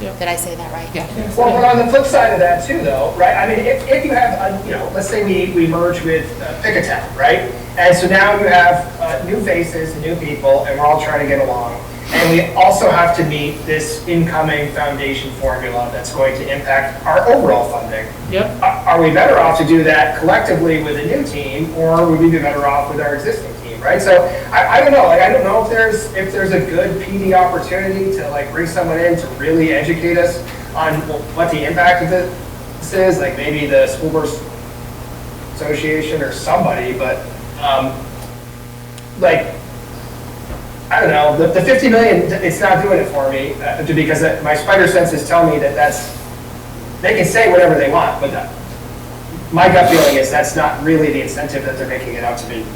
Did I say that right? Yeah. Well, but on the flip side of that too, though, right? I mean, if you have, let's say we merge with pick a town, right? And so now you have new faces, new people, and we're all trying to get along. And we also have to meet this incoming foundation formula that's going to impact our overall funding. Yep. Are we better off to do that collectively with a new team, or would we be better off with our existing team, right? So I don't know. Like, I don't know if there's a good PD opportunity to like bring someone in to really educate us on what the impact of this is. Like maybe the School Boards Association or somebody, but like. I don't know, the 50 million, it's not doing it for me, because my spider senses tell me that they can say whatever they want, but my gut feeling is that's not really the incentive that they're making it out to be.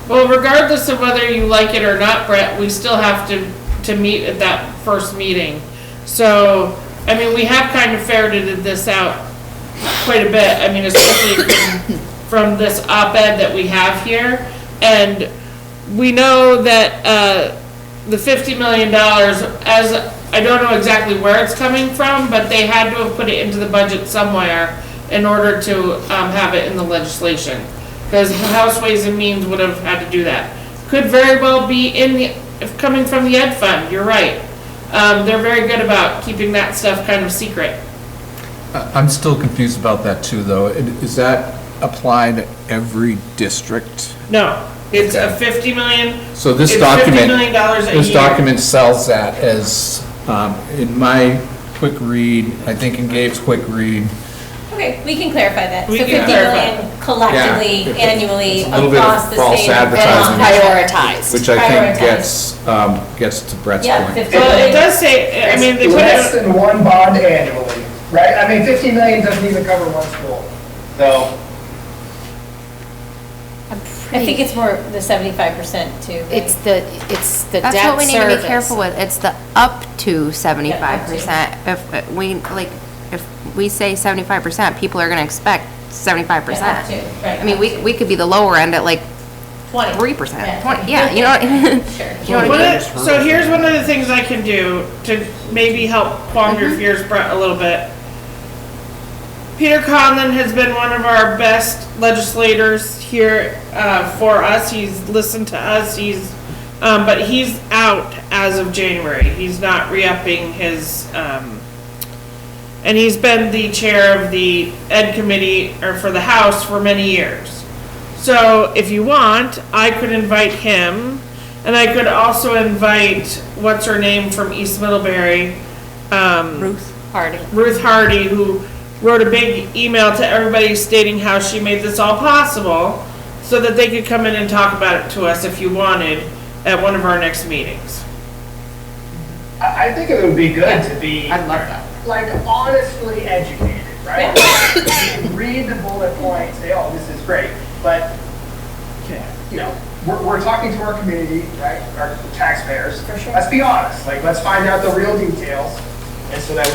Well, regardless of whether you like it or not, Brett, we still have to meet at that first meeting. So, I mean, we have kind of ferreted this out quite a bit. I mean, especially from this op-ed that we have here. And we know that the $50 million, as I don't know exactly where it's coming from, but they had to have put it into the budget somewhere in order to have it in the legislation. Because House Ways and Means would have had to do that. Could very well be coming from the Ed Fund, you're right. They're very good about keeping that stuff kind of secret. I'm still confused about that too, though. Is that applied to every district? No. It's Okay. a 50 million. So this it's document, $50 million a this year. document sells that as, in my quick read, I think in Gabe's quick read, Okay, we can clarify that. We So can 50 clarify. million collectively, Yeah. annually, It's a little bit of across the false state. advertising. Prioritized. which I think Prioritized. gets to Brett's Yeah, point. 50 Well, it million. does say, I mean, they It's put less it, than one bond annually, right? I mean, 50 million doesn't even cover one school, so. I think it's more the 75% too. right? It's the debt service. That's what we need to be careful with. It's the up to 75%. If we say 75%, people are gonna expect 75%. Yeah, up to, right, I mean, up we to. could be the lower end at like 20. 3%, Yeah. 20, yeah, you know what? Sure. You know what I mean? so here's one of the things I can do to maybe help calm your fears, Brett, a little bit. Peter Conlon has been one of our best legislators here for us. He's listened to us. But he's out as of January. He's not re-upping his, and he's been the chair of the Ed Committee or for the House for many years. So if you want, I could invite him, and I could also invite what's her name from East Middlebury, Ruth Hardy. Ruth Hardy, who wrote a big email to everybody stating how she made this all possible, so that they could come in and talk about it to us if you wanted at one of our next meetings. I think it would be good to be. I'd love that. Like honestly educated, right? Read the bullet points, say, oh, this is great, but, we're talking to our community, right, our taxpayers. For sure. Let's be honest, like, let's find out the real details, and so that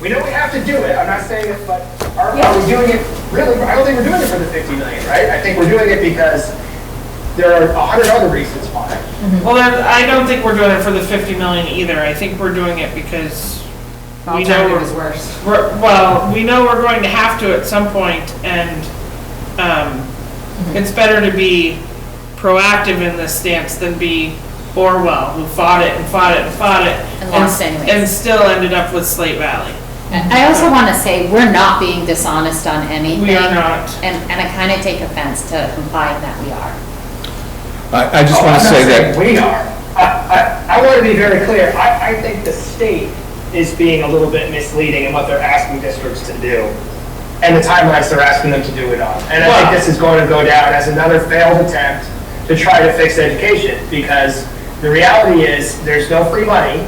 we know we have to do it, I'm not saying it, but are we doing it, really, I don't think we're doing it for the 50 million, right? I think we're doing it because there are 100 other reasons why. Well, I don't think we're doing it for the 50 million either. I think we're doing it because we know Alternative is worse. we know we're going to have to at some point, and it's better to be proactive in this stance than be Orwell, who fought it and fought it and fought it And lost anyways. and still ended up with Slate Valley. I also want to say, we're not being dishonest on anything. We are not. And I kind of take offense to implying that we are. I just want to say that. We are. I want to be very clear. I think the state is being a little bit misleading in what they're asking districts to do and the timelines they're asking them to do it on. And I think this is going to go down as another failed attempt to try to fix education, because the reality is there's no free money.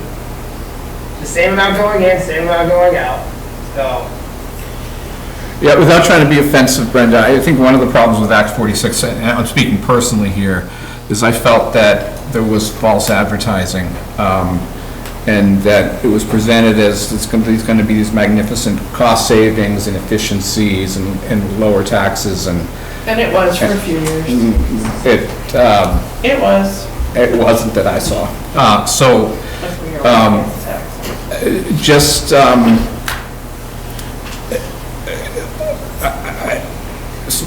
The same amount going in, same amount going out. So. Yeah, without trying to be offensive, Brenda, I think one of the problems with Act 46, and I'm speaking personally here, is I felt that there was false advertising, and that it was presented as it's going to be these magnificent cost savings and efficiencies and lower taxes and. And it was for a few years. It was. It wasn't that I saw. just,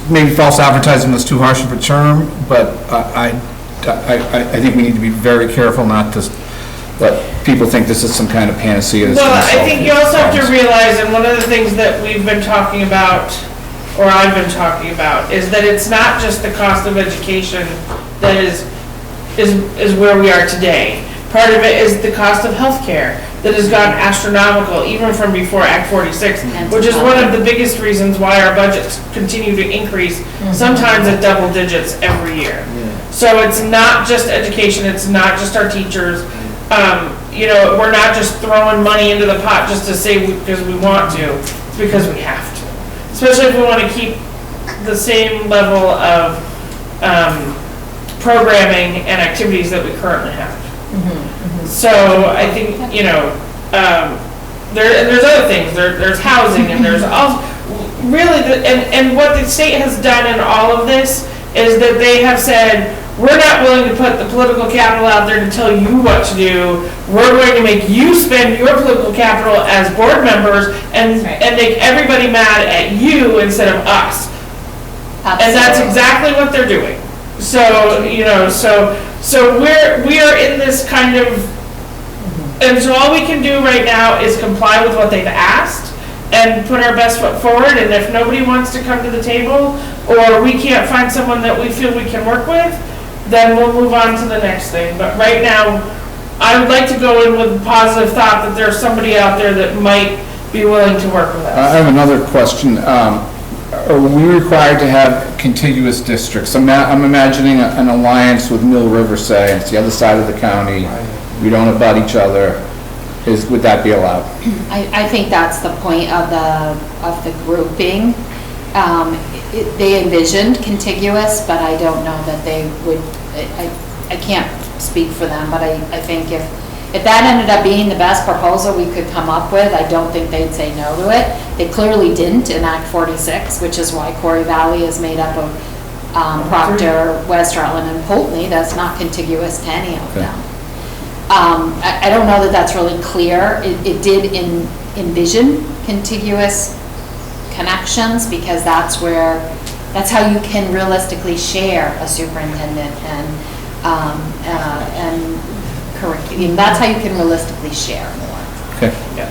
maybe false advertising was too harsh of a term, but I think we need to be very careful not to let people think this is some kind of panacea. that's Well, gonna I solve think these you also have to problems. realize, and one of the things that we've been talking about, or I've been talking about, is that it's not just the cost of education that is where we are today. Part of it is the cost of healthcare that has gone astronomical, even from before Act 46, which is one of the biggest reasons why our budgets continue to increase, sometimes at double digits every year. So it's not just education, it's not just our teachers. You know, we're not just throwing money into the pot just to say because we want to, it's because we have to. Especially if we want to keep the same level of programming and activities that we currently have. So I think, you know, there's other things, there's housing and there's all, really, and what the state has done in all of this is that they have said, we're not willing to put the political capital out there to tell you what to do. We're going to make you spend your political capital as board members and make everybody mad at you instead of us. And that's exactly what they're doing. So, you know, so we are in this kind of, and so all we can do right now is comply with what they've asked and put our best foot forward. And if nobody wants to come to the table, or we can't find someone that we feel we can work with, then we'll move on to the next thing. But right now, I would like to go in with a positive thought that there's somebody out there that might be willing to work with us. I have another question. Are we required to have contiguous districts? I'm imagining an alliance with Mill River, say, it's the other side of the county, we don't abut each other. Would that be allowed? I think that's the point of the grouping. They envisioned contiguous, but I don't know that they would, I can't speak for them, but I think if that ended up being the best proposal we could come up with, I don't think they'd say no to it. They clearly didn't in Act 46, which is why Corey Valley is made up of Proctor, West Rutland, and Poultney. That's not contiguous to any of them. I don't know that that's really clear. It did envision contiguous connections because that's how you can realistically share a superintendent and curriculum. That's how you can realistically share more. Okay,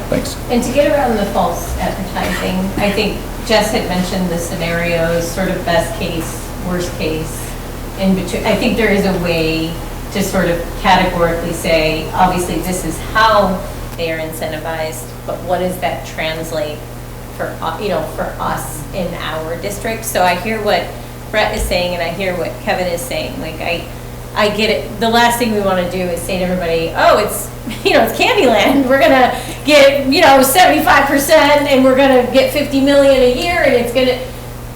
thanks. And to get around the false advertising, I think Jess had mentioned the scenarios, sort of best case, worst case, in between. I think there is a way to sort of categorically say, obviously this is how they are incentivized, but what does that translate for, for us in our district? So I hear what Brett is saying and I hear what Kevin is saying. Like I get it. The last thing we want to do is say to everybody, oh, it's Candyland. We're going to get, 75% and we're going to get 50 million a year and it's going to,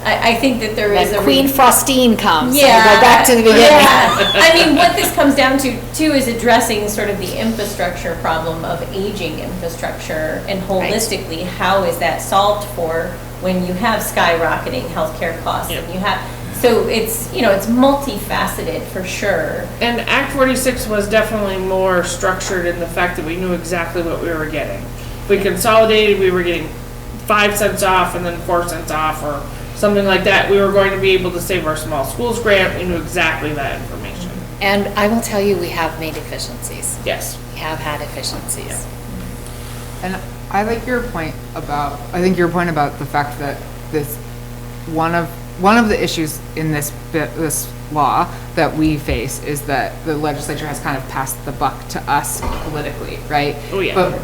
I think that there is When Queen Faustine comes, yeah, go back to the beginning. Yeah. I mean, what this comes down to too is addressing sort of the infrastructure problem of aging infrastructure and holistically, how is that solved for when you have skyrocketing healthcare costs and you have, so it's, it's multifaceted for sure. And Act 46 was definitely more structured in the fact that we knew exactly what we were getting. If we consolidated, we were getting 5 cents off and then 4 cents off or something like that. We were going to be able to save our small schools grant. We knew exactly that information. And I will tell you, we have made efficiencies. Yes. We have had efficiencies. Yeah. And I like your point about, the fact that this, one of the issues in this law that we face is that the legislature has kind of passed the buck to us politically, right? Oh, yeah. But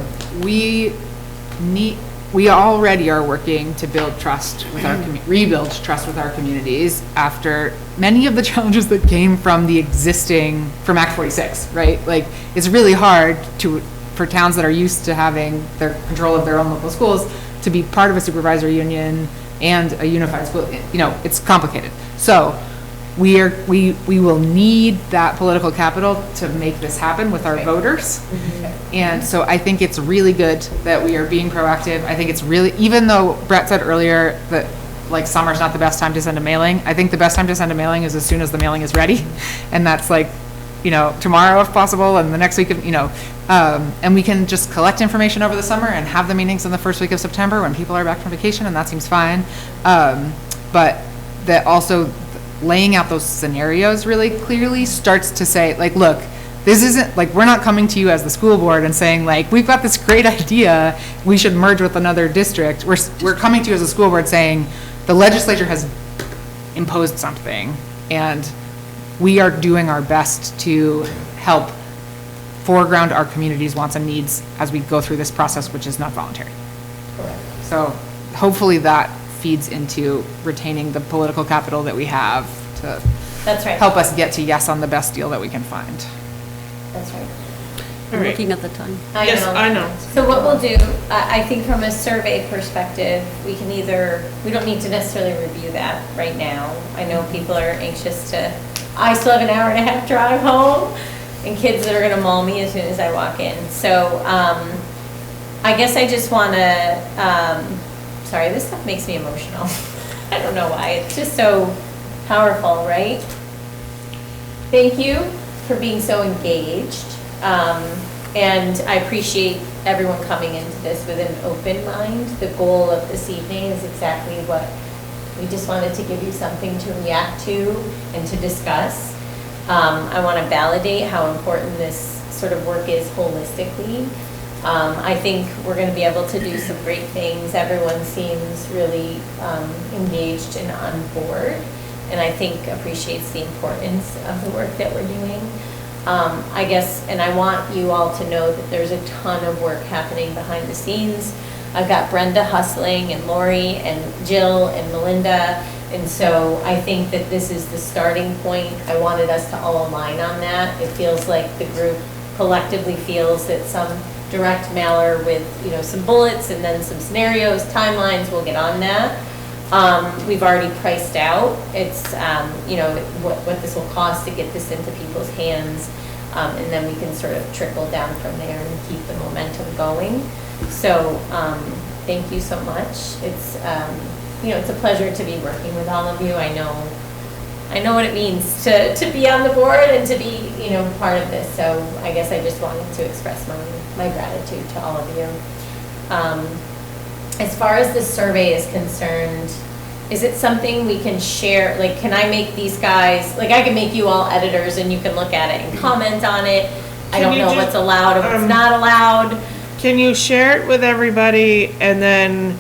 we already are working to build trust with our rebuild trust with our communities after many of the challenges that came from from Act 46, right? Like, it's really hard for towns that are used to having their control of their own local schools to be part of a supervisory union and a unified school. It's complicated. So we will need that political capital to make this happen with our voters. And so I think it's really good that we are being proactive. I think it's really, even though Brett said earlier that like summer's not the best time to send a mailing, I think the best time to send a mailing is as soon as the mailing is ready. And that's like tomorrow if possible, and the next week, and we can just collect information over the summer and have the meetings in the first week of September when people are back from vacation, and that seems fine. But that also laying out those scenarios really clearly starts to say, like, look, this isn't, like, we're not coming to you as the school board and saying, like, we've got this great idea, we should merge with another district. We're coming to you as a school board saying, the legislature has imposed something, and we are doing our best to help foreground our community's wants and needs as we go through this process, which is not voluntary. So hopefully that feeds into retaining the political capital that we have to That's right. help us get to yes on the best deal that we can find. That's right. I'm looking at the time. Yes, I know. So what we'll do, I think from a survey perspective, we don't need to necessarily review that right now. I know people are anxious I still have an hour and a half drive home, and kids that are gonna maul me as soon as I walk in. So, I guess I just wanna, sorry, this stuff makes me emotional. I don't know why, it's just so powerful, right? Thank you for being so engaged. And I appreciate everyone coming into this with an open mind. The goal of this evening is exactly what we just wanted to give you something to react to and to discuss. I want to validate how important this sort of work is holistically. I think we're going to be able to do some great things. Everyone seems really engaged and on board, and I think appreciates the importance of the work that we're doing. I guess, and I want you all to know that there's a ton of work happening behind the scenes. I've got Brenda hustling, and Lori, and Jill, and Melinda, and so I think that this is the starting point. I wanted us to all align on that. It feels like the group collectively feels that some direct mailer with, some bullets and then some scenarios, timelines, we'll get on that. We've already priced out, it's, what this will cost to get this into people's hands, and then we can sort of trickle down from there and keep the momentum going. So, thank you so much. It's, it's a pleasure to be working with all of you. I know what it means to be on the board and to be, part of this. So I guess I just wanted to express my gratitude to all of you. As far as the survey is concerned, is it something we can share? Like, can I make these guys, like, I can make you all editors and you can look at it and comment on it. I don't know what's allowed and what's not allowed. Can you share it with everybody, and then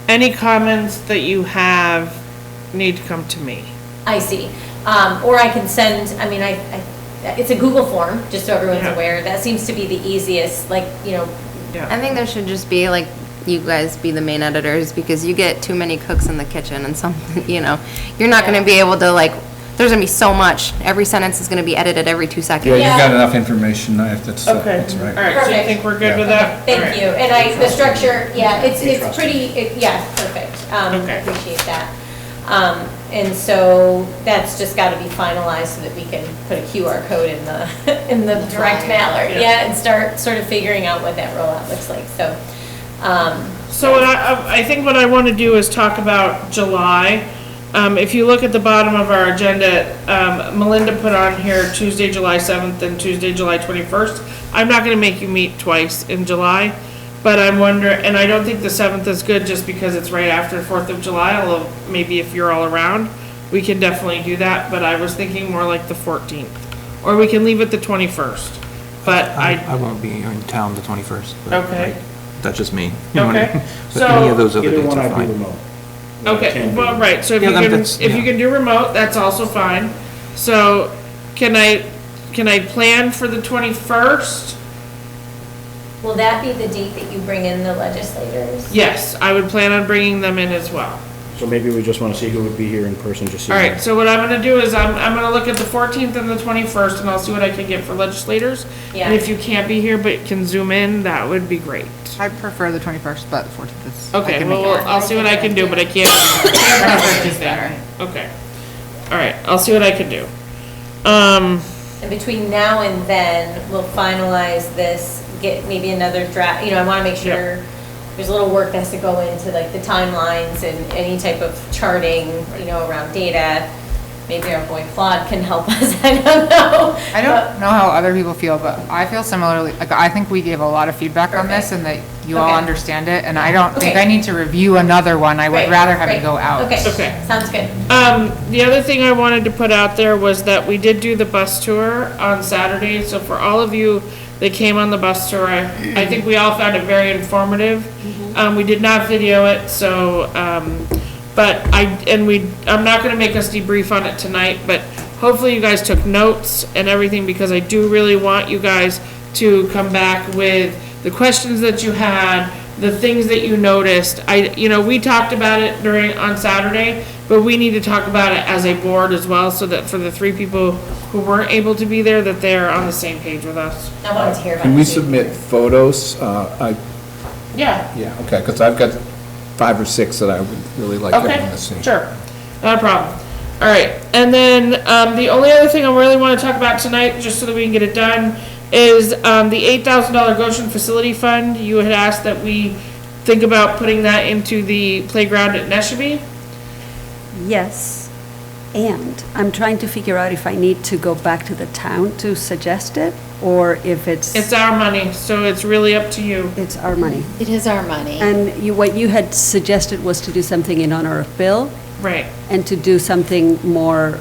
any comments that you have need to come to me? I see. Or I can send, it's a Google form, just so everyone's aware. That seems to be the easiest, I think there should just be, you guys be the main editors, because you get too many cooks in the kitchen, and you're not going to be able to, there's going to be so much. Every sentence is going to be edited every 2 seconds. Yeah, you've got enough information, that's right. All right, so you think we're good with that? Thank you. And the structure, it's pretty, perfect. I appreciate that. And so that's just got to be finalized so that we can put a QR code in the direct mailer, and start sort of figuring out what that rollout looks like. So, I think what I want to do is talk about July. If you look at the bottom of our agenda, Melinda put on here Tuesday, July 7th and Tuesday, July 21st. I'm not going to make you meet twice in July, but I'm wondering, and I don't think the 7th is good just because it's right after 4th of July, although maybe if you're all around, we can definitely do that, but I was thinking more like the 14th. Or we can leave it the 21st, but I won't be in town the 21st. but, Okay. That's just me. Okay. But any of those other Either dates one are I'd do fine. remote. Okay, well, right, so if Yeah, you that's- can, if you yeah. can do remote, that's also fine. So, can I plan for the 21st? will that be the date that you bring in the legislators? Yes, I would plan on bringing them in as well. So maybe we just want to see who would be here in person, just so. All right, so what I'm gonna do is I'm gonna look at the 14th and the 21st, and I'll see what I can get for legislators. Yeah. And if you can't be here but can zoom in, that would be great. I prefer the 21st, but the 14th is. I Okay, can make it well, work. I'll see what I can do, but I can't. Okay, all right, I'll see what I can do. And between now and then, we'll finalize this, get maybe another draft, I want to make sure there's a little work that has to go into the timelines and any type of charting, around data. maybe our boy Claude can help us, I don't know. I don't know how other people feel, but I feel similarly, like, I think we gave a lot of feedback on this and that you all Okay. understand it, and I don't think Okay. I need to review another one, I would Right, rather have it right. go out. Okay, Okay. sounds good. The other thing I wanted to put out there was that we did do the bus tour on Saturday, so for all of you that came on the bus tour, I think we all found it very informative. We did not video it, so, but I'm not gonna make us debrief on it tonight, but hopefully you guys took notes and everything, because I do really want you guys to come back with the questions that you had, the things that you noticed. We talked about it on Saturday, but we need to talk about it as a board as well, so that for the 3 people who weren't able to be there, that they're on the same page with us. I wanted to hear about Can we it too. submit photos? Yeah. Yeah, okay, because I've got 5 or 6 that I would really like Okay, everyone to see. sure, not a problem. All right, and then, the only other thing I really want to talk about tonight, just so that we can get it done, is, the $8,000 Goshen Facility Fund. You had asked that we think about putting that into the playground at Neshobe. Yes, and I'm trying to figure out if I need to go back to the town to suggest it, or if It's our money, so it's really up to you. it's our money. It is our money. And what you had suggested was to do something in honor of Bill, Right. and to do something more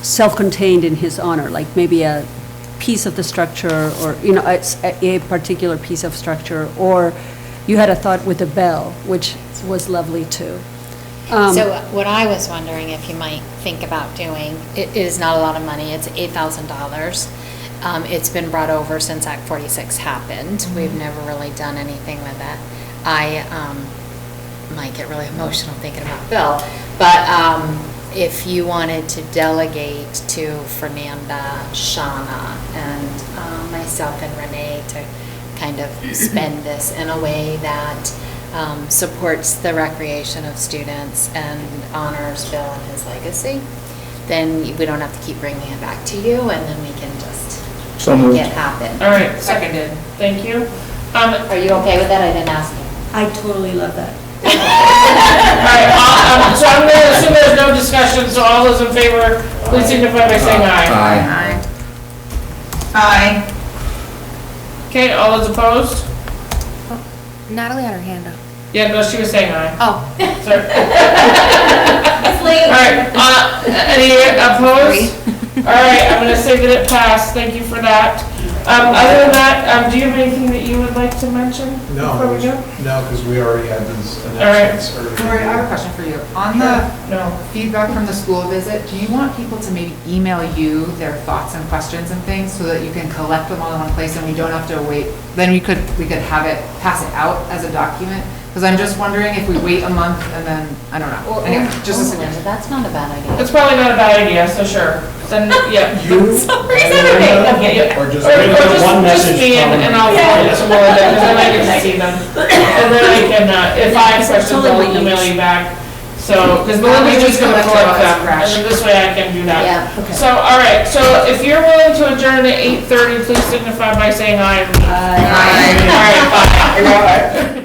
self-contained in his honor, like maybe a piece of the structure, or, a particular piece of structure, or you had a thought with the bell, which was lovely too. So what I was wondering if you might think about doing, it is not a lot of money, it's $8,000. It's been brought over since Act 46 happened. We've never really done anything with it. I might get really emotional thinking about Bill, but if you wanted to delegate to Fernanda, Shauna, and myself and Renee to kind of spend this in a way that supports the recreation of students and honors Bill and his legacy, then we don't have to keep bringing it back to you, and then we can just make it happen. All right, seconded. Thank you. Are you okay with that? I didn't ask you. I totally love that. All right, so I'm gonna assume there's no discussion, so all those in favor, please signify by saying aye. Aye. Okay, all those opposed? Natalie had her hand up. Yeah, no, she was saying aye. Oh. Sorry. All right, any opposed? All right, I'm gonna say that it passed, thank you for that. Other than that, do you have anything that you would like to mention before we go? No, because we already had these right. announcements earlier. Lori, I have a question for you. On the feedback from the school visit, do you want people to maybe email you their thoughts and questions and things so that you can collect them all in one place and we don't have to wait? Then we could have it, pass it out as a document? Because I'm just wondering if we wait a month and then, I don't know. Anyway, just a suggestion. That's not a bad idea. It's probably not a bad idea, so sure. Then, yeah. Or just one message me and I'll forward it to Melinda, because then I get to see them. And then I can, if I have questions, I'll email you back. So, because Melinda's just gonna collect them, and then this way I can do that. Yeah, okay. So, all right, so if you're willing to adjourn at 8:30, please signify by saying aye. Aye. All right, bye.